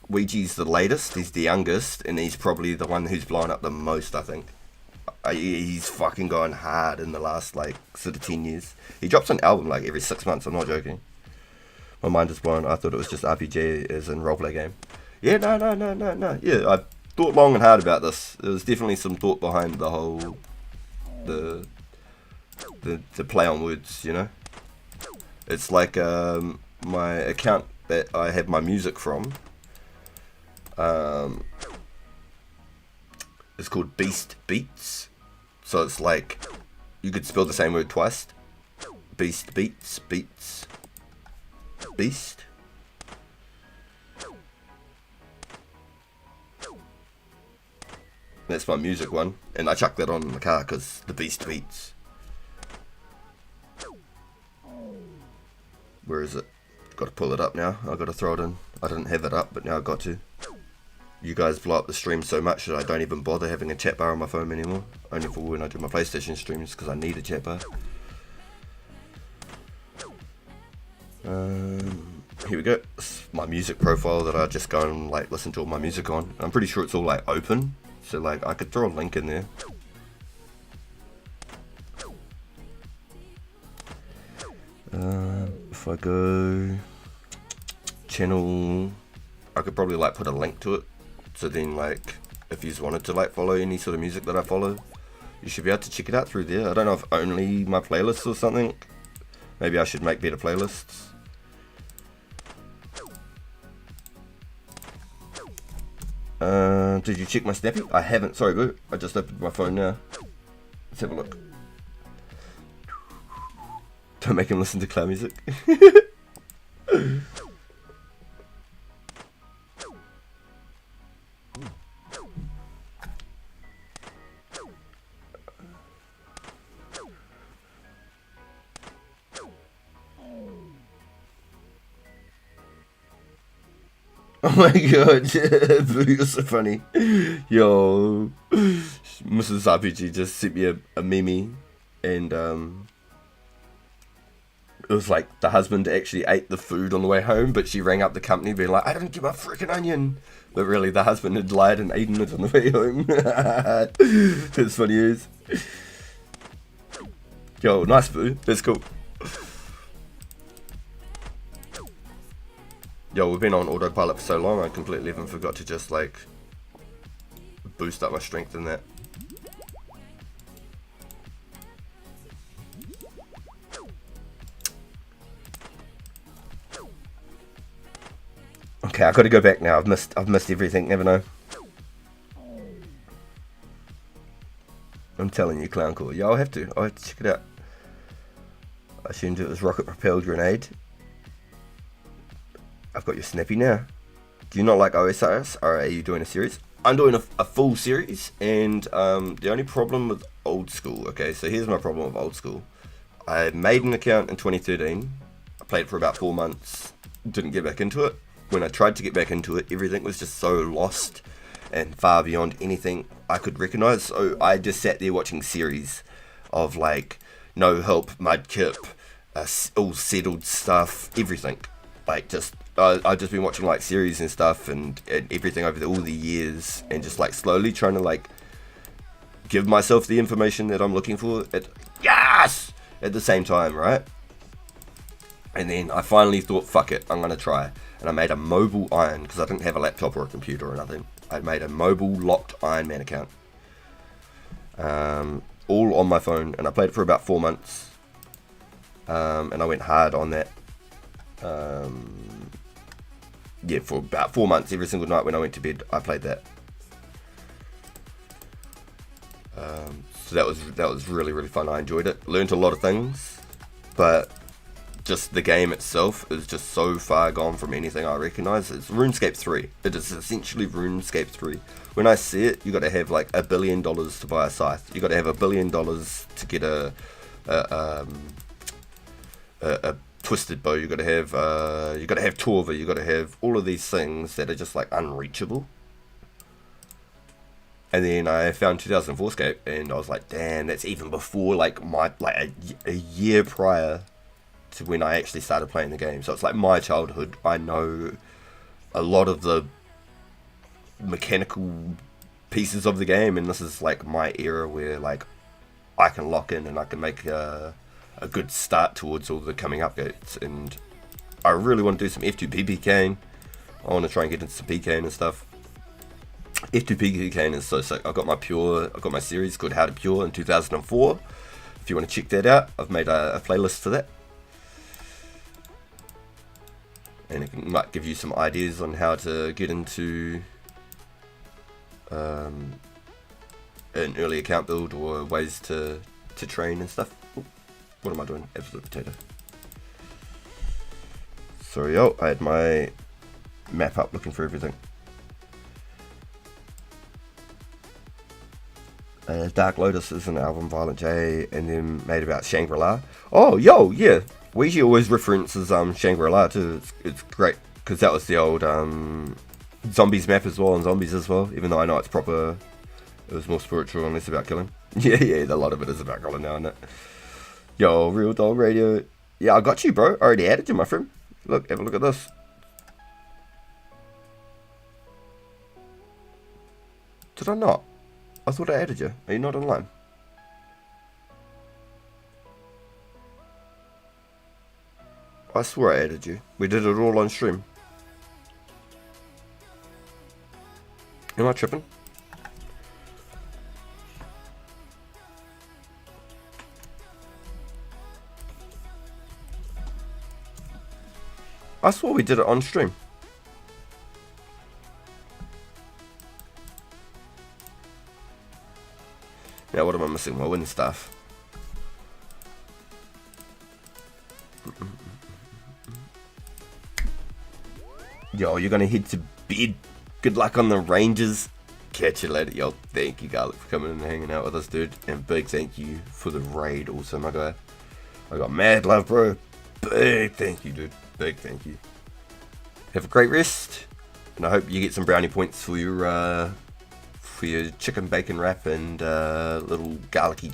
Ouija's the latest. He's the youngest, and he's probably the one who's blown up the most, I think. He's fucking gone hard in the last, like, sort of 10 years. He drops an album, like, every 6 months. I'm not joking. My mind is blown. I thought it was just RPG as in roleplay game. Yeah, no. Yeah, I thought long and hard about this. There was definitely some thought behind the whole... The play on words, you know? It's like my account that I have my music from. It's called Beast Beats. So it's like, you could spell the same word twice. Beast Beats, Beats, Beast. That's my music one, and I chuck that on in the car because the Beast Beats. Where is it? Got to pull it up now. I've got to throw it in. I didn't have it up, but now I've got to. You guys blow up the stream so much that I don't even bother having a chat bar on my phone anymore. Only for when I do my PlayStation streams because I need a chat bar. Here we go. It's my music profile that I just go and like listen to all my music on. I'm pretty sure it's all like open, so like I could throw a link in there. If I go channel, I could probably like put a link to it. So then like if you wanted to like follow any sort of music that I follow, you should be able to check it out through there. I don't know if only my playlists or something. Maybe I should make better playlists. Did you check my Snappy? I haven't, sorry boo. I just opened my phone now. Let's have a look. Don't make him listen to clown music. Oh my god, Boo, you're so funny. Yo, Mrs. RPG just sent me a meme, and it was like the husband actually ate the food on the way home, but she rang up the company being like, I didn't get my freaking onion. But really, the husband had lied and eaten it on the way home. That's funny as. Yo, nice Boo, that's cool. Yo, we've been on autopilot for so long, I completely even forgot to just, like, boost up my strength in that. I'm Okay, I've got to go back now. I've missed everything, haven't I? I'm telling you, Clown Core. Yeah, I'll have to check it out. I assumed it was rocket propelled grenade. I've got your snappy now. Do you not like OSRs, or are you doing a series? I'm doing a full series, and the only problem with old school. Okay, so here's my problem with old school. I made an account in 2013. I played for about 4 months. Didn't get back into it. When I tried to get back into it, everything was just so lost and far beyond anything I could recognize. So I just sat there watching series of like No Help, Mudkip, all settled stuff, everything. Like I've just been watching like series and stuff and everything over all the years, and just like slowly trying to like give myself the information that I'm looking for at the same time, right? And then I finally thought, fuck it, I'm gonna try. And I made a mobile Iron, because I didn't have a laptop or a computer or nothing. I made a mobile locked Iron Man account, all on my phone, and I played it for about 4 months, and I went hard on that. Yeah, for about 4 months, every single night when I went to bed, I played that. So that was really, really fun. I enjoyed it. Learned a lot of things, but just the game itself is just so far gone from anything I recognise. It's Runescape 3. It is essentially Runescape 3. When I see it, you got to have like $1 billion to buy a scythe. You got to have $1 billion to get a twisted bow. You got to have Torva. You got to have all of these things that are just like unreachable. And then I found 2004 Scape, and I was like, damn, that's even before like a year prior to when I actually started playing the game. So it's like my childhood. I know a lot of the mechanical pieces of the game, and this is like my era where like I can lock in and I can make a good start towards all the coming updates. And I really want to do some F2 PPK. I want to try and get into some PK and stuff. F2 PPK is so sick. I've got my series called How to Pure in 2004. If you want to check that out, I've made a playlist for that. And it might give you some ideas on how to get into an early account build, or ways to train and stuff. Ooh, what am I doing? Absolute potato. Sorry, I had my map up looking for everything. Dark Lotus is an album, Violent J, and then made about Shangri-La. Oh, yeah. Weezy always references Shangri-La too. It's great, because that was the old Zombies map as well, and Zombies as well, even though I know it's proper, it was more spiritual and less about killing. Yeah, a lot of it is about killing now, isn't it? Yo, Real Dog Radio. Yeah, I got you, bro. I already added you, my friend. Look, have a look at this. Did I not? I thought I added you. Are you not online? I swore I added you. We did it all on stream. Am I tripping? I swore we did it on stream. Now what am I missing? My win stuff. Yo, you're gonna head to bed. Good luck on the Rangers. Catch you later. Yo, thank you, Garlic, for coming and hanging out with us, dude. And big thank you for the raid also, my guy. I got mad love, bro. Big thank you, dude. Big thank you. Have a great rest. And I hope you get some brownie points for your chicken bacon wrap and little garlicky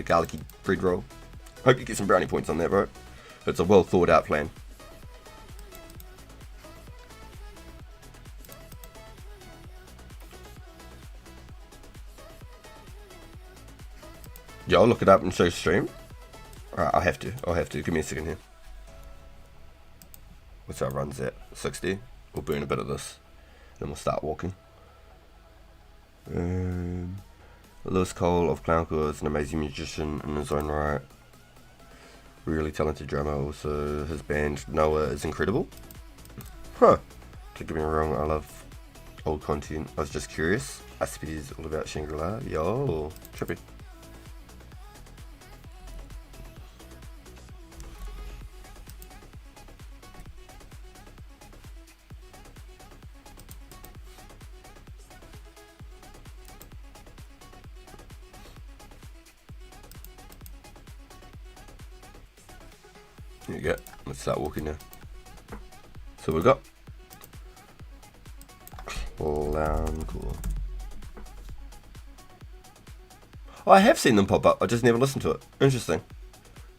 garlicky bread roll. Hope you get some brownie points on that, bro. It's a well thought out plan. Yeah, I'll look it up and show stream. Alright, I'll have to. Give me a second here. What's our runs at? 60. We'll burn a bit of this. Then we'll start walking. Lewis Cole of Clowncore is an amazing musician in his own right. Really talented drummer. Also, his band Noah is incredible. Huh. Don't get me wrong, I love old content. I was just curious. ICP is all about Shangri-La. Yo, trippy. There you go. Let's start walking now. So we've got Clown Core. Oh, I have seen them pop up. I just never listened to it. Interesting.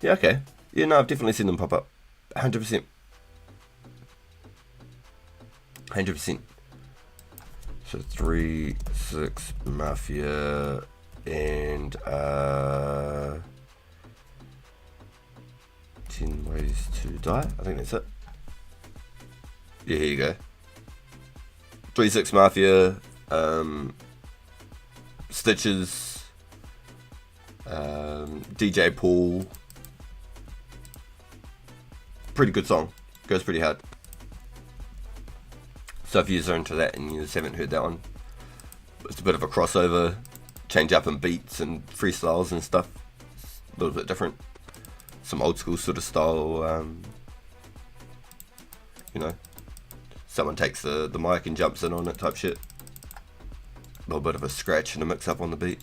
Yeah, okay. Yeah, no, I've definitely seen them pop up. 100%. 100%. So 3-6 Mafia and 10 Ways to Die. I think that's it. Yeah, here you go. 3-6 Mafia, Stitches, DJ Paul. Pretty good song. Goes pretty hard. So if you're into that and you just haven't heard that one, it's a bit of a crossover, change up in beats and freestyles and stuff. A little bit different. Some old school sort of style, you know, someone takes the mic and jumps in on it type shit. A little bit of a scratch and a mix up on the beat.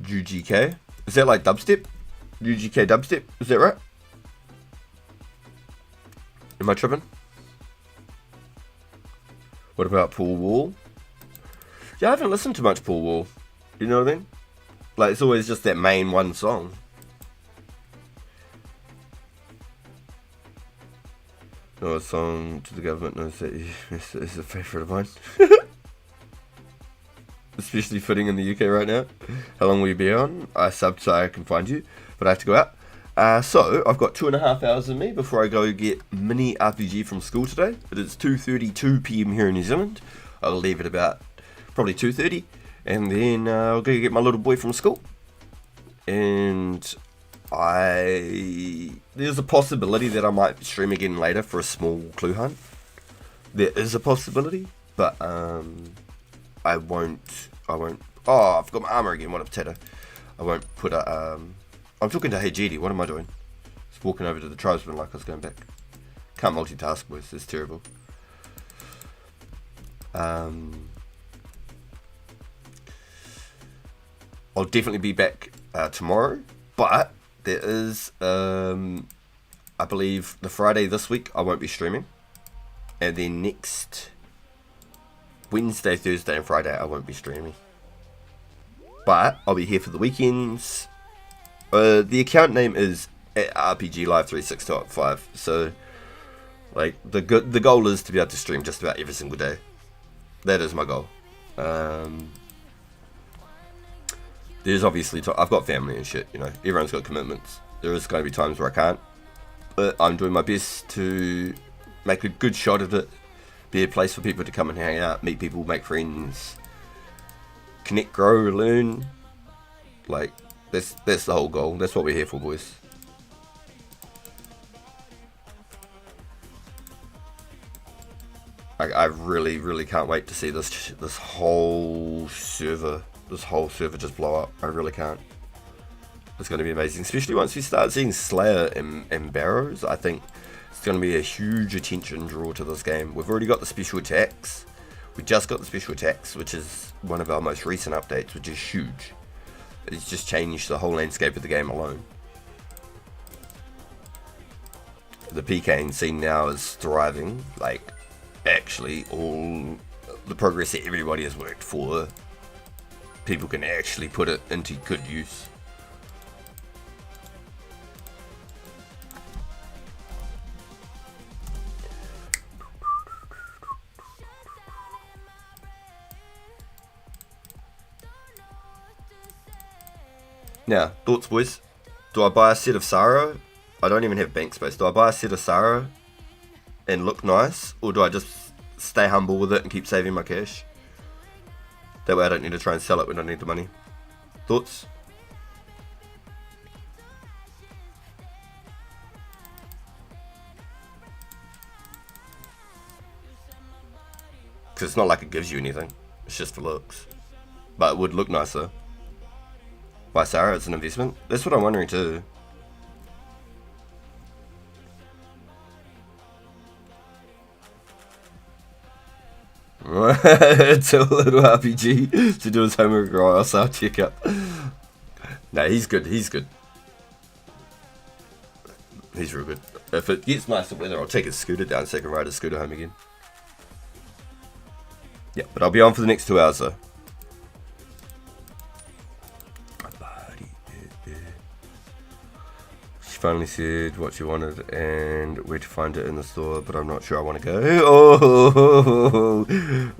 UGK? Is that like dubstep? UGK dubstep? Is that right? Am I tripping? What about Paul Wall? Yeah, I haven't listened to much Paul Wall. You know what I mean? Like, it's always just that main one song. No, a song to the government knows that is a favourite of mine. Especially fitting in the UK right now. How long will you be on? I subbed so I can find you, but I have to go out. So I've got 2.5 hours in me before I go get mini RPG from school today. It is 2:32 PM here in New Zealand. I'll leave at about probably 2:30, and then I'll go get my little boy from school. And there's a possibility that I might stream again later for a small clue hunt. There is a possibility, but I won't. Oh, I've got my armor again. What a potato. I won't put a. I'm talking to Hejidi. What am I doing? Just walking over to the tribesman like I was going back. Can't multitask, boys. It's terrible. I'll definitely be back tomorrow, but there is, I believe, the Friday this week I won't be streaming, and then next Wednesday, Thursday, and Friday I won't be streaming. But I'll be here for the weekends. The account name is at RPG Live 365. So, like, the goal is to be able to stream just about every single day. That is my goal. There's obviously I've got family and shit. You know, everyone's got commitments. There is going to be times where I can't, but I'm doing my best to make a good shot at it. Be a place for people to come and hang out, meet people, make friends, connect, grow, learn. Like, that's the whole goal. That's what we're here for, boys. I really, really can't wait to see this whole server just blow up. I really can't. It's going to be amazing, especially once we start seeing Slayer and Barrows. I think it's going to be a huge attention draw to this game. We've already got the special attacks. We just got the special attacks, which is one of our most recent updates, which is huge. It's just changed the whole landscape of the game alone. The PKing scene now is thriving. Like, actually, all the progress that everybody has worked for, people can actually put it into good use. Now, thoughts, boys. Do I buy a set of Sarah? I don't even have bank space. Do I buy a set of Sarah and look nice? Or do I just stay humble with it and keep saving my cash? That way I don't need to try and sell it when I need the money. Thoughts? Because it's not like it gives you anything. It's just for looks. But it would look nicer. Buy Sarah, it's an investment. That's what I'm wondering too. It's a little RPG to do his homework, or else I'll check out. Nah, he's good, he's good. He's real good. If it gets nicer weather, I'll take his scooter down so I can ride his scooter home again. Yeah, but I'll be on for the next 2 hours though. She finally said what she wanted and where to find it in the store, but I'm not sure I want to go.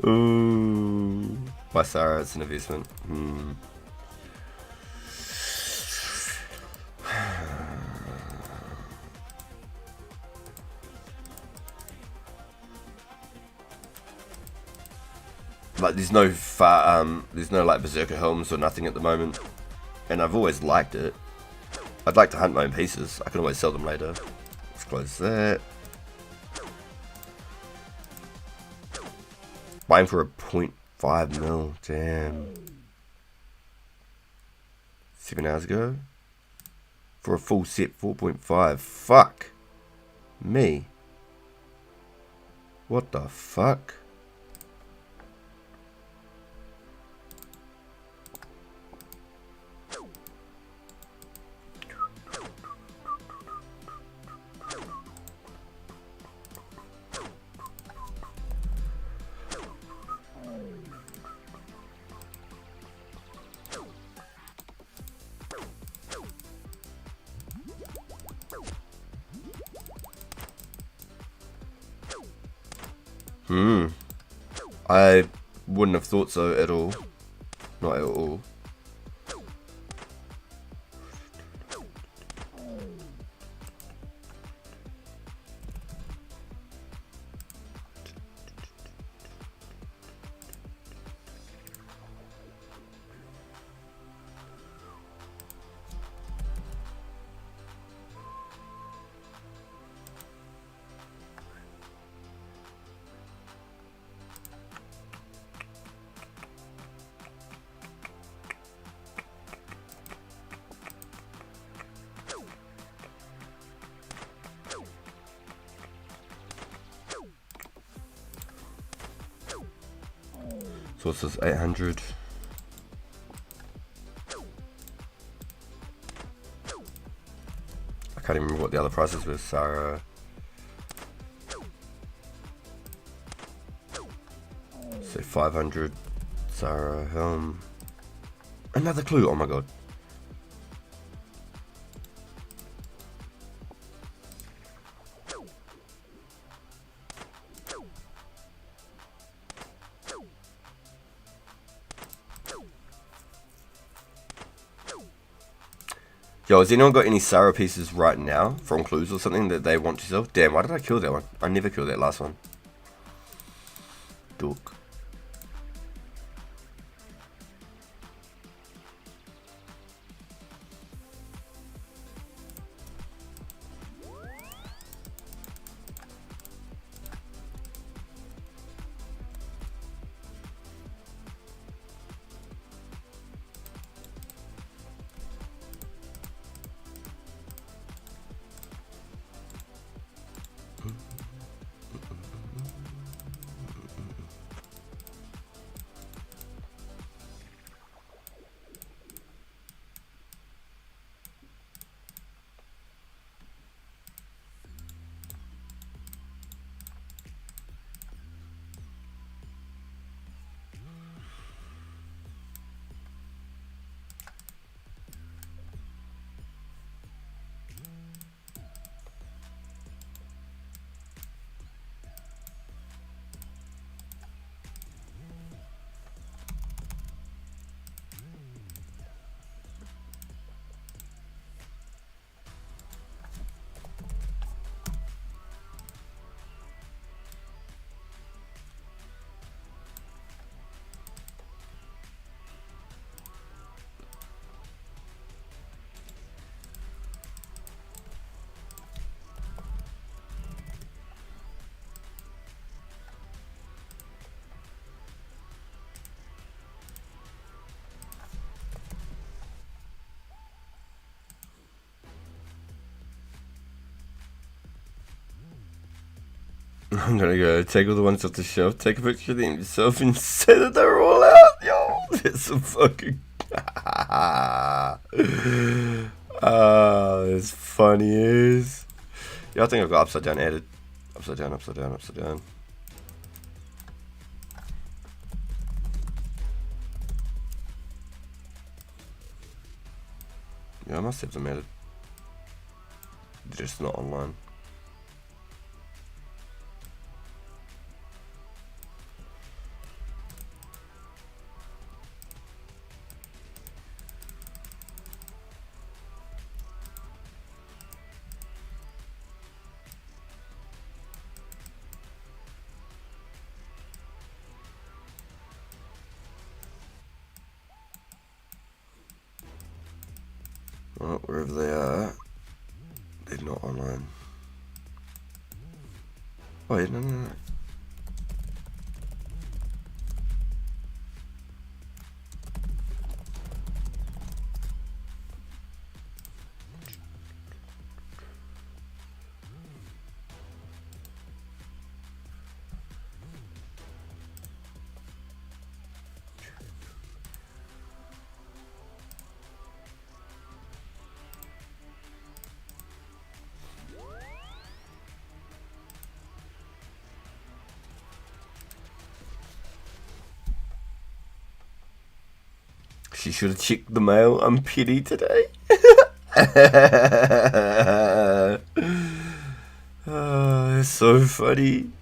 Oh, by Sarah, it's an investment. Like there's no like Berserker Helms or nothing at the moment, and I've always liked it. I'd like to hunt my own pieces. I can always sell them later. Let's close that. Buying for a 0.5 mil. Damn. 7 hours ago. For a full set, 4.5. Fuck. Me. What the fuck? I wouldn't have thought so at all. Not at all. So this is 800. I can't even remember what the other prices were. Sarah. Say 500. Sarah Helm. Another clue. Oh my god. Yo, has anyone got any Sarah pieces right now from clues or something that they want to sell? Damn, why did I kill that one? I never killed that last one. Dork. I'm gonna go take all the ones off the shelf, take a picture of them yourself, and say that they're all out. Yo, it's some fucking. It's funny as. Yeah, I think I've got upside down added. Upside down, upside down, upside down. Yeah, I must have them added. They're just not online. Well, wherever they are, they're not online. Oh yeah, no. She should have checked the mail. I'm pity today. Oh, it's so funny.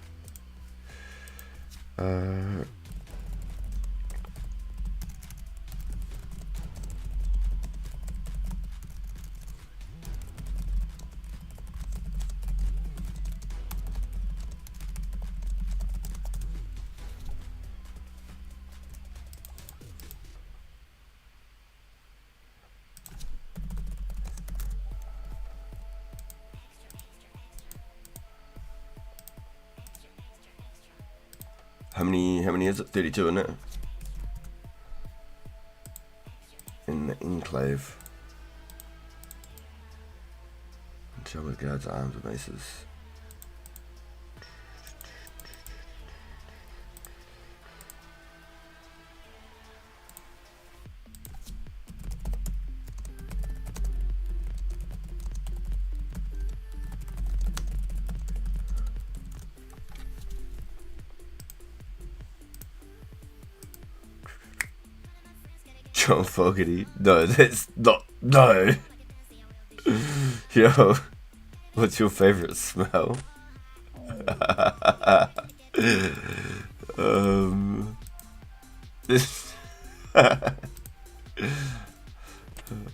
How many is it? 32, isn't it? In the enclave. Show with guards, arms, and maces. John Fogerty. No, that's not. No. Yo, what's your favorite smell? I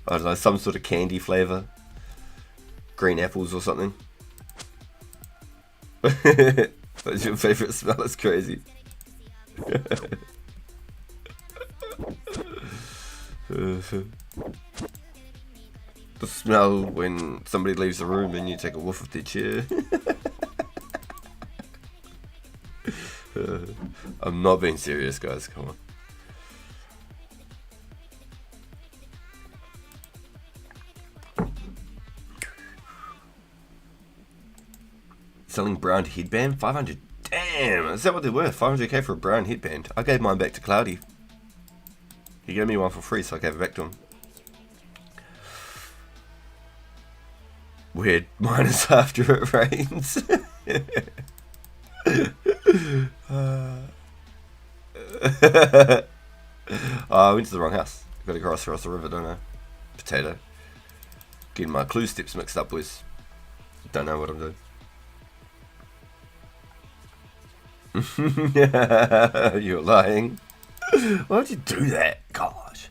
don't know, some sort of candy flavor. Green apples or something. What's your favorite smell? It's crazy. The smell when somebody leaves the room and you take a whiff of their chair. I'm not being serious, guys. Come on. Selling brown headband? 500. Damn, is that what they're worth? 500k for a brown headband. I gave mine back to Cloudy. He gave me one for free, so I gave it back to him. Weird. Mine is after it rains. I went to the wrong house. Gotta cross the river, don't I? Potato. Getting my clue steps mixed up with. Don't know what I'm doing. You're lying. Why would you do that? Gosh.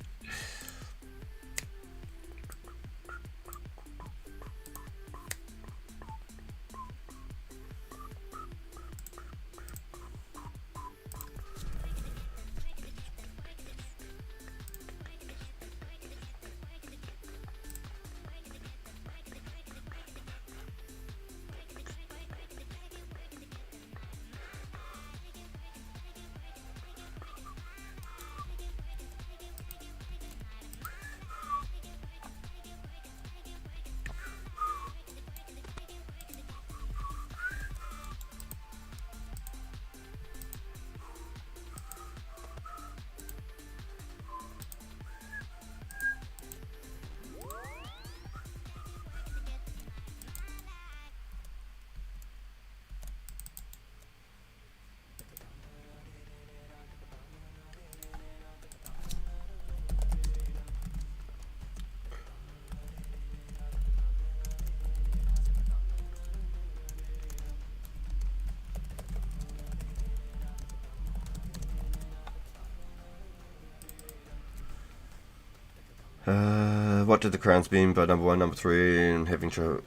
What did the crowns mean by number 1, number 3, and having to...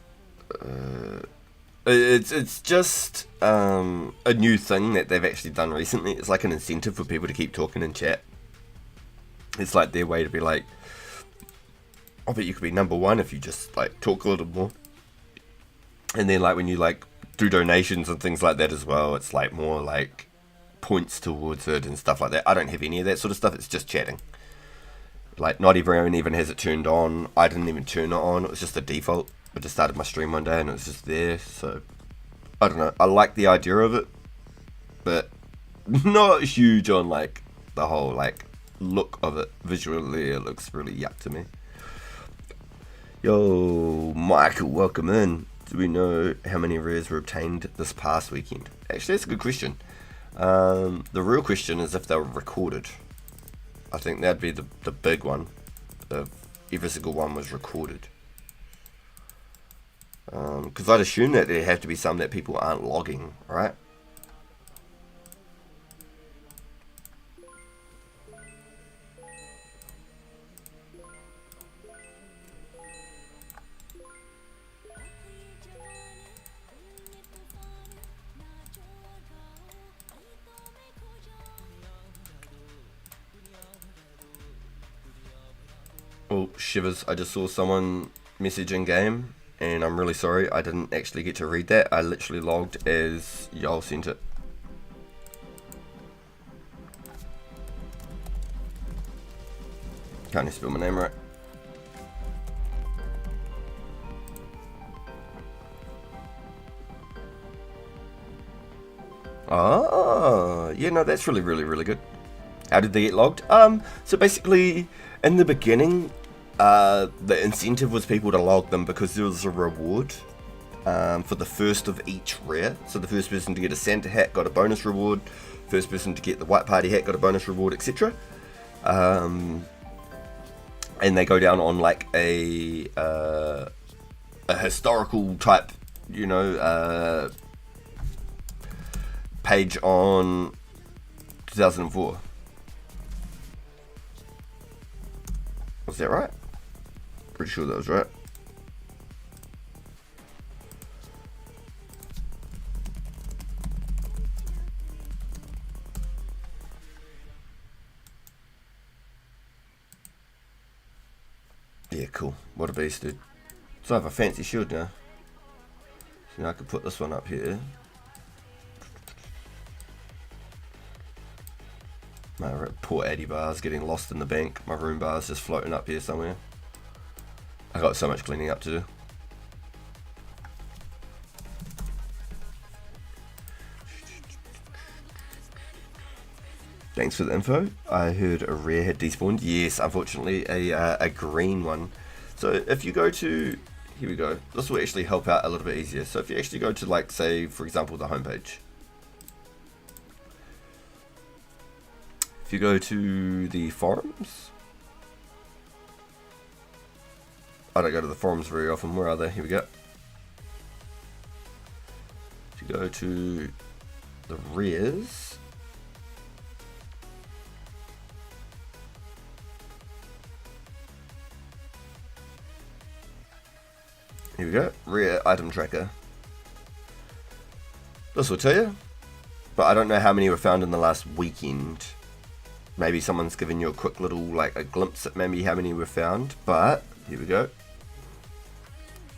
It's just a new thing that they've actually done recently. It's like an incentive for people to keep talking in chat. It's like their way to be like, I bet you could be number 1 if you just like talk a little more. And then like when you like do donations and things like that as well, it's like more like points towards it and stuff like that. I don't have any of that sort of stuff. It's just chatting. Like not everyone even has it turned on. I didn't even turn it on. It was just the default. I just started my stream one day and it was just there. So I don't know. I like the idea of it, but not huge on like the whole like look of it. Visually, it looks really yuck to me. Yo, Michael, welcome in. Do we know how many rares were obtained this past weekend? Actually, that's a good question. The real question is if they were recorded. I think that'd be the big one. If every single one was recorded. Because I'd assume that there have to be some that people aren't logging, right? Oh, shivers. I just saw someone message in game, and I'm really sorry. I didn't actually get to read that. I literally logged as y'all sent it. Can't even spell my name right. Oh, yeah, no, that's really, really, really good. How did they get logged? So basically, in the beginning, the incentive was people to log them because there was a reward for the first of each rare. So the first person to get a Santa hat got a bonus reward. First person to get the white party hat got a bonus reward, etc. And they go down on like a historical type, you know, page on 2004. Was that right? Pretty sure that was right. Yeah, cool. What a beast, dude. So I have a fancy shield now. So now I can put this one up here. My poor Addy bar's getting lost in the bank. My Rune bar's just floating up here somewhere. I got so much cleaning up to do. Thanks for the info. I heard a rare had despawned. Yes, unfortunately a green one. So if you go to, here we go. This will actually help out a little bit easier. So if you actually go to like, say, for example, the homepage. If you go to the forums, I don't go to the forums very often. Where are they? Here we go. If you go to the rares, here we go. Rare item tracker. This will tell you, but I don't know how many were found in the last weekend. Maybe someone's given you a quick little, like, a glimpse at maybe how many were found, but here we go.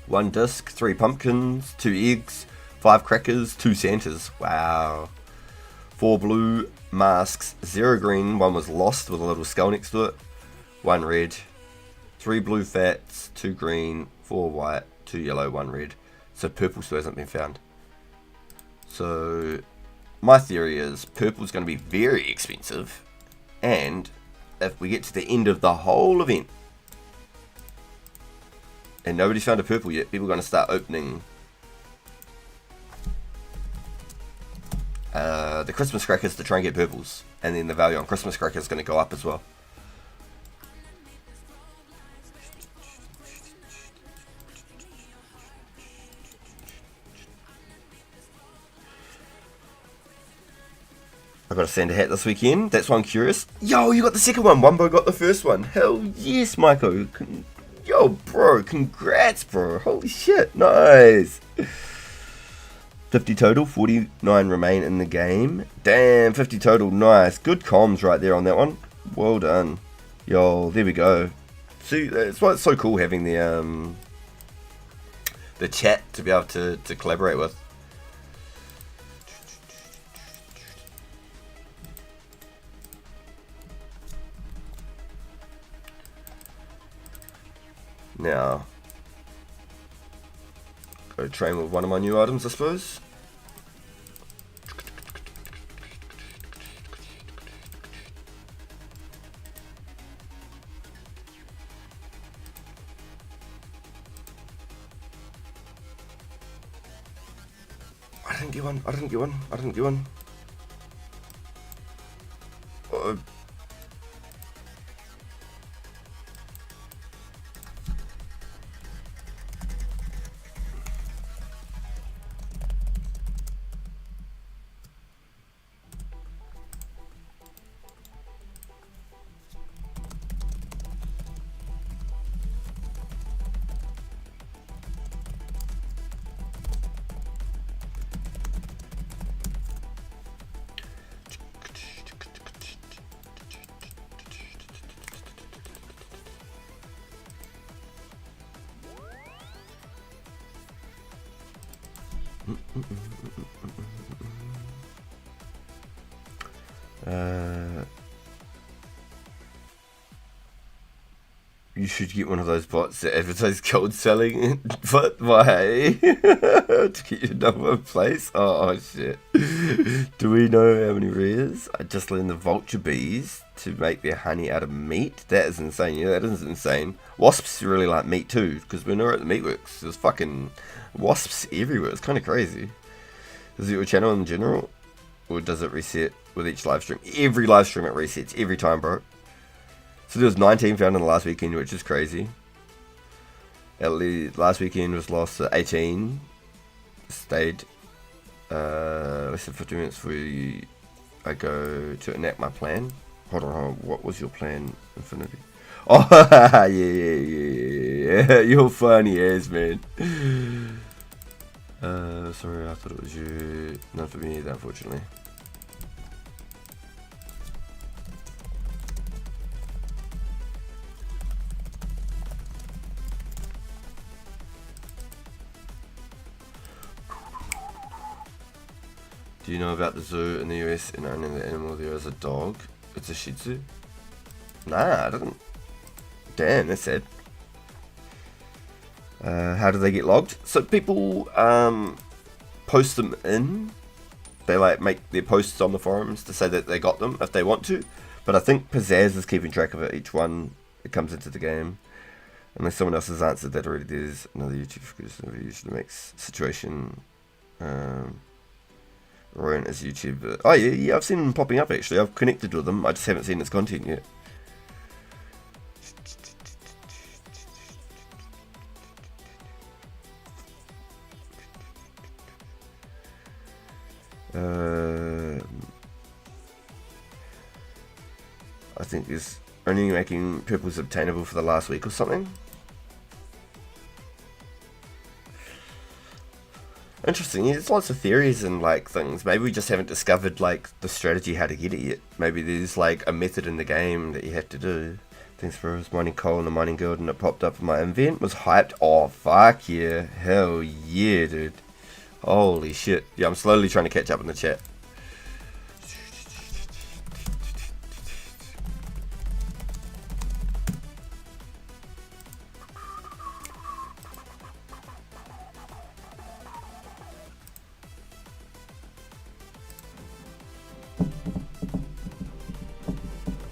1 disc, 3 pumpkins, 2 eggs, 5 crackers, 2 Santas. Wow. 4 blue masks, 0 green, 1 was lost with a little skull next to it, 1 red, 3 blue fats, 2 green, 4 white, 2 yellow, 1 red. So purple still hasn't been found. So my theory is purple's going to be very expensive. And if we get to the end of the whole event and nobody's found a purple yet, people are going to start opening the Christmas crackers to try and get purples. And then the value on Christmas crackers is going to go up as well. I got a Santa hat this weekend. That's why I'm curious. Yo, you got the second one. Wumbo got the first one. Hell yes, Michael. Yo, bro. Congrats, bro. Holy shit. Nice. 50 total. 49 remain in the game. Damn, 50 total. Nice. Good comms right there on that one. Well done. Yo, there we go. See, that's why it's so cool having the chat to be able to collaborate with. Now, go train with one of my new items, I suppose. I didn't get one. You should get one of those bots that advertise cold selling. But why? To get your number in place? Oh shit. Do we know how many rares? I just learned the vulture bees to make their honey out of meat. That is insane. Yeah, that is insane. Wasps really like meat too, because when we were at the meatworks, there's fucking wasps everywhere. It's kind of crazy. Is it your channel in general? Or does it reset with each live stream? Every live stream it resets. Every time, bro. So there was 19 found in the last weekend, which is crazy. At least last weekend was lost to 18. Stayed less than 50 minutes before I go to enact my plan. Hold on. What was your plan, Infinity? Oh, yeah. You're funny ass, man. Sorry, I thought it was you. Not for me either, unfortunately. Do you know about the zoo in the US and owning the animal there is a dog? It's a Shih Tzu? Nah, I didn't. Damn, that's sad. How do they get logged? So people post them in. They like make their posts on the forums to say that they got them if they want to. But I think Pizzazz is keeping track of it. Each one that comes into the game. Unless someone else has answered that already. There's another YouTube exclusive who usually makes situation. Rune is YouTube. Oh yeah, I've seen him popping up actually. I've connected with him. I just haven't seen his content yet. I think it's only making purples obtainable for the last week or something. Interesting. Yeah, there's lots of theories and like things. Maybe we just haven't discovered like the strategy how to get it yet. Maybe there's like a method in the game that you have to do. Thanks for his mining coal in the mining guild and it popped up in my invent. Was hyped. Oh fuck yeah. Hell yeah, dude. Holy shit. Yeah, I'm slowly trying to catch up in the chat.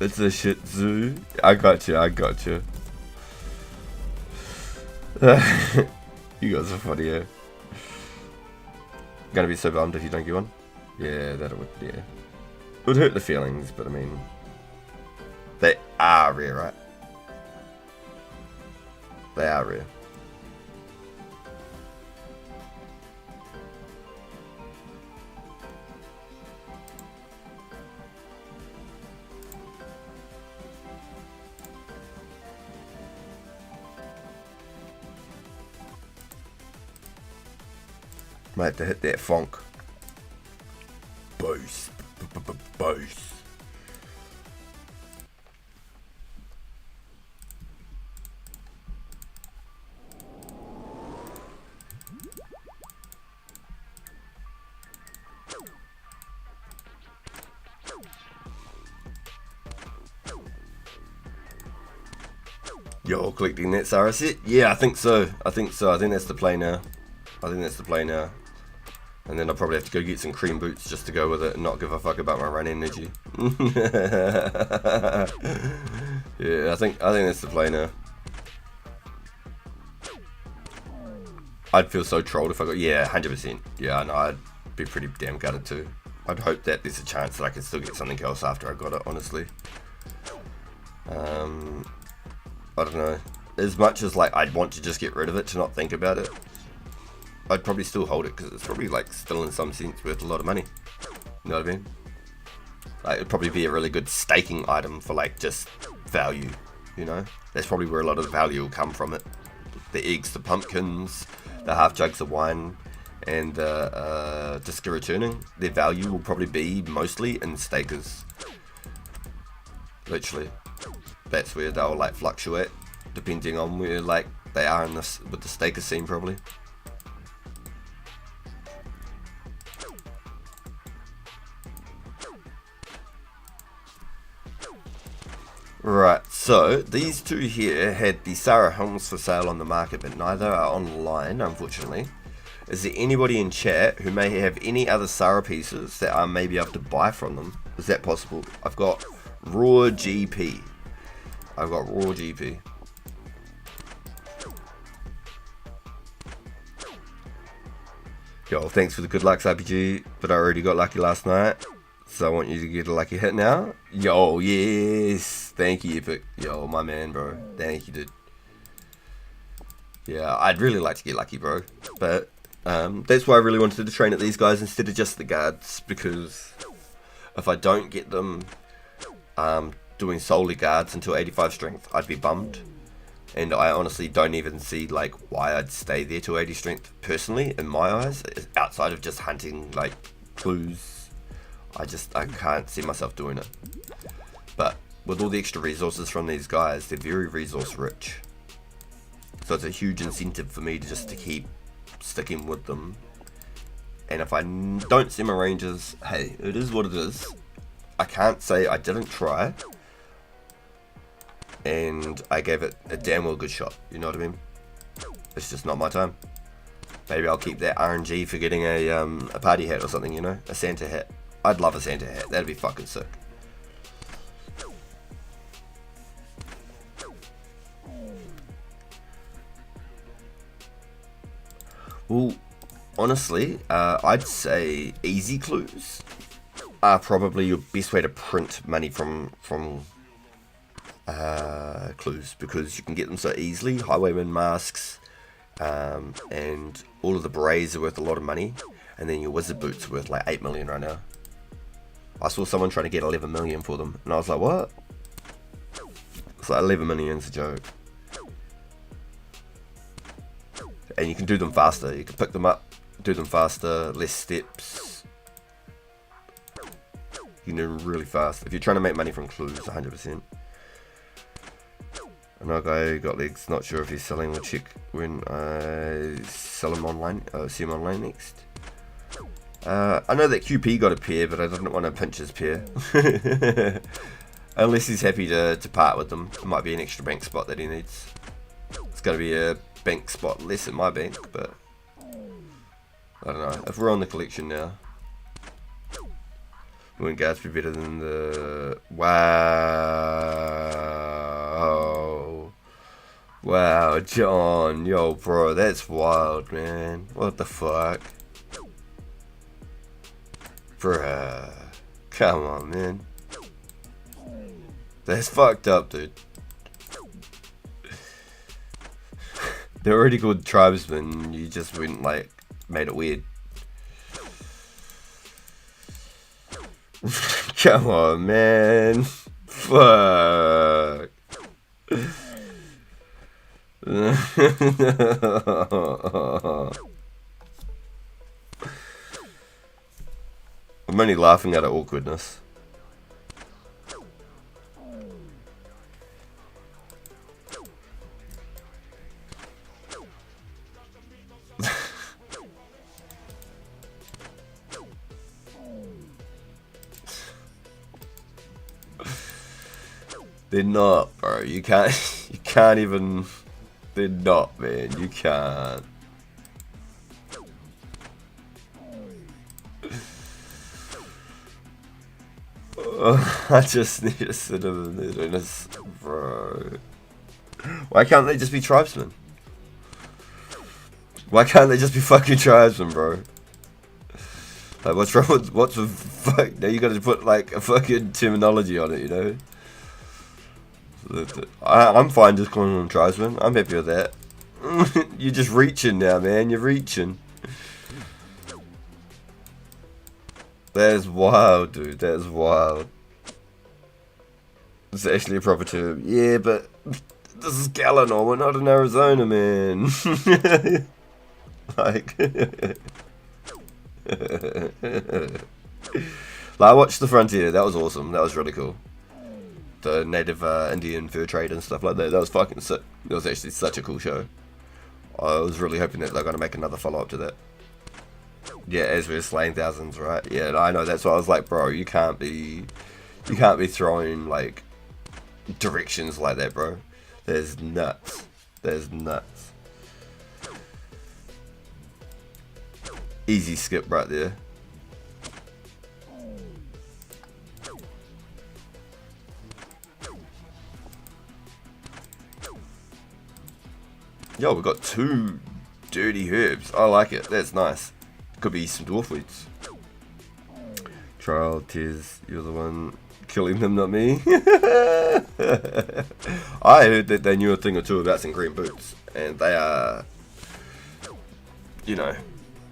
It's a shit zoo. I got you. You guys are funny, yeah. Gonna be so bummed if you don't get one. Yeah, that would, yeah. It would hurt the feelings, but I mean, they are rare, right? They are rare. Might have to hit that funk. Boost. Boost. Yo, collecting that Sarah set? Yeah, I think so. I think that's the play now. And then I'll probably have to go get some cream boots just to go with it and not give a fuck about my run energy. Yeah, I think that's the play now. I'd feel so trolled if I got... Yeah, 100%. Yeah, no, I'd be pretty damn gutted too. I'd hope that there's a chance that I can still get something else after I got it, honestly. I don't know. As much as like I'd want to just get rid of it to not think about it, I'd probably still hold it because it's probably like still in some sense worth a lot of money. You know what I mean? Like it'd probably be a really good staking item for like just value. You know, that's probably where a lot of the value will come from it. The eggs, the pumpkins, the half jugs of wine, and Disca returning. Their value will probably be mostly in stakers. Literally. That's where they'll like fluctuate depending on where like they are in this with the staker scene probably. Right, so these two here had the Sarah helms for sale on the market, but neither are online, unfortunately. Is there anybody in chat who may have any other Sarah pieces that I may be able to buy from them? Is that possible? I've got raw GP. Yo, thanks for the good luck, RPG, but I already got lucky last night, so I want you to get a lucky hit now. Yo, yes, thank you, Epic. Yo, my man, bro. Thank you, dude. Yeah, I'd really like to get lucky, bro, but that's why I really wanted to train at these guys instead of just the guards, because if I don't get them doing solely guards until 85 strength, I'd be bummed. And I honestly don't even see like why I'd stay there to 80 strength personally in my eyes, outside of just hunting like clues. I can't see myself doing it. But with all the extra resources from these guys, they're very resource rich, so it's a huge incentive for me to keep sticking with them. And if I don't see my ranges, hey, it is what it is. I can't say I didn't try, and I gave it a damn well good shot. You know what I mean? It's just not my time. Maybe I'll keep that RNG for getting a party hat or something, you know? A Santa hat. I'd love a Santa hat. That'd be fucking sick. Well, honestly, I'd say easy clues are probably your best way to print money from clues, because you can get them so easily. Highwayman masks, and all of the berets are worth a lot of money, and then your wizard boots are worth like 8 million right now. I saw someone trying to get 11 million for them, and I was like, what? It's like 11 million's a joke. And you can do them faster. You can pick them up, do them faster, less steps. You can do them really fast if you're trying to make money from clues. 100%. Another guy got legs. Not sure if he's selling. We'll check when I sell him online. See him online next. I know that QP got a pair, but I didn't want to pinch his pair. Unless he's happy to part with them. It might be an extra bank spot that he needs. It's going to be a bank spot less in my bank, but I don't know. If we're on the collection now, wouldn't guards be better than the... Wow, John. Yo, bro, that's wild, man. What the fuck? Bruh. Come on, man. That's fucked up, dude. They're already called tribesmen. You just went, like, made it weird. Come on, man. Fuck. I'm only laughing at her awkwardness. They're not, bro. You can't even. They're not, man. You can't. I just need to sit in the wilderness, bro. Why can't they just be tribesmen? Why can't they just be fucking tribesmen, bro? Like, what's wrong with fuck? Now you gotta put like a fucking terminology on it, you know? I'm fine just calling them tribesmen. I'm happy with that. You're just reaching now, man. You're reaching. That is wild, dude. That is wild. It's actually a proper term. Yeah, but this is Galanor. We're not in Arizona, man. Like, I watched The Frontier. That was awesome. That was really cool. The native Indian fur trade and stuff like that. That was fucking sick. It was actually such a cool show. I was really hoping that they're going to make another follow-up to that. Yeah, as we're slaying thousands, right? Yeah, I know. That's why I was like, bro, you can't be throwing like directions like that, bro. That's nuts. That's nuts. Easy skip right there. Yo, we got 2 dirty herbs. I like it. That's nice. Could be some dwarf weeds. Trial, Tears, you're the one killing them, not me. I heard that they knew a thing or two about some green boots. And they are, you know,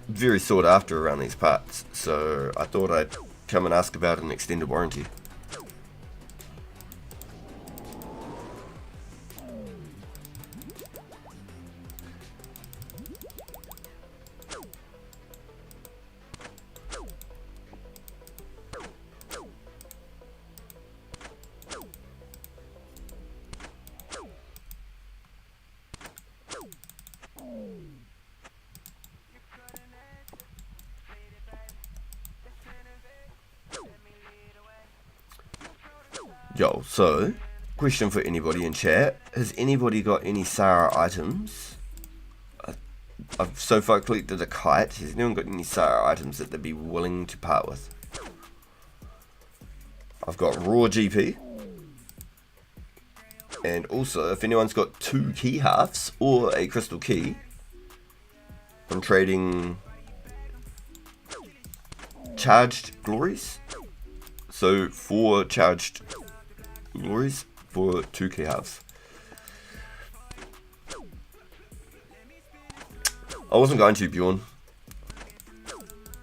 very sought after around these parts. So I thought I'd come and ask about an extended warranty. Yo, so, question for anybody in chat. Has anybody got any Sarah items? I've so far collected a kite. Has anyone got any Sarah items that they'd be willing to part with? I've got raw GP. And also, if anyone's got 2 key halves or a crystal key, I'm trading charged glories. So 4 charged glories for 2 key halves. I wasn't going to, Bjorn.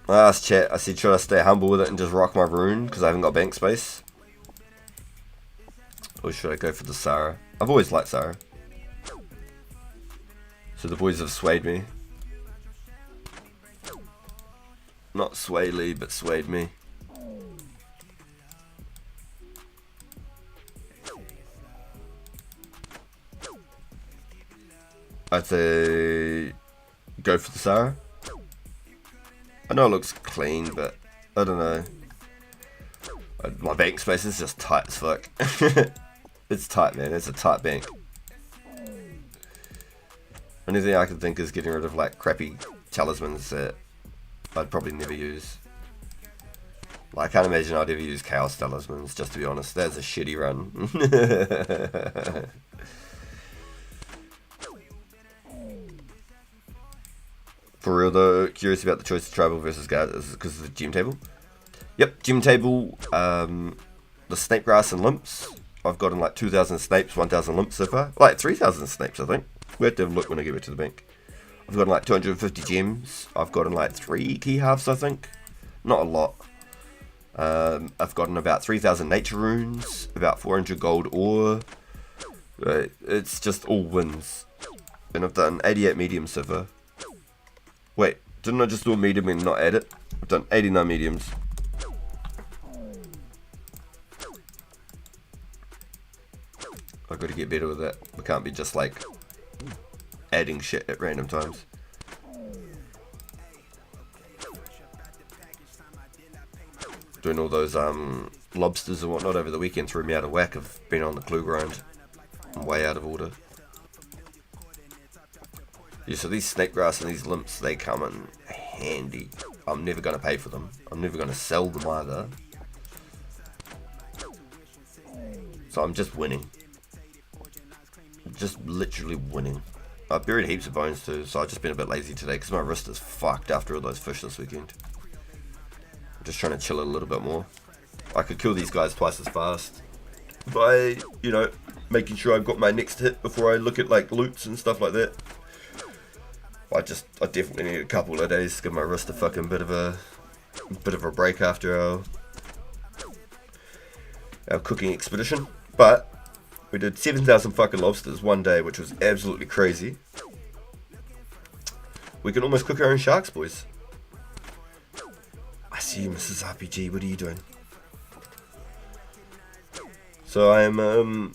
I asked chat, I said should I stay humble with it and just rock my rune because I haven't got bank space? Or should I go for the Sarah? I've always liked Sarah. So the boys have swayed me. Not swayly, but swayed me. I'd say go for the Sarah. I know it looks clean, but I don't know. My bank space is just tight as fuck. It's tight, man. It's a tight bank. Only thing I can think is getting rid of like crappy talismans that I'd probably never use. Like, I can't imagine I'd ever use Chaos talismans, just to be honest. That's a shitty run. For real though, curious about the choice of tribal versus guard. Is it because of the gem table? Yep, gem table. The snake grass and limps. I've gotten like 2,000 snapes, 1,000 limps so far. Like 3,000 snapes, I think. We have to have a look when I get back to the bank. I've gotten like 250 gems. I've gotten like 3 key halves, I think. Not a lot. I've gotten about 3,000 nature runes, about 400 gold ore. Right, it's just all wins. And I've done 88 mediums so far. Wait, didn't I just do a medium and not add it? I've done 89 mediums. I've got to get better with that. We can't be just like adding shit at random times. Doing all those lobsters and whatnot over the weekend threw me out of whack. I've been on the clue grind. I'm way out of order. Yeah, so these snake grass and these limps, they come in handy. I'm never going to pay for them. I'm never going to sell them either. So I'm just winning. Just literally winning. I buried heaps of bones too, so I've just been a bit lazy today because my wrist is fucked after all those fish this weekend. I'm just trying to chill a little bit more. I could kill these guys twice as fast by, you know, making sure I've got my next hit before I look at like loots and stuff like that. I definitely need a couple of days to give my wrist a fucking bit of a break after our cooking expedition. But we did 7,000 fucking lobsters one day, which was absolutely crazy. We can almost cook our own sharks, boys. I see you, Mrs. RPG. What are you doing? So I am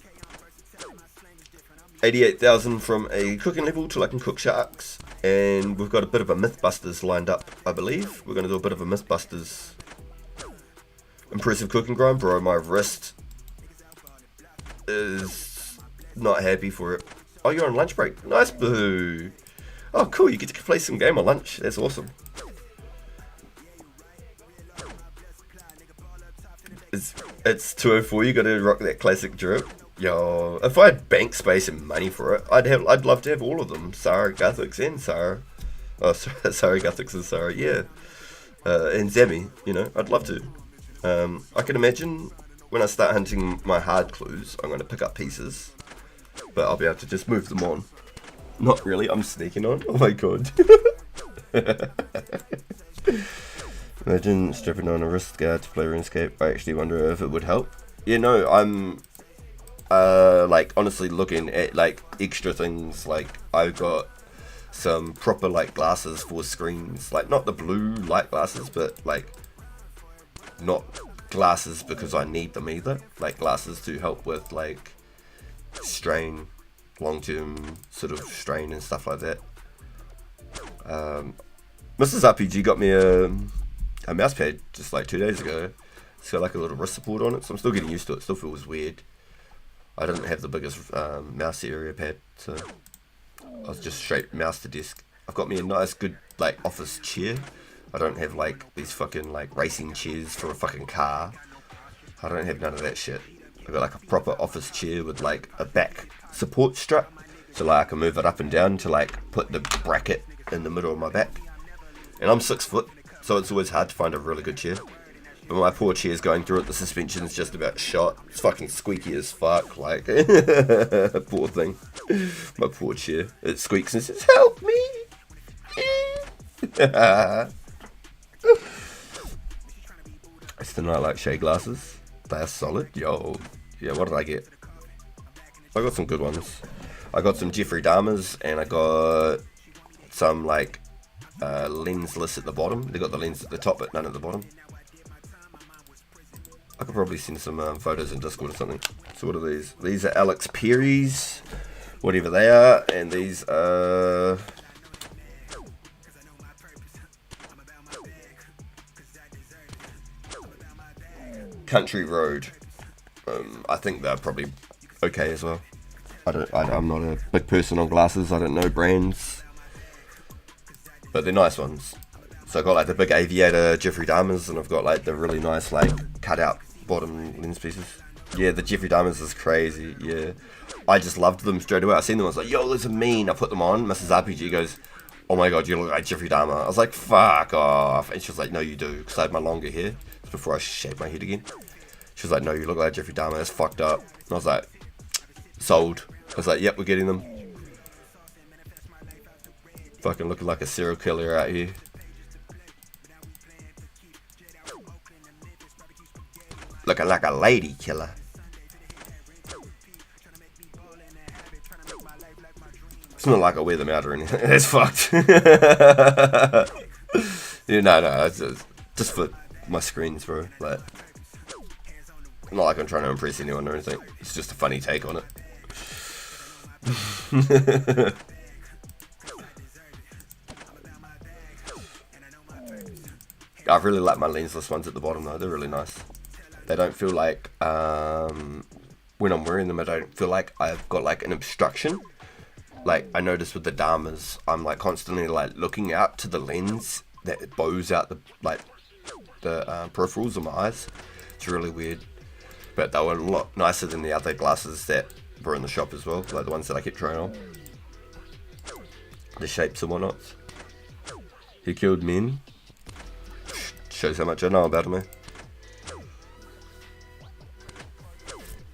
88,000 from a cooking level till I can cook sharks. And we've got a bit of a Mythbusters lined up, I believe. We're going to do a bit of a Mythbusters impressive cooking grind. Bro, my wrist is not happy for it. Oh, you're on lunch break. Nice, boo. Oh, cool. You get to play some game on lunch. That's awesome. It's 2:04. You got to rock that classic drip. Yo, if I had bank space and money for it, I'd love to have all of them. Sarah, Guthics, and Sarah. Oh, sorry, Guthics and Sarah. Yeah, and Zemi. You know, I'd love to. I can imagine when I start hunting my hard clues, I'm going to pick up pieces, but I'll be able to just move them on. Not really. I'm sneaking on. Oh my god. Imagine stripping on a wrist guard to play Runescape. I actually wonder if it would help. Yeah, no, I'm like honestly looking at like extra things. Like I've got some proper like glasses for screens, like not the blue light glasses, but like not glasses because I need them either, like glasses to help with like strain, long-term sort of strain and stuff like that. Mrs. RPG got me a mouse pad just like 2 days ago. It's got like a little wrist support on it, so I'm still getting used to it. Still feels weird. I didn't have the biggest mouse area pad, so I was just straight mouse to desk. I've got me a nice good like office chair. I don't have like these fucking like racing chairs for a fucking car. I don't have none of that shit. I've got like a proper office chair with like a back support strap, so like I can move it up and down to like put the bracket in the middle of my back. And I'm 6 foot, so it's always hard to find a really good chair. But my poor chair's going through it. The suspension's just about shot. It's fucking squeaky as fuck. Like, poor thing. My poor chair. It squeaks and says, "Help me!" I still not like shade glasses. They're solid. Yo. Yeah, what did I get? I got some good ones. I got some Jeffrey Dahmers, and I got some like lensless at the bottom. They got the lens at the top but none at the bottom. I could probably send some photos in Discord or something. So what are these? These are Alex Perry's, whatever they are, and these are Country Road. I think they're probably okay as well. I'm not a big person on glasses. I don't know brands, but they're nice ones. So I've got like the big aviator Jeffrey Dahmers, and I've got like the really nice like cut out bottom lens pieces. Yeah, the Jeffrey Dahmers is crazy. Yeah, I just loved them straight away. I seen them, I was like, yo, those are mean. I put them on. Mrs. RPG goes, "Oh my god, you look like Jeffrey Dahmer." I was like, fuck off. And she was like, "No, you do," because I had my longer hair. It's before I shaved my head again. She was like, "No, you look like Jeffrey Dahmer. That's fucked up." And I was like, sold. I was like, "Yep, we're getting them." Fucking looking like a serial killer out here. Looking like a lady killer. It's not like I wear them out or anything. It's fucked. Yeah, no, it's just for my screens, bro. Like, not like I'm trying to impress anyone or anything. It's just a funny take on it. I really like my lensless ones at the bottom though, they're really nice. They don't feel like, when I'm wearing them, I don't feel like I've got like an obstruction. Like I notice with the Dharmas, I'm like constantly like looking out to the lens that bows out the peripherals of my eyes. It's really weird. But they were a lot nicer than the other glasses that were in the shop as well, like the ones that I kept trying on. The shapes and whatnot. He killed men. Shows how much I know about him, eh?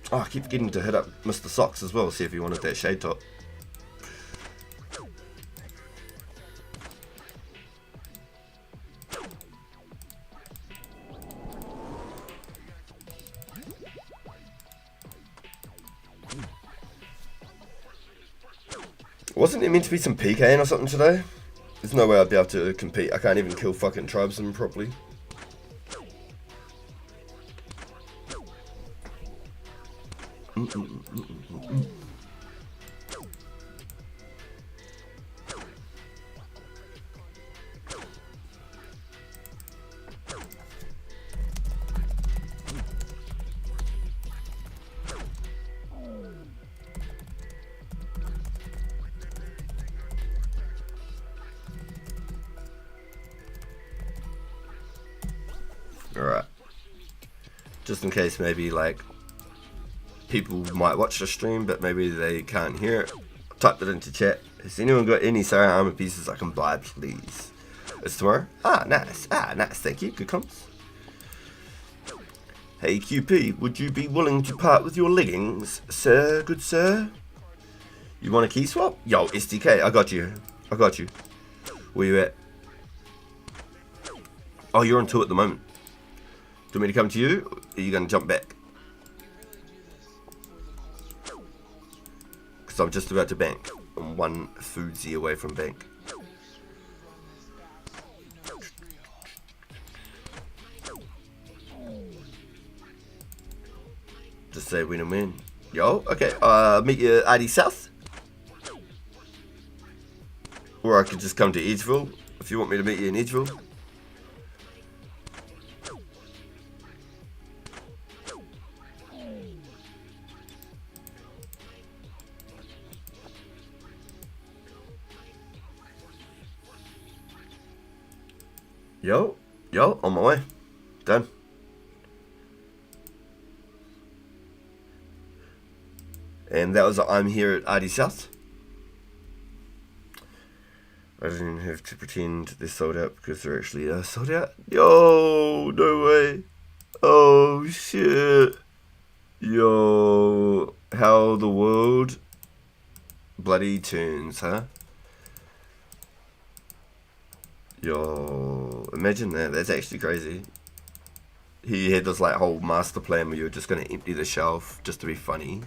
Oh, I keep forgetting to hit up Mr. Socks as well, see if he wanted that shade top. Wasn't it meant to be some PKing or something today? There's no way I'd be able to compete. I can't even kill fucking tribesmen properly. Alright. Just in case maybe like people might watch the stream but maybe they can't hear it. I typed it into chat. Has anyone got any Sarah armor pieces I can buy, please? It's tomorrow? Ah, nice. Ah, nice. Thank you. Good comments. Hey QP, would you be willing to part with your leggings, sir? Good sir? You want a key swap? Yo, SDK, I got you. I got you. Where you at? Oh, you're on 2 at the moment. Do you want me to come to you, or are you going to jump back? Because I'm just about to bank. I'm 1 foodsie away from bank. Just say win and win. Yo, okay, meet you at ID South. Or I could just come to Edgeville, if you want me to meet you in Edgeville. Yo, on my way. Done. And that was I'm here at RD South. I didn't have to pretend they're sold out because they're actually sold out. Yo, no way. Oh shit. Yo, how the world bloody turns, huh? Yo, imagine that. That's actually crazy. He had this like whole master plan where you were just going to empty the shelf just to be funny.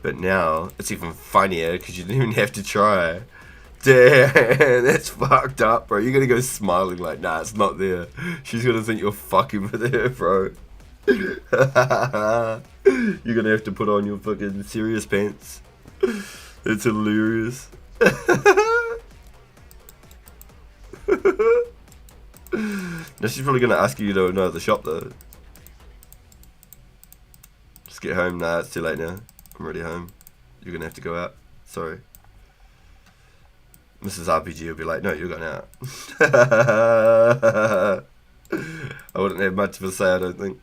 But now it's even funnier because you didn't even have to try. Damn, that's fucked up, bro. You're going to go smiling like, nah, it's not there. She's going to think you're fucking with her, bro. You're going to have to put on your fucking serious pants. It's hilarious. Now she's probably gonna ask you to know the shop though. Just get home. Nah, it's too late now. I'm already home. You're gonna have to go out. Sorry. Mrs. RPG will be like, no, you're going out. I wouldn't have much of a say, I don't think.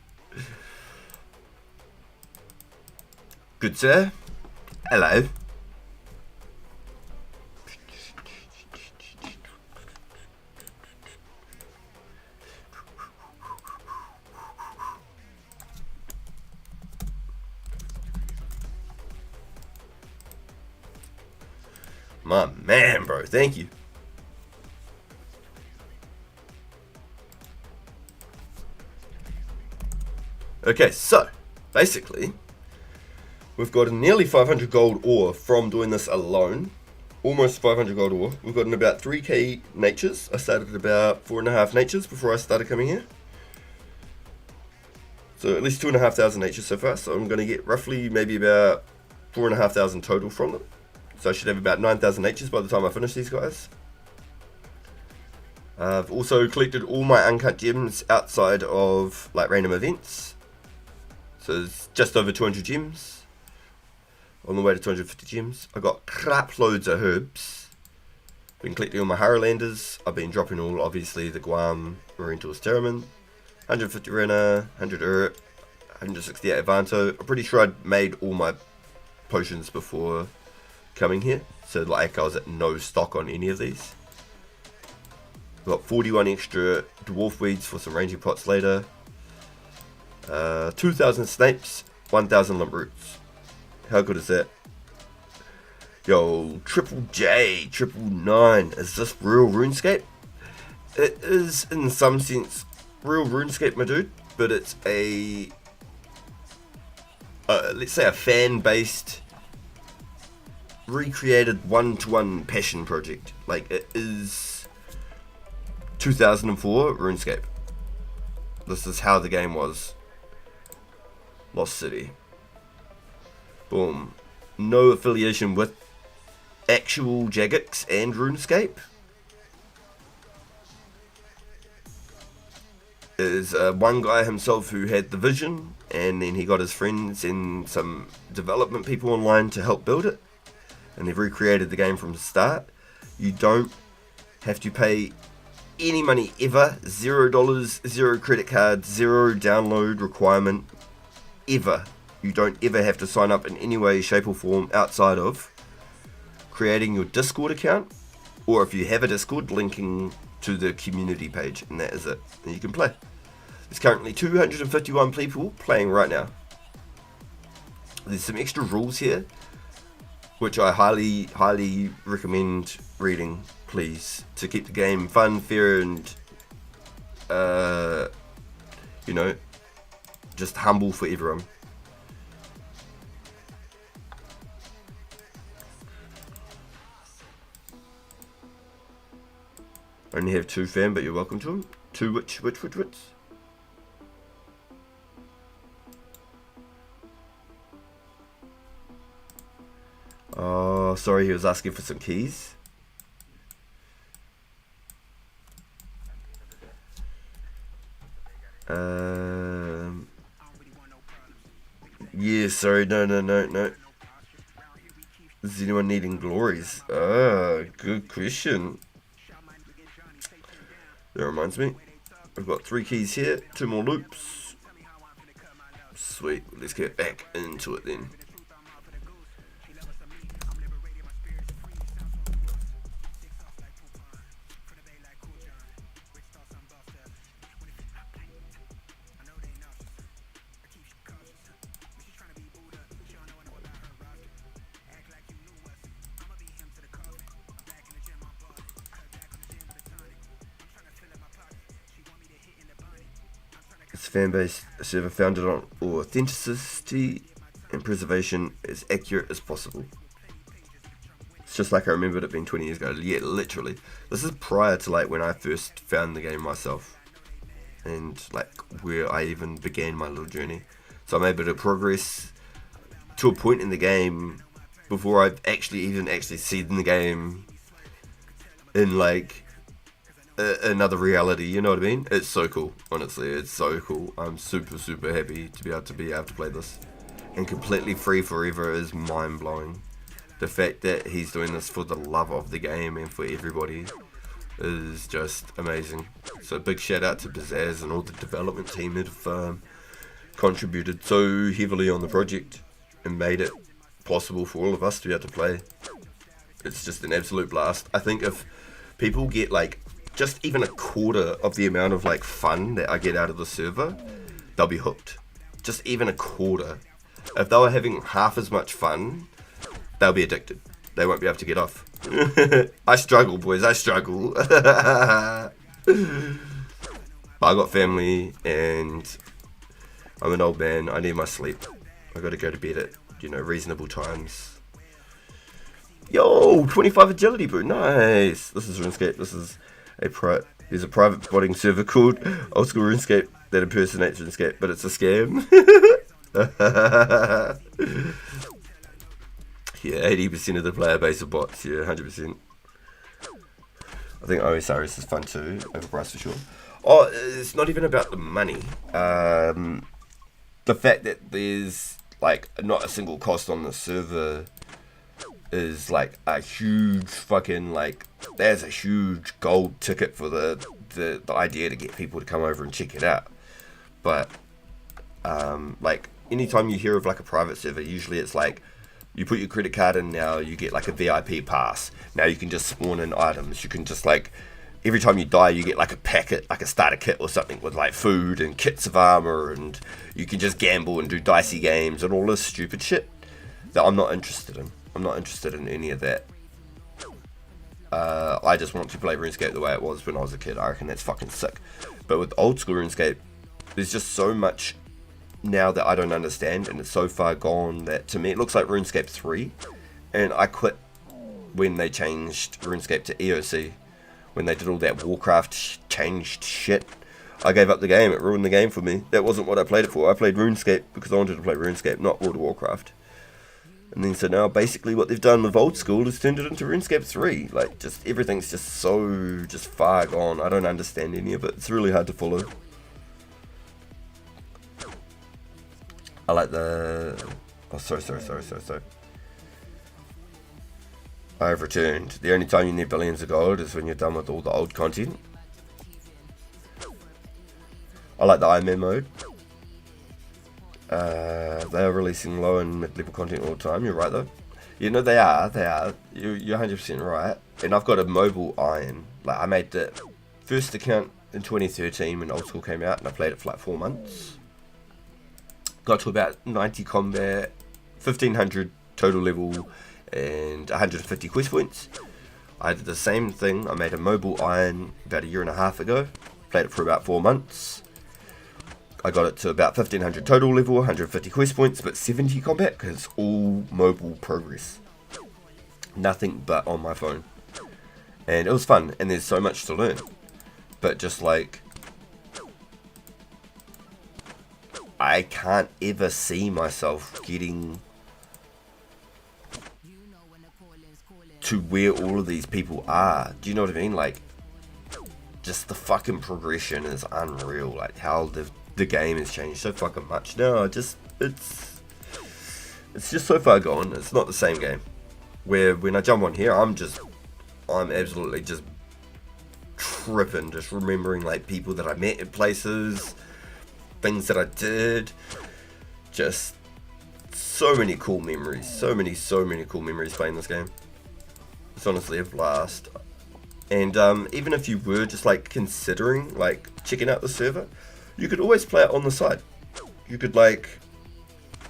Good sir. Hello. My man, bro. Thank you. Okay, so basically, we've got a nearly 500 gold ore from doing this alone. Almost 500 gold ore. We've got in about 3k natures. I started at about 4.5 natures before I started coming here. So at least 2,500 natures so far. So I'm going to get roughly maybe about 4,500 total from them. So I should have about 9,000 H's by the time I finish these guys. I've also collected all my uncut gems outside of like random events. So it's just over 200 gems. On the way to 250 gems. I got crap loads of herbs. Been collecting all my Harrowlanders. I've been dropping all, obviously, the Guam, Marine Tools Terramin. 150 Rena, 100 Urt, 168 Avanto. I'm pretty sure I'd made all my potions before coming here. So like I was at no stock on any of these. Got 41 extra dwarf weeds for some ranging pots later. 2,000 snapes, 1,000 limp roots. How good is that? Yo, Triple J, 999. Is this real RuneScape? It is in some sense real RuneScape, my dude, but it's a let's say a fan-based, recreated one-to-one passion project. Like it is 2004 RuneScape. This is how the game was. Lost City. Boom. No affiliation with actual Jagex and RuneScape. There's one guy himself who had the vision, and then he got his friends and some development people online to help build it, and they've recreated the game from the start. You don't have to pay any money ever. $0, 0 credit card, 0 download requirement ever. You don't ever have to sign up in any way, shape or form outside of creating your Discord account, or if you have a Discord, linking to the community page, and that is it. And you can play. There's currently 251 people playing right now. There's some extra rules here, which I highly recommend reading, please, to keep the game fun, fair, and you know, just humble for everyone. I only have 2 fam, but you're welcome to them. 2 which? Oh, sorry, he was asking for some keys. Yeah, sorry, no. Is anyone needing glories? Ah, good question. That reminds me, I've got 3 keys here, 2 more loops. Sweet, let's get back into it then. It's a fan-based server founded on authenticity and preservation as accurate as possible. It's just like I remembered it being 20 years ago. Yeah, literally. This is prior to like when I first found the game myself, and like where I even began my little journey. So I'm able to progress to a point in the game before I've actually seen the game in like another reality, you know what I mean? It's so cool, honestly, it's so cool. I'm super happy to be able to play this, and completely free forever is mind-blowing. The fact that he's doing this for the love of the game and for everybody is just amazing. So big shout out to Pizzazz and all the development team that have contributed so heavily on the project and made it possible for all of us to be able to play. It's just an absolute blast. I think if people get like just even a quarter of the amount of like fun that I get out of the server, they'll be hooked. Just even a quarter. If they were having half as much fun, they'll be addicted. They won't be able to get off. I struggle, boys, I struggle. But I got family and I'm an old man. I need my sleep. I gotta go to bed at, reasonable times. Yo, 25 agility, bro. Nice. This is RuneScape. This is there's a private botting server called Old School RuneScape that impersonates RuneScape, but it's a scam. Yeah, 80% of the player base are bots. Yeah, 100%. I think Osiris is fun too, overpriced for sure. Oh, it's not even about the money. The fact that there's like not a single cost on the server is like a huge fucking like. There's a huge gold ticket for the idea to get people to come over and check it out. But like anytime you hear of like a private server, usually it's like you put your credit card in now, you get like a VIP pass. Now you can just spawn in items. You can just like every time you die, you get like a packet, like a starter kit or something with like food and kits of armor, and you can just gamble and do dicey games and all this stupid shit that I'm not interested in. I'm not interested in any of that. I just want to play RuneScape the way it was when I was a kid. I reckon that's fucking sick. But with old school RuneScape, there's just so much now that I don't understand, and it's so far gone that to me it looks like RuneScape 3. And I quit when they changed RuneScape to EOC. When they did all that Warcraft changed shit, I gave up the game. It ruined the game for me. That wasn't what I played it for. I played RuneScape because I wanted to play RuneScape, not World of Warcraft. And then so now basically what they've done with old school is turned it into RuneScape 3. Like just everything's just so just far gone. I don't understand any of it. It's really hard to follow. I like the... Oh, sorry. I've returned. The only time you need billions of gold is when you're done with all the old content. I like the Iron Man mode. They are releasing low and mid-level content all the time. You're right though. You know they are. You're 100% right. And I've got a mobile iron. Like I made the first account in 2013 when old school came out, and I played it for like 4 months. Got to about 90 combat, 1500 total level, and 150 quest points. I did the same thing. I made a mobile iron about 1.5 years ago. Played it for about 4 months. I got it to about 1500 total level, 150 quest points, but 70 combat because it's all mobile progress. Nothing but on my phone. And it was fun, and there's so much to learn. But just like, I can't ever see myself getting to where all of these people are. Do you know what I mean? Like, just the fucking progression is unreal. Like how the game has changed so fucking much now. It's just so far gone. It's not the same game. Where when I jump on here, I'm absolutely just tripping, just remembering like people that I met in places, things that I did, just so many cool memories, so many cool memories playing this game. It's honestly a blast. And even if you were just like considering like checking out the server, you could always play it on the side. You could like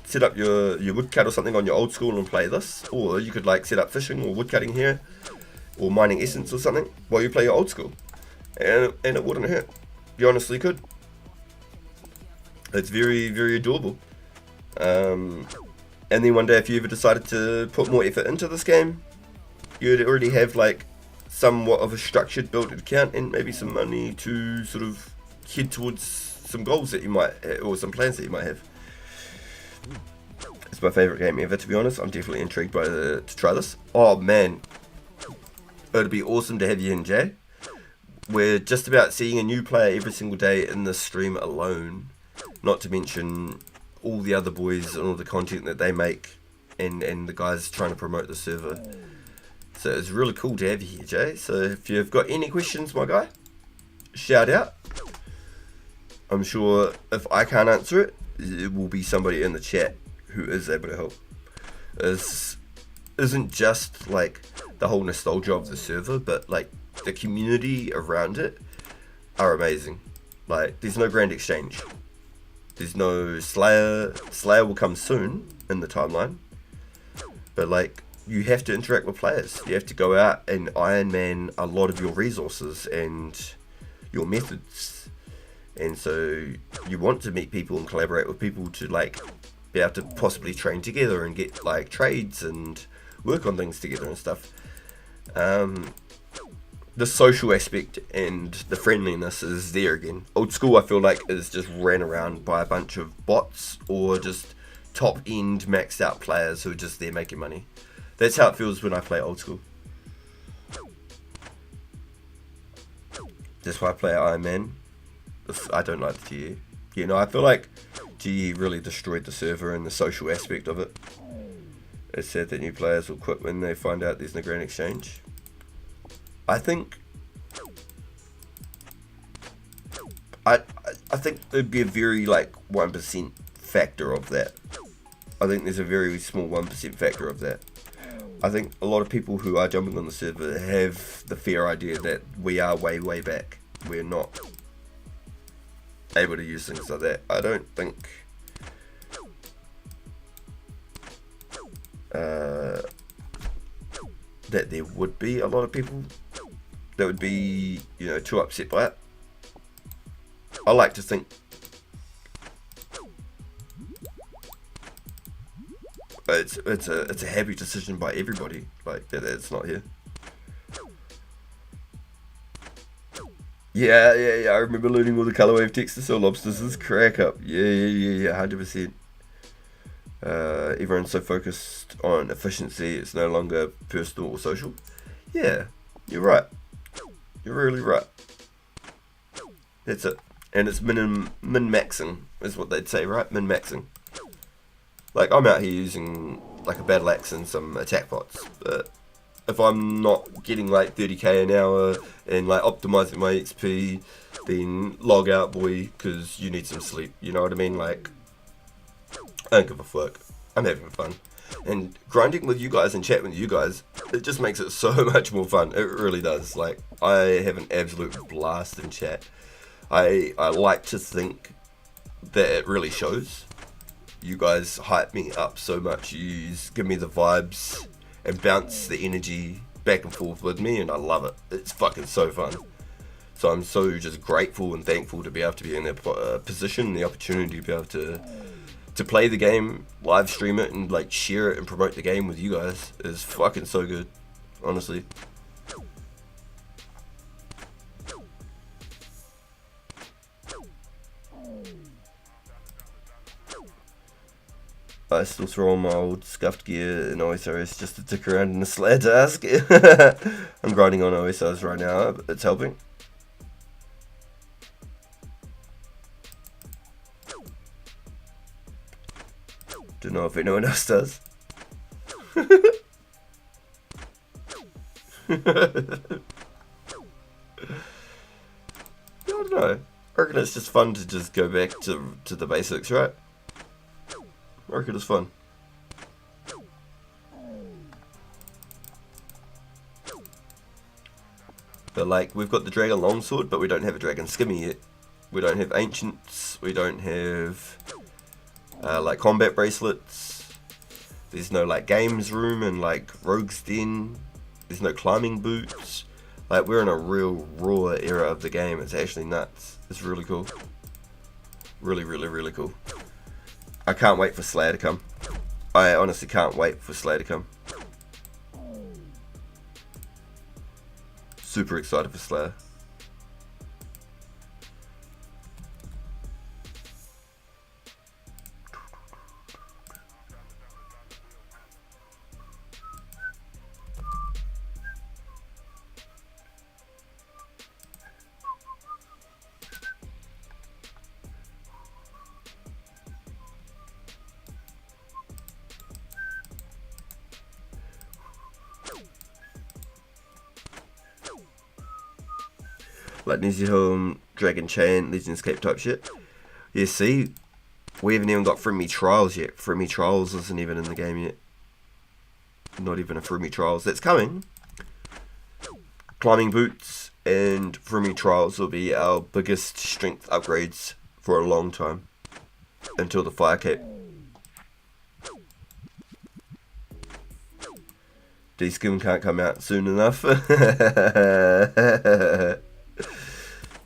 set up your woodcut or something on your old school and play this, or you could like set up fishing or woodcutting here, or mining essence or something while you play your old school, and it wouldn't hurt. You honestly could. It's very adorable. And then one day, if you ever decided to put more effort into this game, you'd already have like somewhat of a structured built account and maybe some money to sort of head towards some goals that you might, or some plans that you might have. It's my favourite game ever, to be honest. I'm definitely intrigued by to try this. Oh man, it'd be awesome to have you in, Jay. We're just about seeing a new player every single day in this stream alone. Not to mention all the other boys and all the content that they make, and the guys trying to promote the server. So it's really cool to have you here, Jay. So if you've got any questions, my guy, shout out. I'm sure if I can't answer it, it will be somebody in the chat who is able to help. This isn't just like the whole nostalgia of the server, but like the community around it are amazing. Like there's no grand exchange. There's no Slayer. Slayer will come soon in the timeline. But like, you have to interact with players. You have to go out and Iron Man a lot of your resources and your methods. And so you want to meet people and collaborate with people to like be able to possibly train together and get like trades and work on things together and stuff. The social aspect and the friendliness is there again. Old school, I feel like, is just ran around by a bunch of bots or just top end maxed out players who are just there making money. That's how it feels when I play old school. That's why I play Iron Man. I don't like the GE. You know, I feel like GE really destroyed the server and the social aspect of it. It's sad that new players will quit when they find out there's no grand exchange. I think there'd be a very like 1% factor of that. I think there's a very small 1% factor of that. I think a lot of people who are jumping on the server have the fair idea that we are way back. We're not able to use things like that. I don't think that there would be a lot of people that would be, you know, too upset by it. I like to think it's a happy decision by everybody, like that it's not here. Yeah, I remember learning all the color wave text to sell lobsters. This crack up. Yeah, 100%. Everyone's so focused on efficiency, it's no longer personal or social. Yeah, you're right. You're really right. That's it. And it's min-maxing, is what they'd say, right? Min-maxing. Like, I'm out here using, like, a battle axe and some attack pots, but if I'm not getting, like, 30k an hour and, like, optimizing my XP, then log out, boy, because you need some sleep, you know what I mean? Like, I don't give a fuck. I'm having fun. And grinding with you guys and chatting with you guys, it just makes it so much more fun. It really does. Like, I have an absolute blast in chat. I like to think that it really shows. You guys hype me up so much. You give me the vibes and bounce the energy back and forth with me, and I love it. It's fucking so fun. So I'm so just grateful and thankful to be able to be in that position, the opportunity to be able to play the game, live stream it, and like share it and promote the game with you guys is fucking so good, honestly. I still throw on my old scuffed gear in OSRS just to dick around in the sled task. I'm grinding on OSRS right now, but it's helping. Don't know if anyone else does. I don't know. I reckon it's just fun to just go back to the basics, right? I reckon it's fun. But like, we've got the dragon longsword, but we don't have a dragon skimmy yet. We don't have ancients. We don't have like combat bracelets. There's no like games room and like rogue's den. There's no climbing boots. Like, we're in a real raw era of the game. It's actually nuts. It's really cool. Really cool. I can't wait for Slayer to come. I honestly can't wait for Slayer to come. Super excited for Slayer. Like New Zealand, Dragon Chain, Runescape type shit. Yeah, see, we haven't even got Freemy Trials yet. Freemy Trials isn't even in the game yet. Not even a Freemy Trials. That's coming. Climbing boots and Freemy Trials will be our biggest strength upgrades for a long time. Until the Fire Cape. D-Skim can't come out soon enough.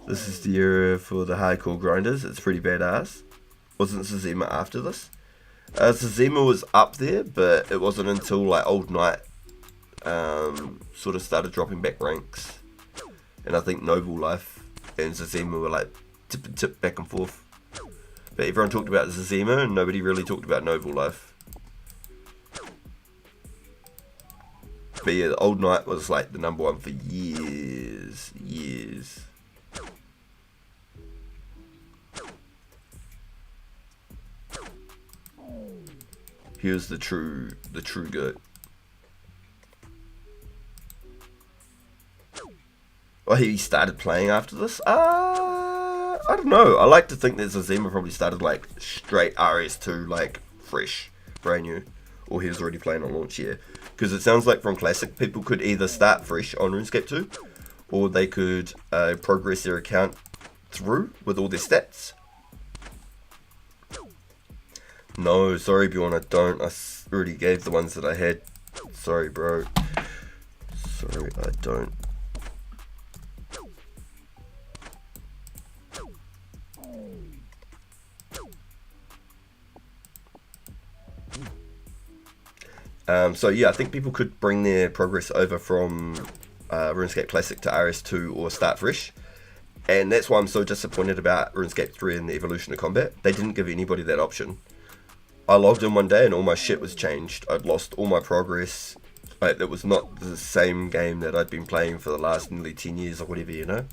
This is the era for the hardcore grinders. It's pretty badass. Wasn't Zazima after this? Zazima was up there, but it wasn't until like Old Knight sort of started dropping back ranks. And I think Noble Life and Zazima were like tip back and forth. But everyone talked about Zazima and nobody really talked about Noble Life. But yeah, the Old Knight was like the number one for years. He was the true goat. Oh, he started playing after this? I don't know. I like to think that Zazima probably started like straight RS2, like fresh, brand new. Or he was already playing on launch, yeah. Because it sounds like from Classic, people could either start fresh on RuneScape 2, or they could progress their account through with all their stats. No, sorry Bjorn, I don't. I already gave the ones that I had. Sorry, bro. Sorry, I don't. So yeah, I think people could bring their progress over from RuneScape Classic to RS2 or start fresh. And that's why I'm so disappointed about RuneScape 3 and the evolution of combat. They didn't give anybody that option. I logged in one day and all my shit was changed. I'd lost all my progress. Like, it was not the same game that I'd been playing for the last nearly 10 years or whatever, you know?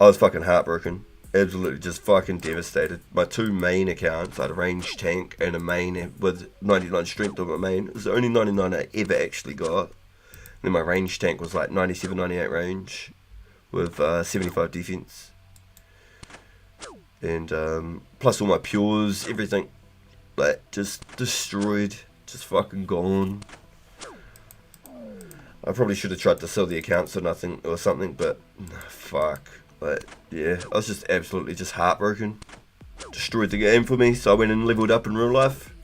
I was fucking heartbroken. Absolutely just fucking devastated. My two main accounts, I had a range tank and a main with 99 strength on my main. It was the only 99 I ever actually got. Then my range tank was like 97, 98 range with 75 defense. And plus all my pures, everything, like, just destroyed, just fucking gone. I probably should have tried to sell the accounts or something, but fuck. Like, yeah, I was just absolutely just heartbroken. Destroyed the game for me, so I went and leveled up in real life.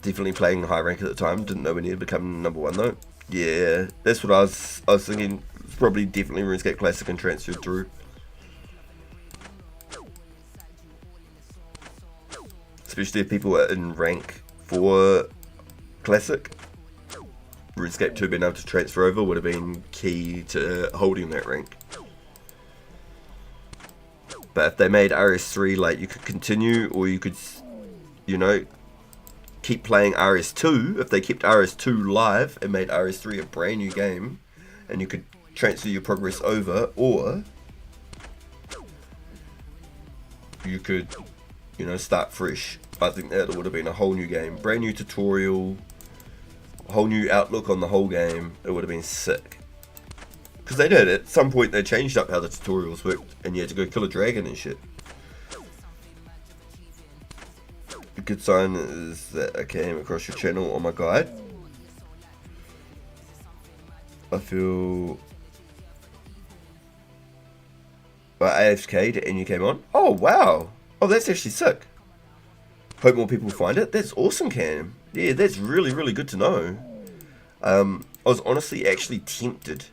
Definitely playing high rank at the time. Didn't know when he'd become number one though. Yeah, that's what I was thinking. It's probably definitely RuneScape Classic and transferred through. Especially if people are in rank for Classic. RuneScape 2 being able to transfer over would have been key to holding that rank. But if they made RS3, like, you could continue, or you could, you know, keep playing RS2. If they kept RS2 live and made RS3 a brand new game, and you could transfer your progress over, or you could, you know, start fresh. I think that would have been a whole new game, brand new tutorial, whole new outlook on the whole game. It would have been sick. Because they did, at some point they changed up how the tutorials worked, and you had to go kill a dragon and shit. A good sign is that I came across your channel on my guide. I feel AFK'd and you came on. Oh wow! Oh, that's actually sick. Hope more people find it. That's awesome, Cam. Yeah, that's really, really good to know. I was honestly actually tempted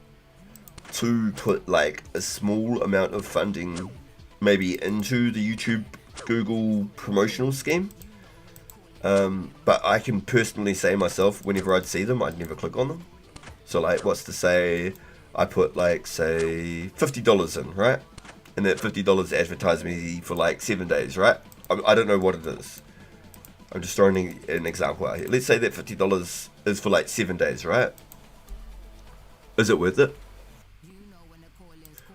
to put like a small amount of funding maybe into the YouTube Google promotional scheme. But I can personally say myself, whenever I'd see them, I'd never click on them. So like, what's to say I put like, say, $50 in, right? And that $50 advertised me for like 7 days, right? I don't know what it is. I'm just throwing an example out here. Let's say that $50 is for like 7 days, right? Is it worth it?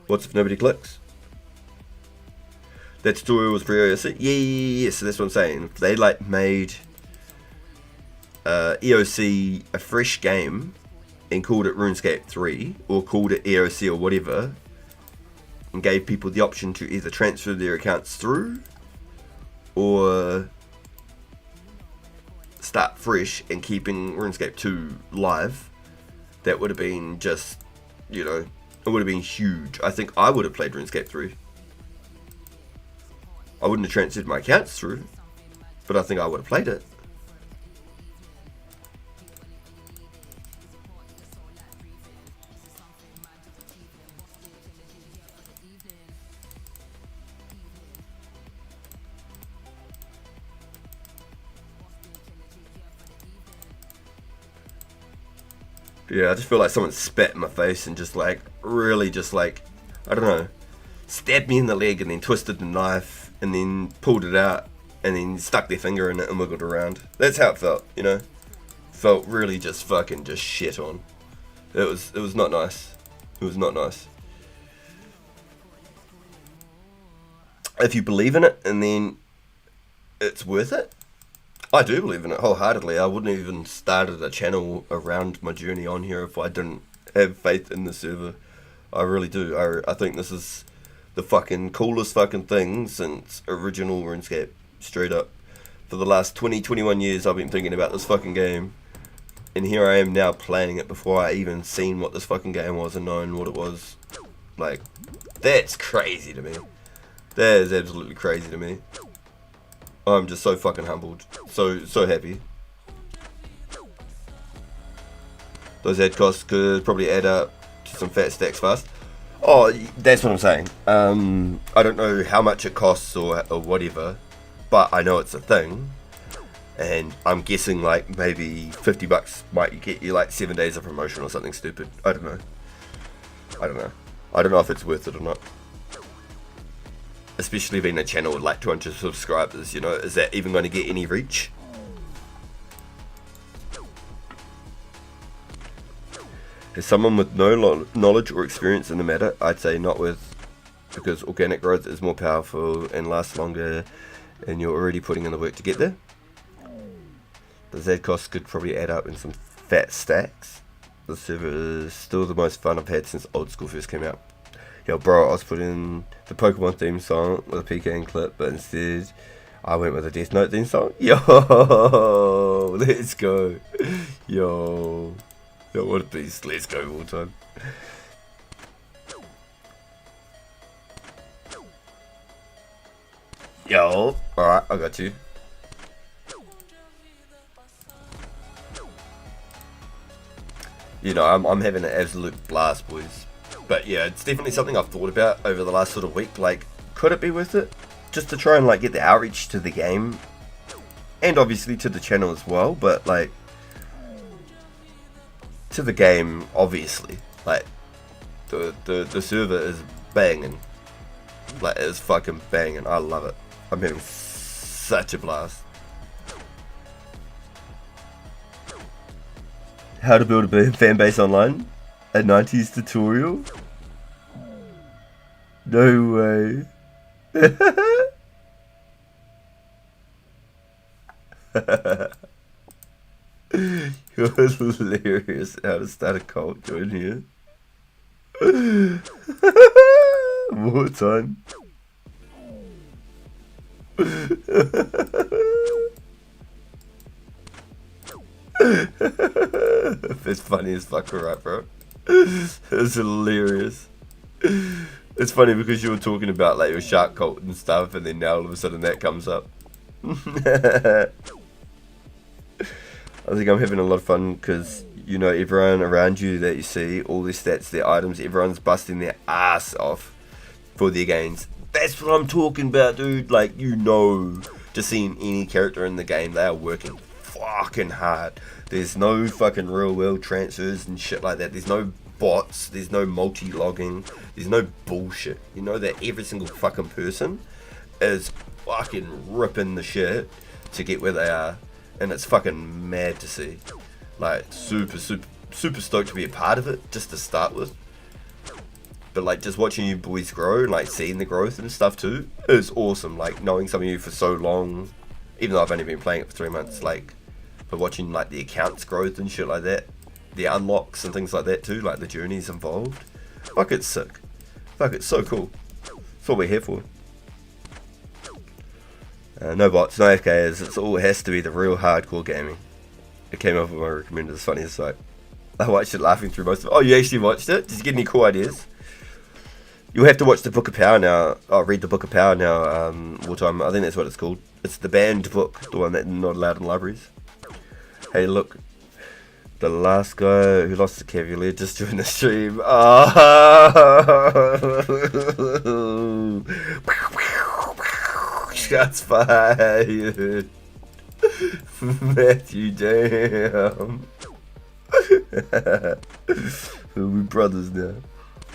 What's if nobody clicks? That tutorial was free OC? Yeah, so that's what I'm saying. If they like made EOC a fresh game and called it RuneScape 3, or called it EOC or whatever, and gave people the option to either transfer their accounts through or start fresh and keeping RuneScape 2 live, that would have been just, you know, it would have been huge. I think I would have played RuneScape 3. I wouldn't have transferred my accounts through, but I think I would have played it. Yeah, I just feel like someone spat in my face and just like, really just like, I don't know, stabbed me in the leg and then twisted the knife and then pulled it out, and then stuck their finger in it and wiggled around. That's how it felt, you know. Felt really just fucking just shit on. It was not nice. It was not nice. If you believe in it, and then it's worth it. I do believe in it wholeheartedly. I wouldn't even started a channel around my journey on here if I didn't have faith in the server. I really do. I think this is the fucking coolest fucking thing since original RuneScape. Straight up. For the last 21 years I've been thinking about this fucking game. And here I am now playing it before I even seen what this fucking game was and knowing what it was. Like, that's crazy to me. That is absolutely crazy to me. I'm just so fucking humbled. So happy. Those ad costs could probably add up to some fat stacks fast. Oh, that's what I'm saying. I don't know how much it costs or whatever, but I know it's a thing. And I'm guessing like maybe $50 might get you like 7 days of promotion or something stupid. I don't know. I don't know if it's worth it or not. Especially being a channel with like 200 subscribers, you know, is that even going to get any reach? As someone with no knowledge or experience in the matter, I'd say not with, because organic growth is more powerful and lasts longer, and you're already putting in the work to get there. The Z costs could probably add up in some fat stacks. The server is still the most fun I've had since Old School first came out. Yo, bro, I was putting the Pokemon theme song with a PK clip, but instead I went with a Death Note theme song. Yo, let's go. Yo, what a beast. Let's go all time. Yo, alright, I got you. You know, I'm having an absolute blast, boys. But yeah, it's definitely something I've thought about over the last sort of week. Like, could it be worth it? Just to try and like get the outreach to the game. And obviously to the channel as well, but like to the game, obviously. Like the server is banging. Like, it's fucking banging. I love it. I'm having such a blast. How to build a fan base online? A 90s tutorial? No way. You're hilarious. How to start a cult, join here. More time. It's funny as fuck, right, bro? It's hilarious. It's funny because you were talking about like your shark cult and stuff, and then now all of a sudden that comes up. I think I'm having a lot of fun because, you know, everyone around you that you see, all their stats, their items, everyone's busting their ass off for their gains. That's what I'm talking about, dude. Like, you know, just seeing any character in the game, they are working fucking hard. There's no fucking real world transfers and shit like that. There's no bots. There's no multi-logging. There's no bullshit. You know that every single fucking person is fucking ripping the shit to get where they are. And it's fucking mad to see. Like, super stoked to be a part of it, just to start with. But like, just watching you boys grow and like seeing the growth and stuff too is awesome. Like, knowing some of you for so long, even though I've only been playing it for 3 months, like, but watching like the accounts growth and shit like that, the unlocks and things like that too, like the journeys involved. Fuck, it's sick. Fuck, it's so cool. That's what we're here for. No bots, no FKs, it all has to be the real hardcore gaming. It came up with my recommended, it's funny as fuck. I watched it laughing through most of it. Oh, you actually watched it? Did you get any cool ideas? You'll have to watch the Book of Power now. Oh, read the Book of Power now, Wartime. I think that's what it's called. It's the banned book, the one that's not allowed in libraries. Hey, look. The last guy who lost the Cavalier just joined the stream. Oh. Shots fired. Matthew, damn. We're brothers now.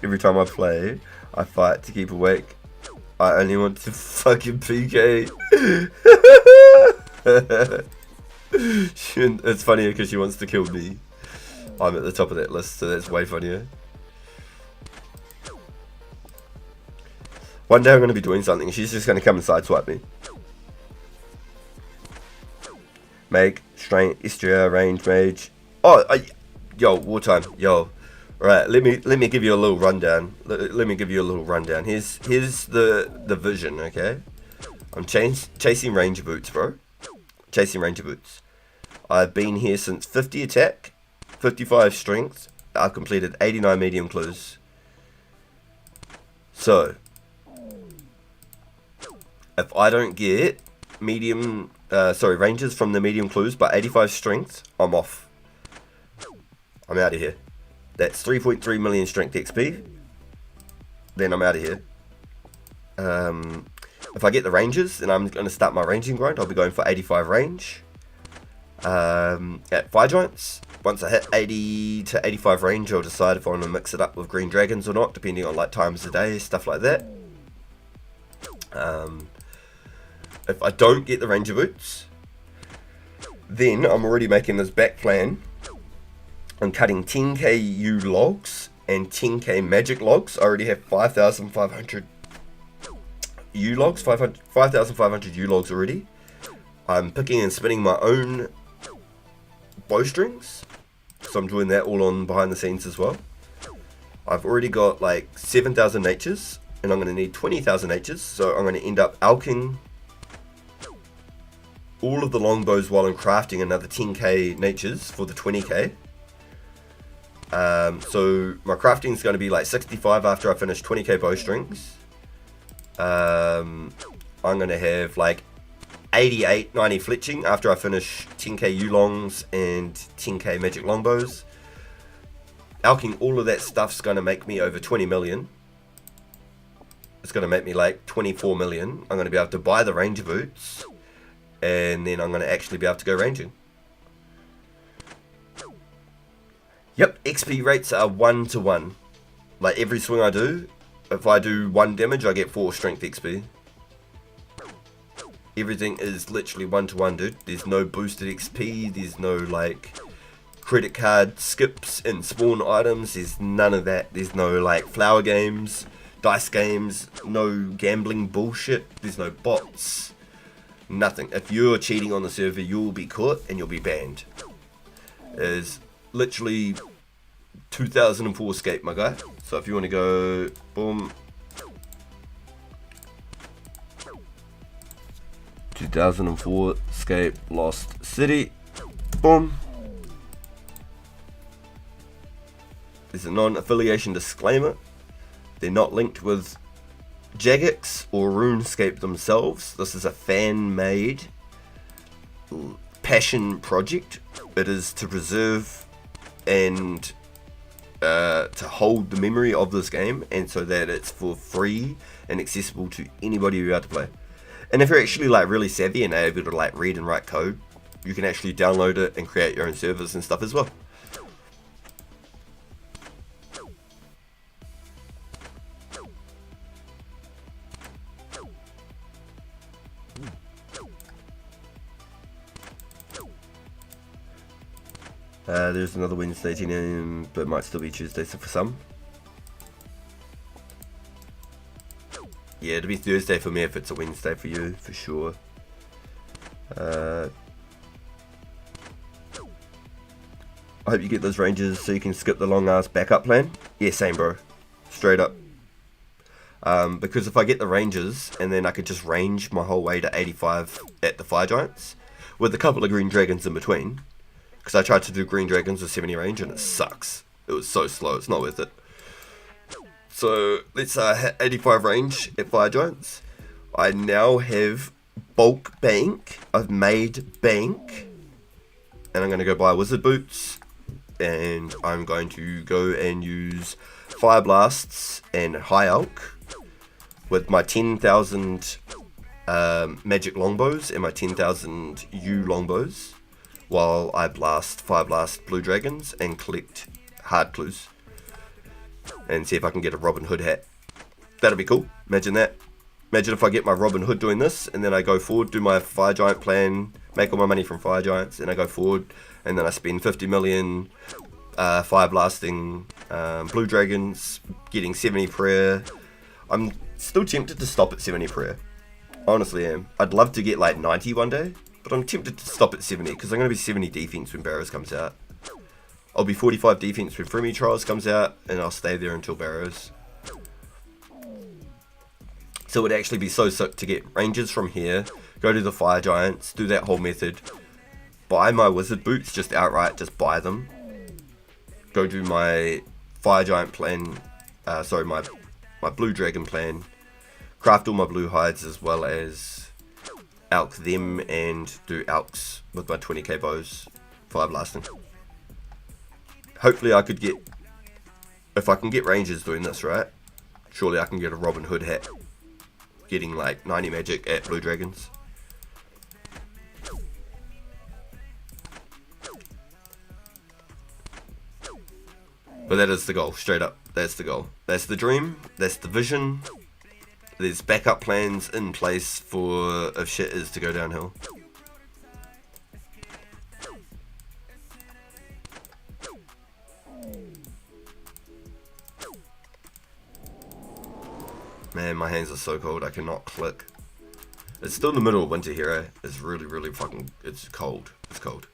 Every time I play, I fight to keep awake. I only want to fucking PK. It's funnier because she wants to kill me. I'm at the top of that list, so that's way funnier. One day I'm going to be doing something, she's just going to come and sideswipe me. Make, strength, Istria, range, mage. Oh, yo, wartime, yo. Right, let me give you a little rundown. Let me give you a little rundown. Here's the vision, okay? I'm chasing ranger boots, bro. Chasing ranger boots. I've been here since 50 attack, 55 strength. I've completed 89 medium clues. So, if I don't get rangers from the medium clues by 85 strength, I'm off. I'm out of here. That's 3.3 million strength XP. Then I'm out of here. If I get the rangers, then I'm going to start my ranging grind. I'll be going for 85 range. At Fire Giants, once I hit 80 to 85 range, I'll decide if I want to mix it up with green dragons or not, depending on like times of day, stuff like that. If I don't get the ranger boots, then I'm already making this back plan. I'm cutting 10k U logs and 10k magic logs. I already have 5,500 U logs, 5,500 U logs already. I'm picking and spinning my own bowstrings, so I'm doing that all on behind the scenes as well. I've already got like 7,000 natures, and I'm going to need 20,000 natures, so I'm going to end up alching all of the longbows while I'm crafting another 10k natures for the 20k. So my crafting is going to be like 65 after I finish 20k bowstrings. I'm going to have like 88, 90 fletching after I finish 10k U-longs and 10k magic longbows. Alching all of that stuff's going to make me over 20 million. It's going to make me like 24 million. I'm going to be able to buy the ranger boots, and then I'm going to actually be able to go ranging. Yep, XP rates are 1 to 1. Like every swing I do, if I do 1 damage, I get 4 strength XP. Everything is literally 1 to 1, dude. There's no boosted XP, there's no like credit card skips and spawn items, there's none of that. There's no like flower games, dice games, no gambling bullshit, there's no bots, nothing. If you're cheating on the server, you'll be caught and you'll be banned. There's literally 2004 Scape, my guy. So if you want to go, boom, 2004 Scape Lost City, boom. There's a non-affiliation disclaimer. They're not linked with Jagex or Runescape themselves. This is a fan-made passion project. It is to preserve and to hold the memory of this game, and so that it's for free and accessible to anybody who out to play. And if you're actually like really savvy and able to like read and write code, you can actually download it and create your own servers and stuff as well. There's another Wednesday 10 AM, but it might still be Tuesday for some. Yeah, it'll be Thursday for me if it's a Wednesday for you, for sure. I hope you get those ranges so you can skip the long ass backup plan. Yeah, same bro. Straight up. Because if I get the ranges and then I could just range my whole way to 85 at the Fire Giants with a couple of green dragons in between. Because I tried to do green dragons with 70 range and it sucks. It was so slow, it's not worth it. So let's hit 85 range at Fire Giants. I now have bulk bank. I've made bank. And I'm going to go buy wizard boots. And I'm going to go and use fire blasts and high elk with my 10,000 magic longbows and my 10,000 U longbows, while I fire blast blue dragons and collect hard clues and see if I can get a Robin Hood hat. That'll be cool. Imagine that. Imagine if I get my Robin Hood doing this, and then I go forward, do my Fire Giant plan, make all my money from Fire Giants, and I go forward, and then I spend 50 million Fire Blasting Blue Dragons, getting 70 prayer. I'm still tempted to stop at 70 prayer. Honestly am. I'd love to get like 90 one day, but I'm tempted to stop at 70, because I'm going to be 70 defense when Barrows comes out. I'll be 45 defense when Freemy Trials comes out, and I'll stay there until Barrows. So it would actually be so sick to get ranges from here, go to the Fire Giants, do that whole method, buy my Wizard Boots, just outright, just buy them. Go do my Fire Giant plan, my Blue Dragon plan, craft all my blue hides as well as alk them and do alks with my 20k bows, Fire Blasting. Hopefully I could get, if I can get ranges doing this right, surely I can get a Robin Hood hat. Getting like 90 magic at Blue Dragons. But that is the goal, straight up. That's the goal. That's the dream. That's the vision. There's backup plans in place for if shit is to go downhill. Man, my hands are so cold, I cannot click. It's still in the middle of winter here, eh? It's really, really fucking, it's cold. It's cold.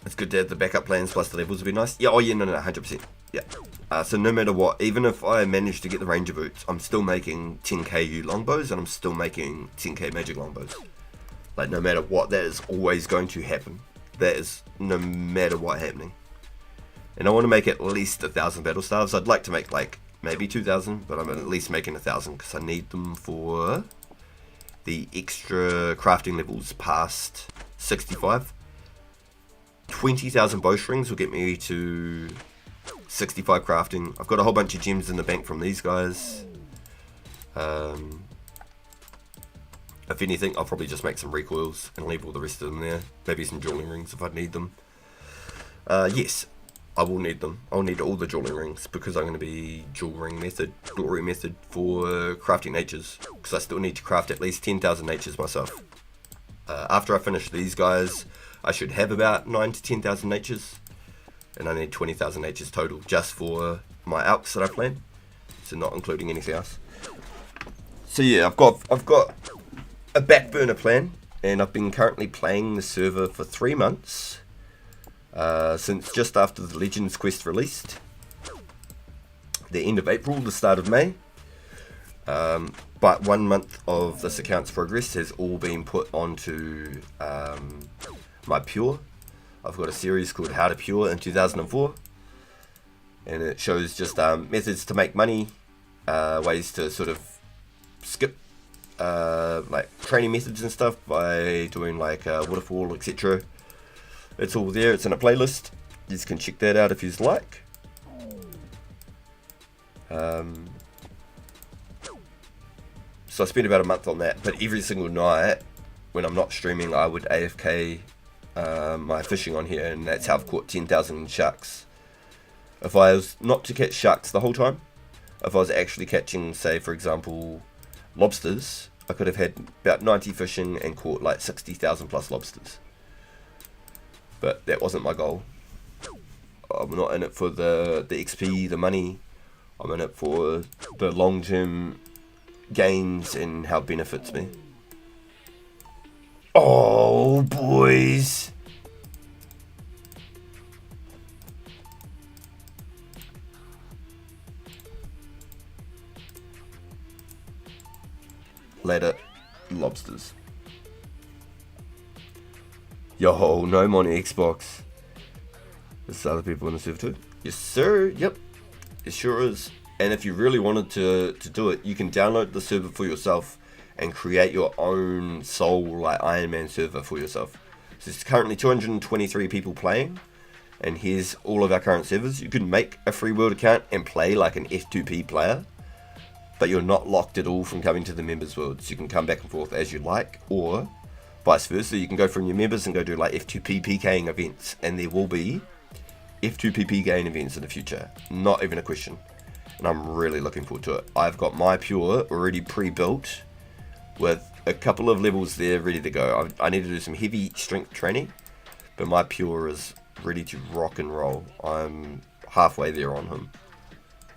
It's good to have the backup plans plus the levels would be nice. Yeah, oh yeah, no, 100%. Yeah. So no matter what, even if I manage to get the Ranger Boots, I'm still making 10k U longbows and I'm still making 10k magic longbows. Like no matter what, that is always going to happen. That is no matter what happening. And I want to make at least 1,000 battle staves. I'd like to make like maybe 2,000, but I'm at least making 1,000 because I need them for the extra crafting levels past 65. 20,000 bowstrings will get me to 65 crafting. I've got a whole bunch of gems in the bank from these guys. If anything, I'll probably just make some recoils and leave all the rest of them there. Maybe some jewelling rings if I need them. Yes, I will need them. I'll need all the jewelling rings because I'm going to be glory method for crafting natures. Because I still need to craft at least 10,000 natures myself. After I finish these guys, I should have about 9 to 10,000 natures. And I need 20,000 natures total just for my alks that I plan. So not including anything else. So yeah, I've got a back burner plan, and I've been currently playing the server for 3 months. Since just after the Legends quest released. The end of April, the start of May. But 1 month of this account's progress has all been put onto my Pure. I've got a series called How to Pure in 2004, and it shows just methods to make money, ways to sort of skip like training methods and stuff by doing like waterfall, etc. It's all there. It's in a playlist. You can check that out if you'd like. So I spent about a month on that, but every single night when I'm not streaming I would AFK my fishing on here, and that's how I've caught 10,000 sharks. If I was not to catch sharks the whole time, if I was actually catching, say for example, lobsters, I could have had about 90 fishing and caught like 60,000 plus lobsters. But that wasn't my goal. I'm not in it for the XP, the money. I'm in it for the long-term gains and how it benefits me. Oh, boys. Ladder lobsters. Yo, no I'm on Xbox. There's other people in the server too. Yes, sir. Yep. It sure is. And if you really wanted to do it, you can download the server for yourself and create your own soul like Iron Man server for yourself. So there's currently 223 people playing, and here's all of our current servers. You can make a free world account and play like an F2P player. but you're not locked at all from coming to the members worlds. You can come back and forth as you like, or vice versa. You can go from your members and go do like F2P PKing events, and there will be F2P PKing events in the future. Not even a question. And I'm really looking forward to it. I've got my pure already pre-built with a couple of levels there ready to go. I need to do some heavy strength training, but my pure is ready to rock and roll. I'm halfway there on him.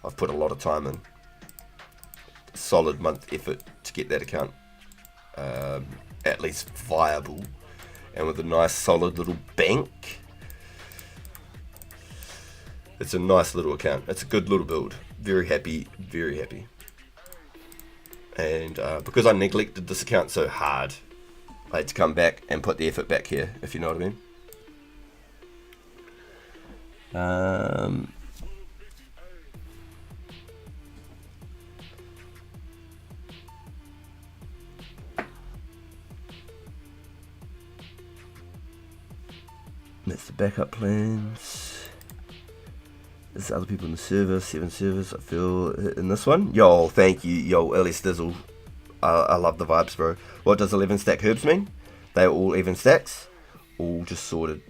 I've put a lot of time in. Solid month effort to get that account at least viable, and with a nice solid little bank. It's a nice little account. It's a good little build. Very happy, very happy. And because I neglected this account so hard, I had to come back and put the effort back here, if you know what I mean. That's the backup plans. There's other people in the server, 7 servers, I feel, in this one. Yo, thank you, yo, LS Dizzle. I love the vibes, bro. What does 11 stack herbs mean? They're all even stacks? All just sorted.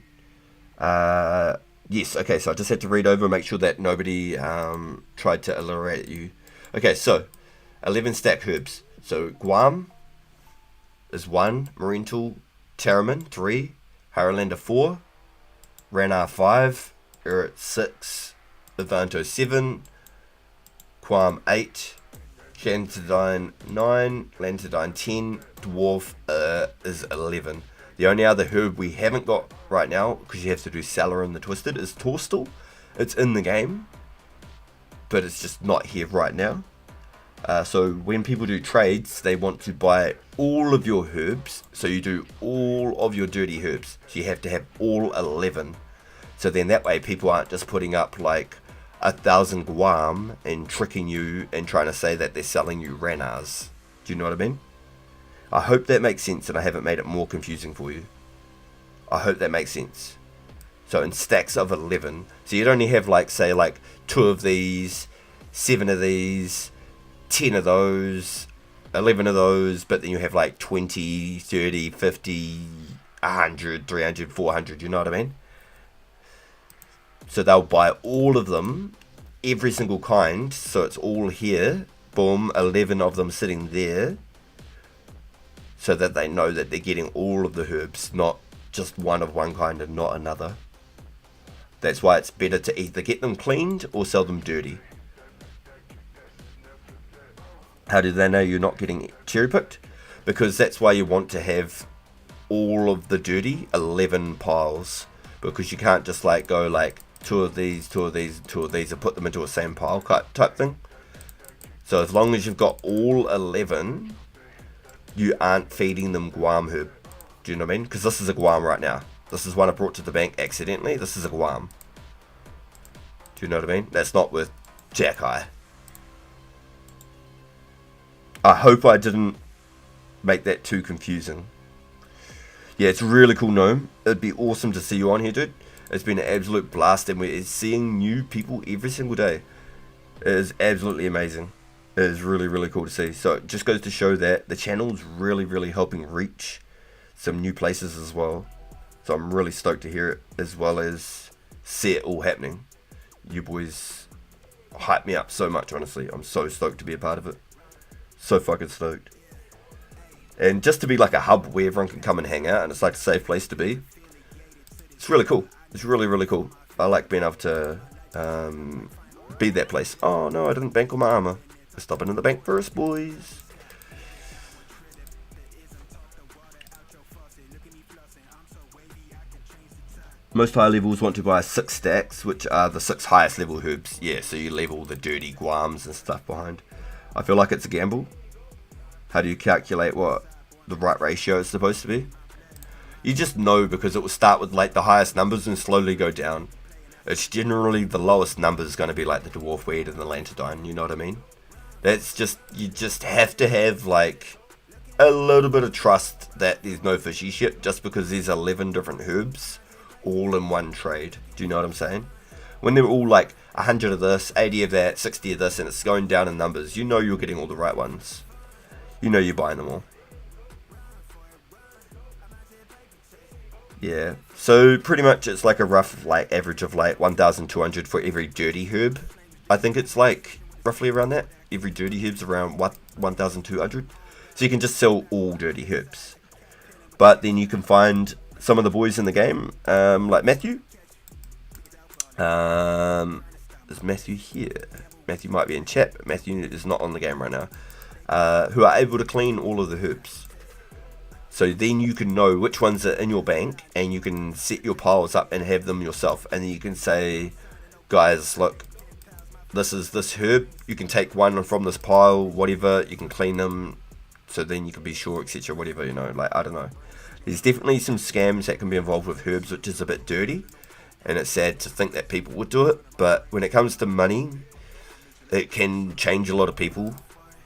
Yes, okay, so I just had to read over and make sure that nobody tried to alliterate you. Okay, so, 11 stack herbs. So, Guam is 1, Marine Tool, Terramin 3, Haralander 4, Ranar 5, Erit 6, Levanto 7, Quam 8, Lantidine 9, Lantidine 10, Dwarf is 11. The only other herb we haven't got right now, because you have to do Salarin the Twisted, is Torstal. It's in the game, but it's just not here right now. So when people do trades, they want to buy all of your herbs. So you do all of your dirty herbs. So you have to have all 11. So then that way people aren't just putting up like 1,000 Guam and tricking you and trying to say that they're selling you Ranars. Do you know what I mean? I hope that makes sense and I haven't made it more confusing for you. I hope that makes sense. So in stacks of 11. So you'd only have like, say like 2 of these, 7 of these, 10 of those, 11 of those, but then you have like 20, 30, 50, 100, 300, 400, you know what I mean? So they'll buy all of them, every single kind, so it's all here, boom, 11 of them sitting there, so that they know that they're getting all of the herbs, not just one of one kind and not another. That's why it's better to either get them cleaned or sell them dirty. How do they know you're not getting cherry picked? Because that's why you want to have all of the dirty 11 piles, because you can't just like go like 2 of these, 2 of these, 2 of these and put them into a same pile type thing. So as long as you've got all 11, you aren't feeding them Guam herb. Do you know what I mean? Because this is a Guam right now. This is one I brought to the bank accidentally. This is a Guam. Do you know what I mean? That's not with Jack Eye. I hope I didn't make that too confusing. Yeah, it's really cool, Gnome. It'd be awesome to see you on here, dude. It's been an absolute blast, and we're seeing new people every single day. It is absolutely amazing. It is really, really cool to see. So it just goes to show that the channel's really, really helping reach some new places as well. So I'm really stoked to hear it, as well as see it all happening. You boys hype me up so much, honestly. I'm so stoked to be a part of it. So fucking stoked. And just to be like a hub where everyone can come and hang out, and it's like a safe place to be. It's really cool. It's really, really cool. I like being able to be that place. Oh no, I didn't bank all my armor. We're stopping in the bank first, boys. Most high levels want to buy 6 stacks, which are the 6 highest level herbs. Yeah, so you leave all the dirty Guams and stuff behind. I feel like it's a gamble. How do you calculate what the right ratio is supposed to be? You just know, because it will start with like the highest numbers and slowly go down. It's generally the lowest numbers going to be like the Dwarf Weed and the Lantidine, you know what I mean? That's just, you just have to have like a little bit of trust that there's no fishy shit just because there's 11 different herbs all in one trade. Do you know what I'm saying? When they're all like 100 of this, 80 of that, 60 of this, and it's going down in numbers, you know you're getting all the right ones. You know you're buying them all. Yeah, so pretty much it's like a rough like average of like 1,200 for every dirty herb. I think it's like roughly around that. Every dirty herb's around 1,200. So you can just sell all dirty herbs. But then you can find some of the boys in the game, like Matthew. Is Matthew here? Matthew might be in chat, but Matthew is not on the game right now. Who are able to clean all of the herbs. So then you can know which ones are in your bank, and you can set your piles up and have them yourself. And then you can say, guys, look, this is this herb. You can take one from this pile, whatever. You can clean them, so then you can be sure, etc. Whatever, you know, like, I don't know. There's definitely some scams that can be involved with herbs, which is a bit dirty. And it's sad to think that people would do it. But when it comes to money, it can change a lot of people.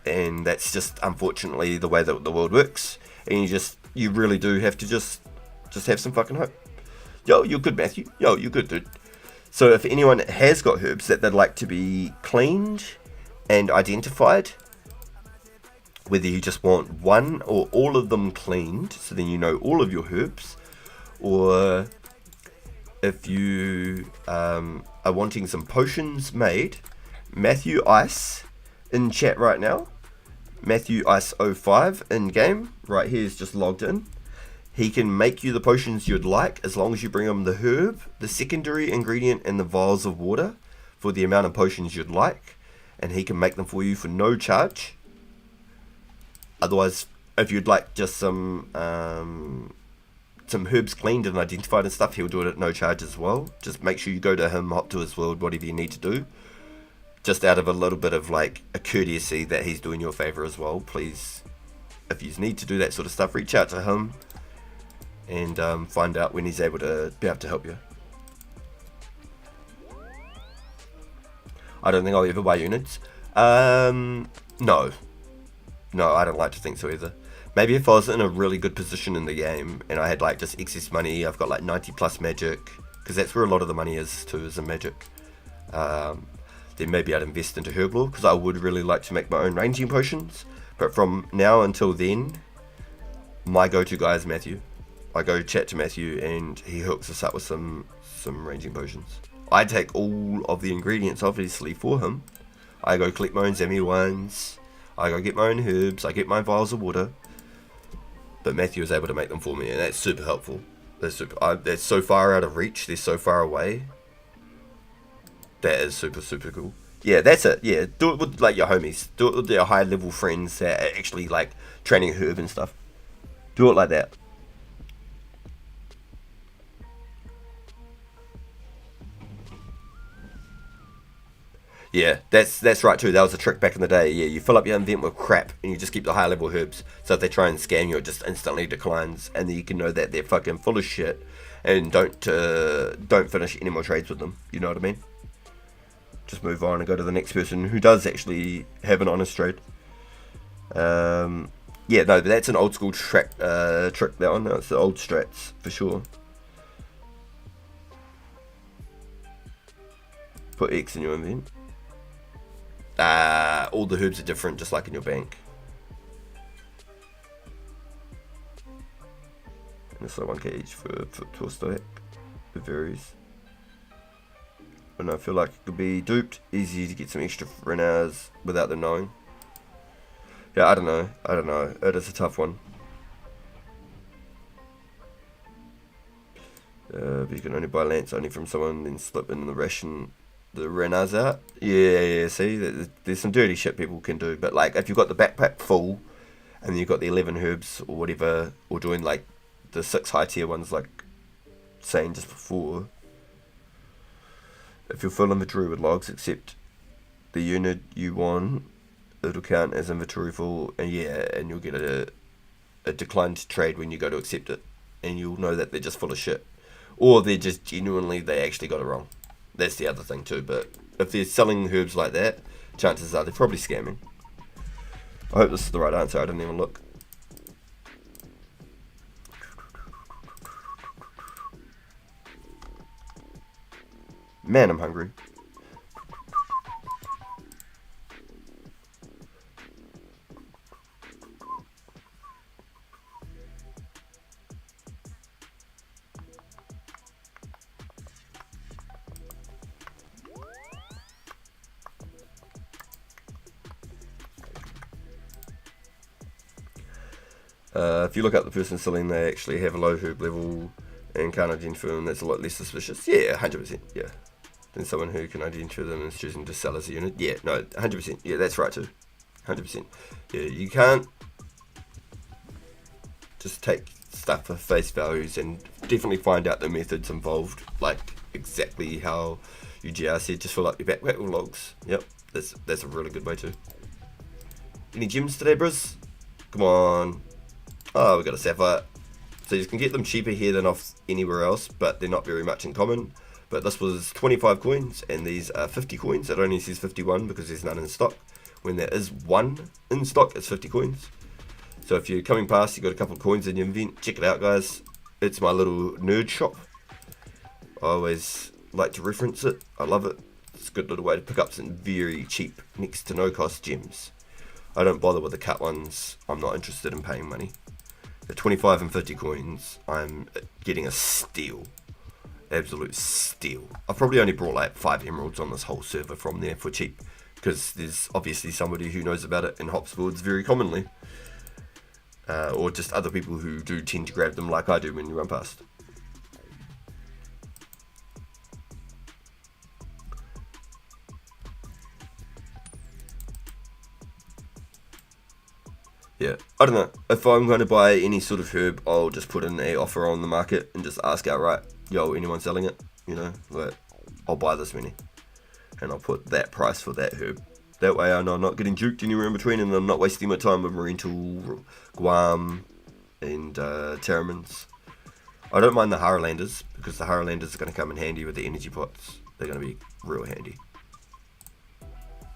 And that's just, unfortunately, the way that the world works. And you really do have to just have some fucking hope. Yo, you're good, Matthew. Yo, you're good, dude. So if anyone has got herbs that they'd like to be cleaned and identified, whether you just want one or all of them cleaned, so then you know all of your herbs, or if you are wanting some potions made, Matthew Ice in chat right now. Matthew Ice 05 in game, right here is just logged in. He can make you the potions you'd like as long as you bring him the herb, the secondary ingredient, and the vials of water for the amount of potions you'd like, and he can make them for you for no charge. Otherwise, if you'd like just some herbs cleaned and identified and stuff, he'll do it at no charge as well. Just make sure you go to him, hop to his world, whatever you need to do. Just out of a little bit of like a courtesy that he's doing you a favour as well. Please, if you need to do that sort of stuff, reach out to him and find out when he's able to help you. I don't think I'll ever buy units. No, I don't like to think so either. Maybe if I was in a really good position in the game and I had like just excess money, I've got like 90 plus magic, because that's where a lot of the money is too, is in magic. Then maybe I'd invest into herb lore, because I would really like to make my own ranging potions. But from now until then, my go-to guy is Matthew. I go chat to Matthew and he hooks us up with some ranging potions. I take all of the ingredients obviously for him. I go collect my own Zami ones. I go get my own herbs. I get my vials of water. But Matthew is able to make them for me, and that's super helpful. That's so far out of reach. They're so far away. That is super, super cool. Yeah, that's it. Yeah, do it with like your homies. Do it with your high level friends that are actually like training herb and stuff. Do it like that. Yeah, that's right too. That was a trick back in the day. Yeah, you fill up your invent with crap and you just keep the high level herbs. So if they try and scam you, it just instantly declines, and then you can know that they're fucking full of shit, and don't finish any more trades with them. You know what I mean? Just move on and go to the next person who does actually have an honest trade. Yeah, no, that's an old school trick. That one. No, it's the old strats for sure. Put X in your invent. All the herbs are different, just like in your bank. And it's like 1k each for 2 stack. It varies. And I feel like it could be duped. Easy to get some extra run hours without them knowing. Yeah, I don't know. It is a tough one. But you can only buy lance only from someone, then slip in the ration. The Rena's out. Yeah, see, there's some dirty shit people can do. But like, if you've got the backpack full, and then you've got the 11 herbs or whatever, or doing like the 6 high tier ones, like saying just before, if you're full inventory with logs, except the unit you want, it'll count as inventory full, and yeah, and you'll get a declined trade when you go to accept it, and you'll know that they're just full of shit, or they're just genuinely, they actually got it wrong. That's the other thing too, but if they're selling herbs like that, chances are they're probably scamming. I hope this is the right answer, I didn't even look. Man, I'm hungry. If you look up the person selling, they actually have a low herb level and can't identify them, that's a lot less suspicious. Yeah, 100%, yeah. Than someone who can identify them and is choosing to sell as a unit. Yeah, no, 100%. Yeah, that's right too. 100%. Yeah, you can't just take stuff for face values, and definitely find out the methods involved, like exactly how UGR said, just fill up your backpack with logs. Yep, that's a really good way too. Any gems today, Briz? Come on. Oh, we got a sapphire. So you can get them cheaper here than off anywhere else, but they're not very much in common. But this was 25 coins, and these are 50 coins. It only says 51 because there's none in stock. When there is one in stock, it's 50 coins. So if you're coming past, you've got a couple of coins in your invent, check it out, guys. It's my little nerd shop. I always like to reference it. I love it. It's a good little way to pick up some very cheap, next to no cost gems. I don't bother with the cut ones. I'm not interested in paying money. The 25 and 50 coins, I'm getting a steal. Absolute steal. I've probably only brought like 5 emeralds on this whole server from there for cheap, because there's obviously somebody who knows about it in hops woods very commonly. Or just other people who do tend to grab them like I do when you run past. Yeah, I don't know. If I'm going to buy any sort of herb, I'll just put in a offer on the market and just ask outright, yo, anyone selling it? You know, like, I'll buy this many. And I'll put that price for that herb. That way I know I'm not getting juked anywhere in between, and I'm not wasting my time with Marental, Guam, and Terramins. I don't mind the Haralanders, because the Haralanders are going to come in handy with the energy pots. They're going to be real handy.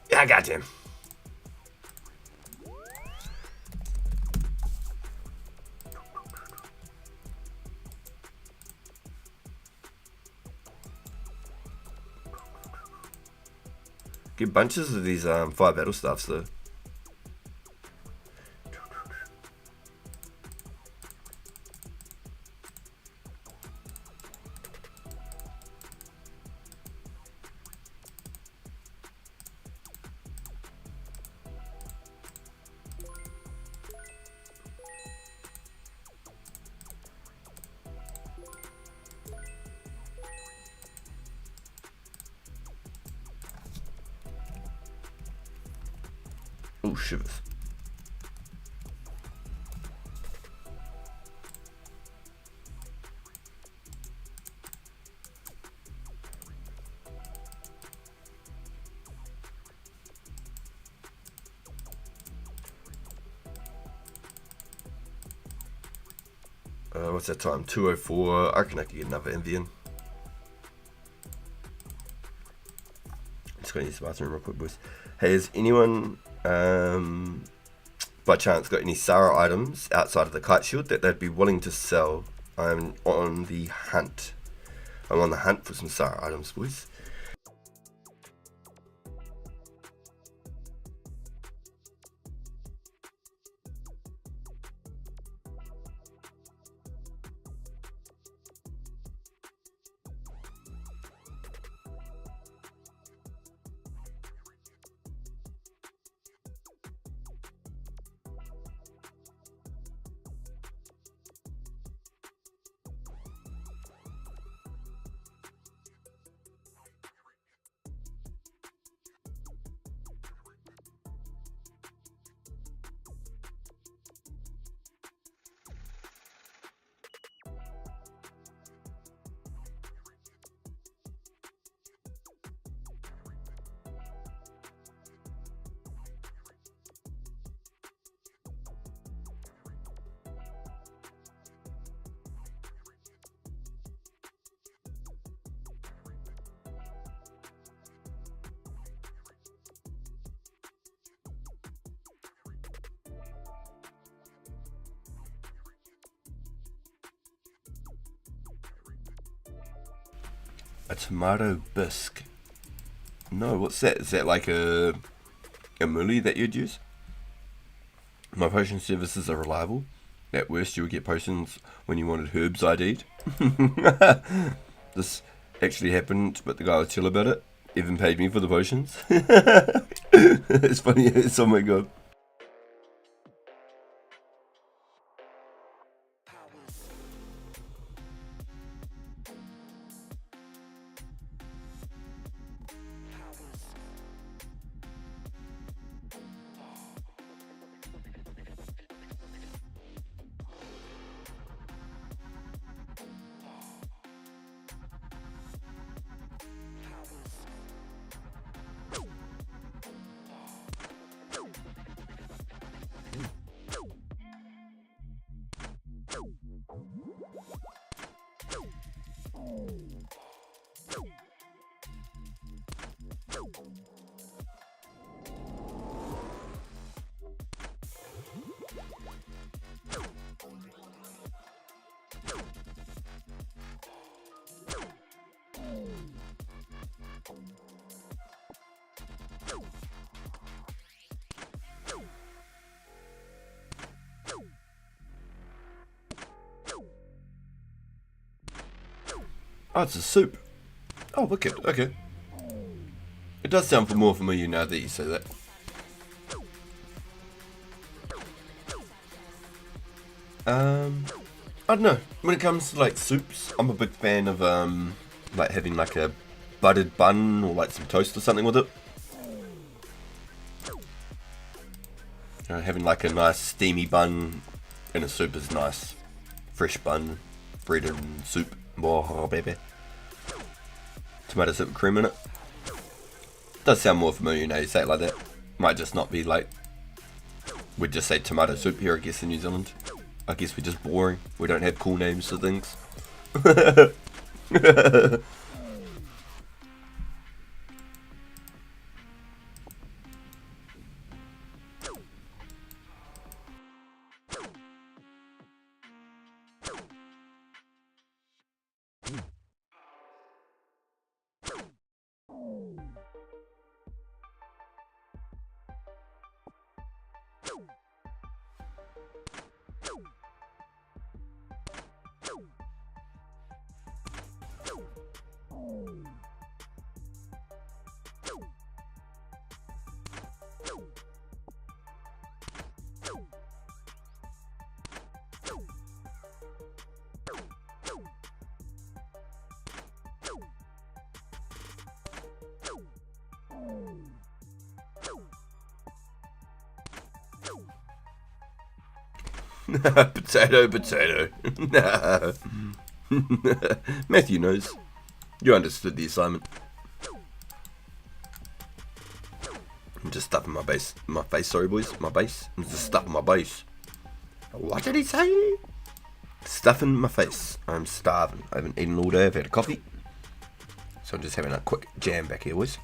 Yeah, goddamn. Get bunches of these fire battle stuffs though. Oh, shivers. What's that time? 2:04. I reckon I could get another Envian. Just gonna use the bathroom real quick, boys. Hey, has anyone by chance got any Sarah items outside of the kite shield that they'd be willing to sell? I'm on the hunt. I'm on the hunt for some Sarah items, boys. A tomato bisque. No, what's that? Is that like a mully that you'd use? My potion services are reliable. At worst, you would get potions when you wanted herbs ID'd. This actually happened, but the guy was chill about it. Even paid me for the potions. It's funny. It's, oh my god. Oh, it's a soup. Oh, wicked. Okay. It does sound more familiar now that you say that. I don't know. When it comes to like soups, I'm a big fan of like having like a buttered bun or like some toast or something with it. Having like a nice steamy bun in a soup is nice. Fresh bun, bread and soup. Oh, baby. Tomato soup with cream in it. Does sound more familiar now you say it like that. Might just not be like... We'd just say tomato soup here, I guess, in New Zealand. I guess we're just boring. We don't have cool names for things. Potato, potato. Matthew knows. You understood the assignment. I'm just stuffing my face, sorry boys, my base. I'm just stuffing my base. What did he say? Stuffing my face. I'm starving. I haven't eaten all day, I've had a coffee. So I'm just having a quick jam back here, boys.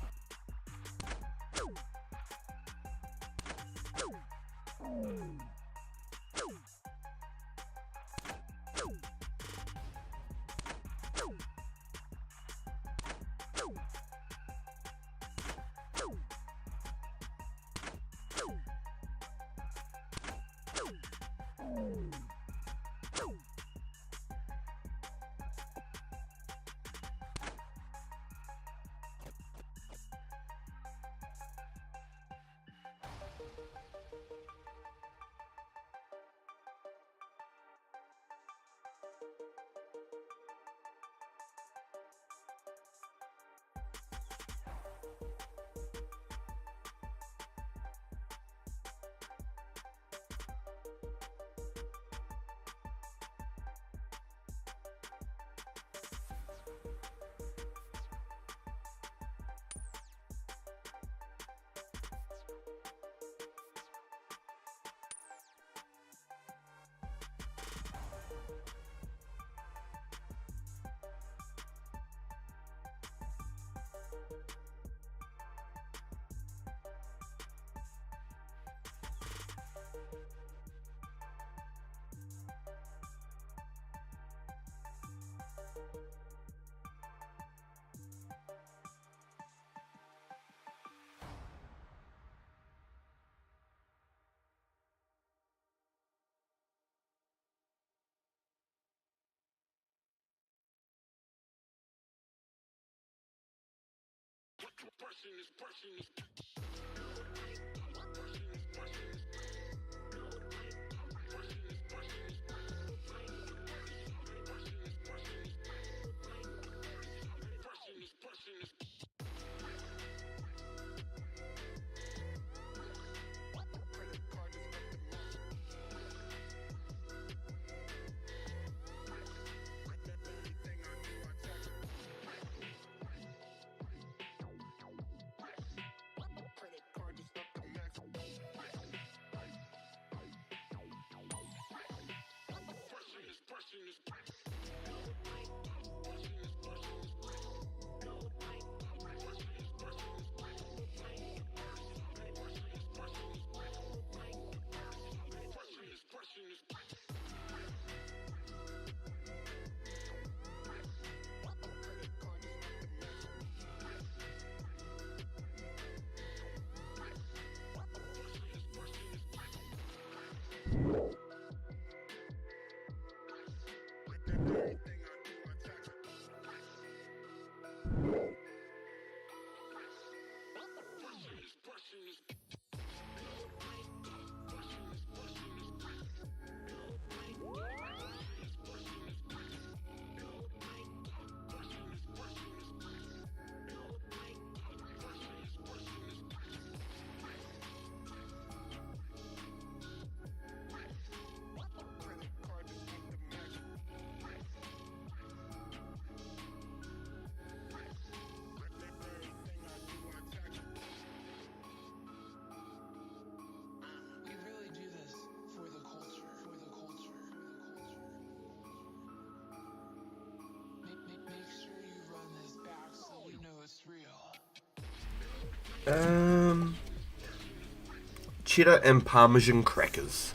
Cheddar and Parmesan crackers.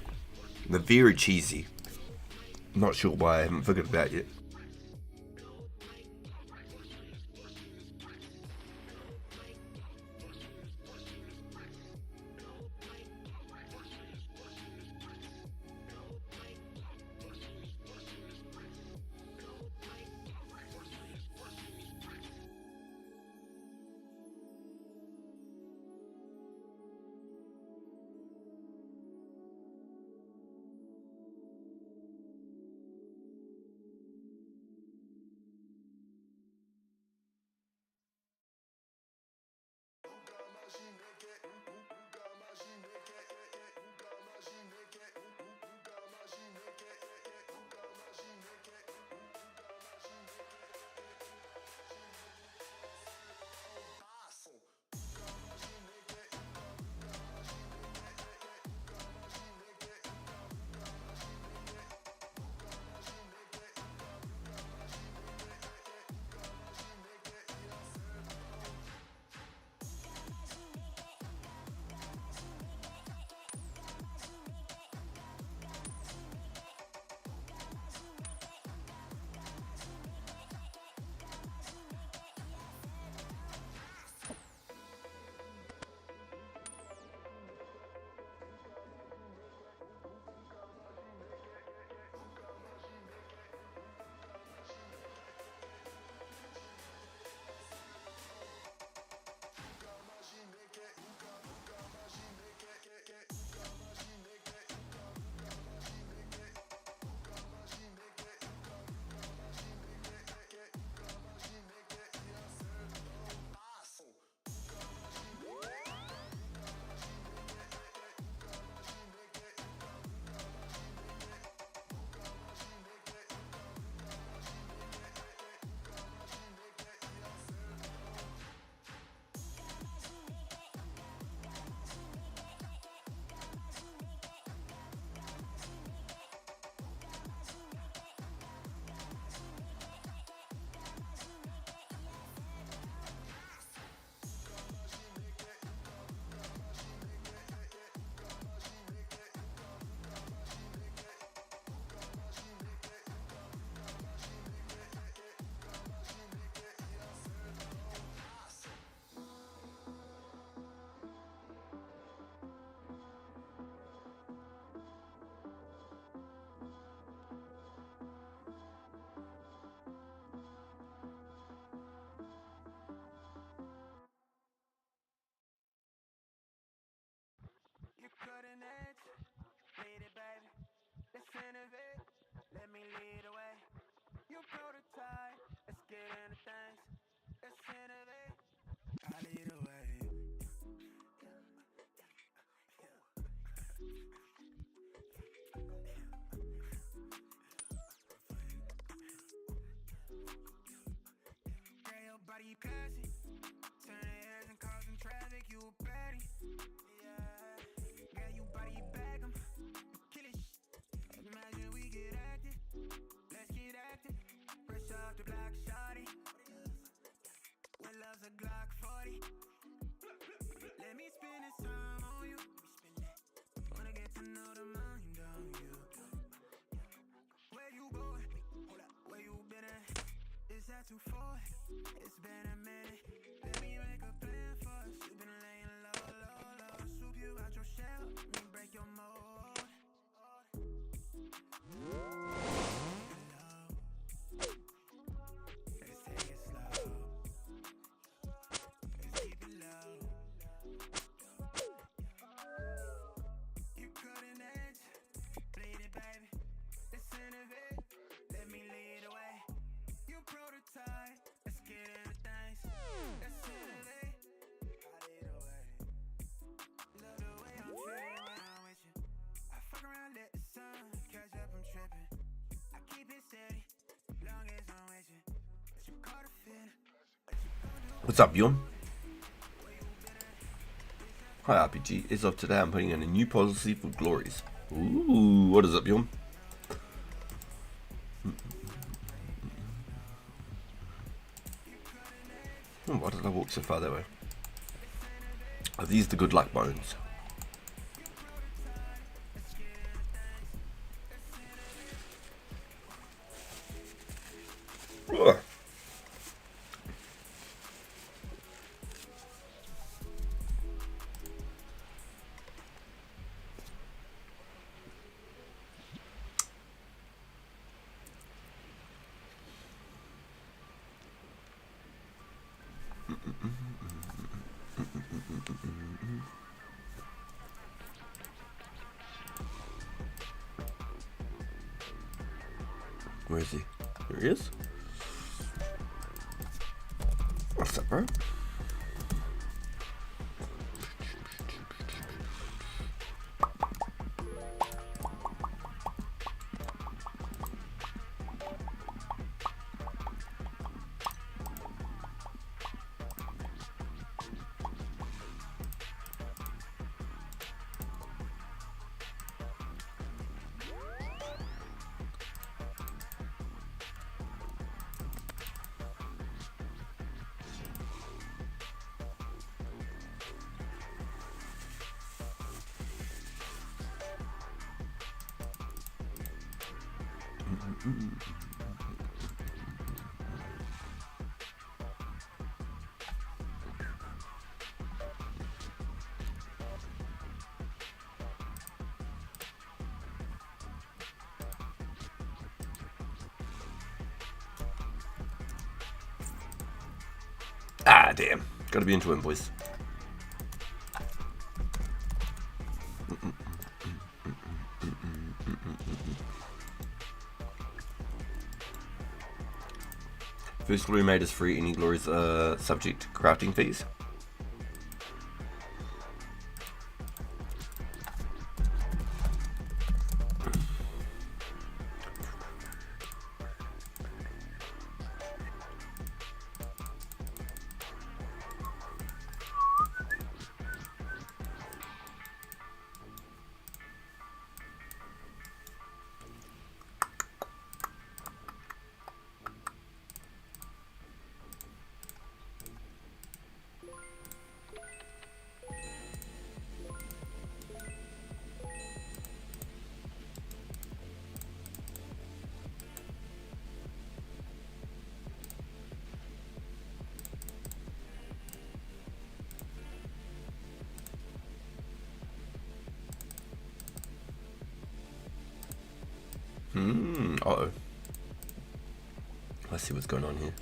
They're very cheesy. Not sure why I haven't figured it out yet. You couldn't edge, lead it, baby. Let's innovate, let me lead the way. You prototype, let's get into things. Let's innovate, I lead the way. Girl, your body classy. Turn the heads and cause some traffic, you a baddie. Yeah. Girl, you body bag 'em. Kill it. Imagine we get active. Let's get active. Fresh off the block, shawty. When love's a Glock 40. Let me spend this time on you. Wanna get to know the mind on you. Where you going? Hold up. Where you been at? Is that too far? It's been a minute. Let me make a plan for us. You been laying low, low, low. Swoop you out your shell. Let me break your mold. Let's take it slow. Let's keep it low. You couldn't edge, bleed it, baby. Let's innovate. Let me lead the way. You prototype. Let's get into things. Let's innovate. I lead the way. Love the way I'm feeling when I'm with you. I fuck around, let the sun catch up. I'm tripping. I keep it steady, long as I'm with you. But you caught a feeling. What's up, Bjorn? Hi, RPG. As of today, I'm putting in a new policy for glories. Ooh, what is up, Bjorn? Why did I walk so far that way? Are these the good luck bones? Ugh. Where is he? There he is. What's up, bro? Ah, damn. Gotta be into him, boys. First glory made is free. Any glories subject to crafting fees. Uh-oh. Let's see what's going on here.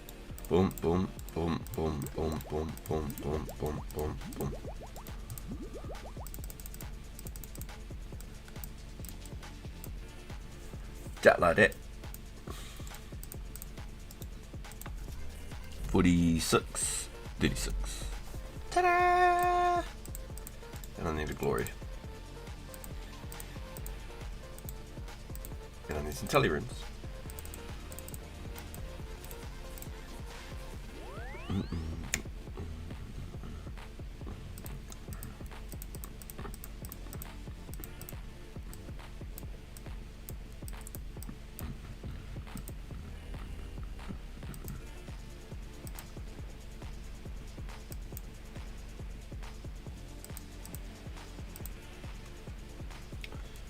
Boom, boom, boom, boom, boom, boom, boom, boom, boom, boom, boom. Just like that. 46, 36. Ta-da! And I need a glory. And I need some telly rooms.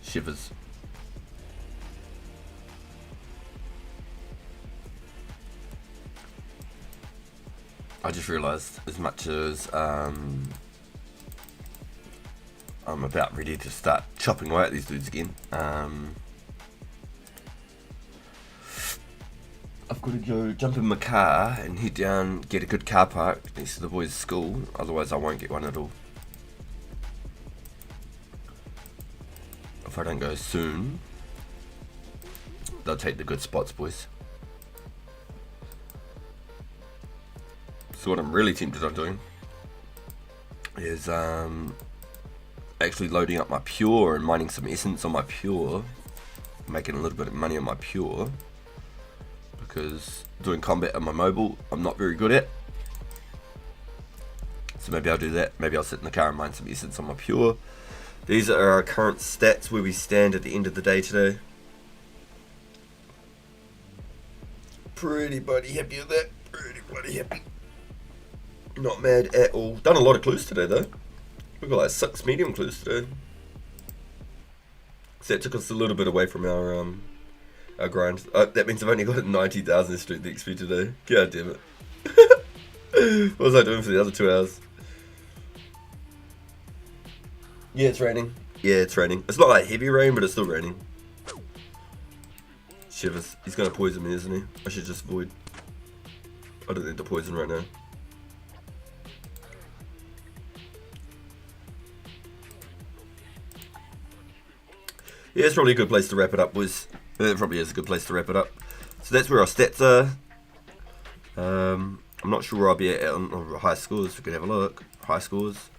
Shivers. I just realised, as much as I'm about ready to start chopping away at these dudes again, I've got to go jump in my car and head down, get a good car park next to the boys' school, otherwise I won't get one at all. If I don't go soon, they'll take the good spots, boys. So what I'm really tempted on doing is actually loading up my pure and mining some essence on my pure, making a little bit of money on my pure, because doing combat on my mobile I'm not very good at. So maybe I'll do that. Maybe I'll sit in the car and mine some essence on my pure. These are our current stats where we stand at the end of the day today. Pretty bloody happy with that. Pretty bloody happy. Not mad at all. Done a lot of clues today though. We got like 6 medium clues today. So that took us a little bit away from our grind. That means I've only got 90,000 strength XP today. God damn it. What was I doing for the other 2 hours? Yeah, it's raining. Yeah, it's raining. It's not like heavy rain, but it's still raining. Shivers. He's gonna poison me, isn't he? I should just avoid. I don't need to poison right now. Yeah, it's probably a good place to wrap it up, boys. It probably is a good place to wrap it up. So that's where our stats are. I'm not sure where I'll be at on high scores. We could have a look. High scores.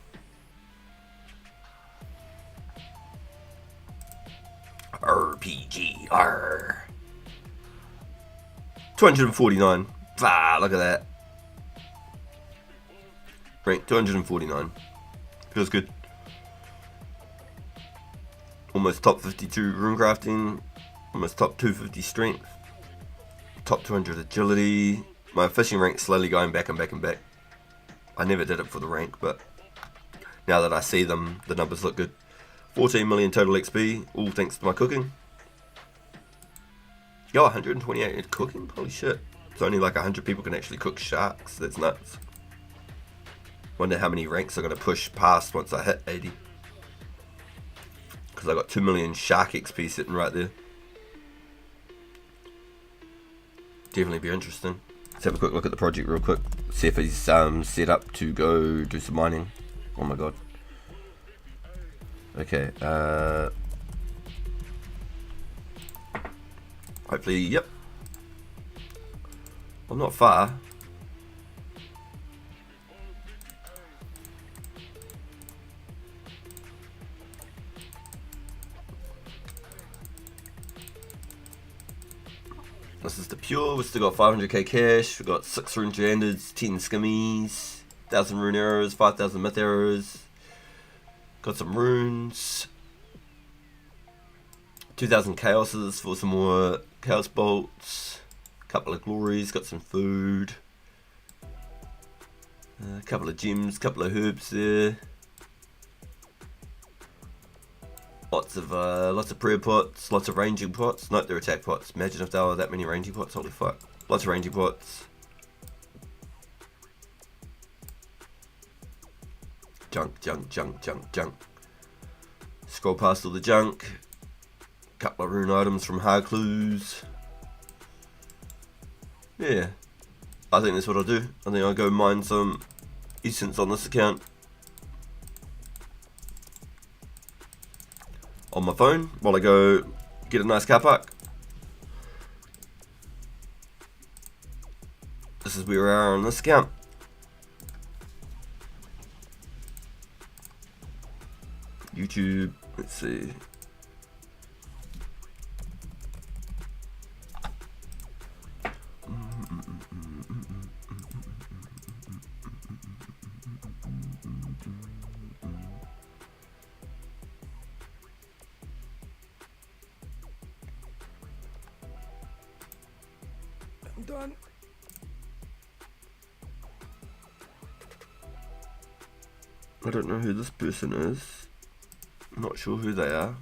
RPG. R. 249. Ah, look at that. Rank 249. Feels good. Almost top 52 rune crafting. Almost top 250 strength. Top 200 agility. My fishing rank's slowly going back and back and back. I never did it for the rank, but now that I see them, the numbers look good. 14 million total XP, all thanks to my cooking. Yo, 128 cooking? Holy shit. It's only like 100 people can actually cook sharks. That's nuts. Wonder how many ranks I'm going to push past once I hit 80. Because I got 2 million shark XP sitting right there. Definitely be interesting. Let's have a quick look at the project real quick. See if he's set up to go do some mining. Oh my god. Okay, hopefully, yep. I'm not far. This is the pure. We've still got 500k cash. We've got 6 rune standards, 10 skimmies, 1,000 rune arrows, 5,000 myth arrows. Got some runes. 2,000 chaoses for some more chaos bolts. A couple of glories. Got some food. A couple of gems. Couple of herbs there. Lots of prayer pots. Lots of ranging pots. Nope, they're attack pots. Imagine if there were that many ranging pots. Holy fuck. Lots of ranging pots. Junk, junk, junk, junk, junk. Scroll past all the junk. Couple of rune items from hard clues. Yeah. I think that's what I'll do. I think I'll go mine some essence on this account. On my phone while I go get a nice car park. This is where we are on this account. YouTube, let's see. I'm done. I don't know who this person is. I'm not sure who they are.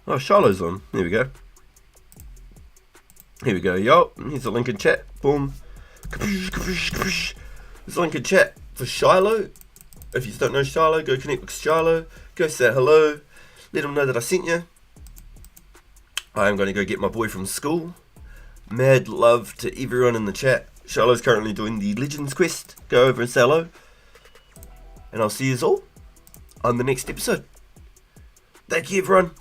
Oh, Shiloh's on. There we go. Here we go, yo. Here's a link in chat. Boom. There's a link in chat for Shiloh. If you don't know Shiloh, go connect with Shiloh. Go say hello. Let him know that I sent you. I am going to go get my boy from school. Mad love to everyone in the chat. Shiloh's currently doing the Legends quest. Go over and say hello. And I'll see you all on the next episode. Thank you, everyone.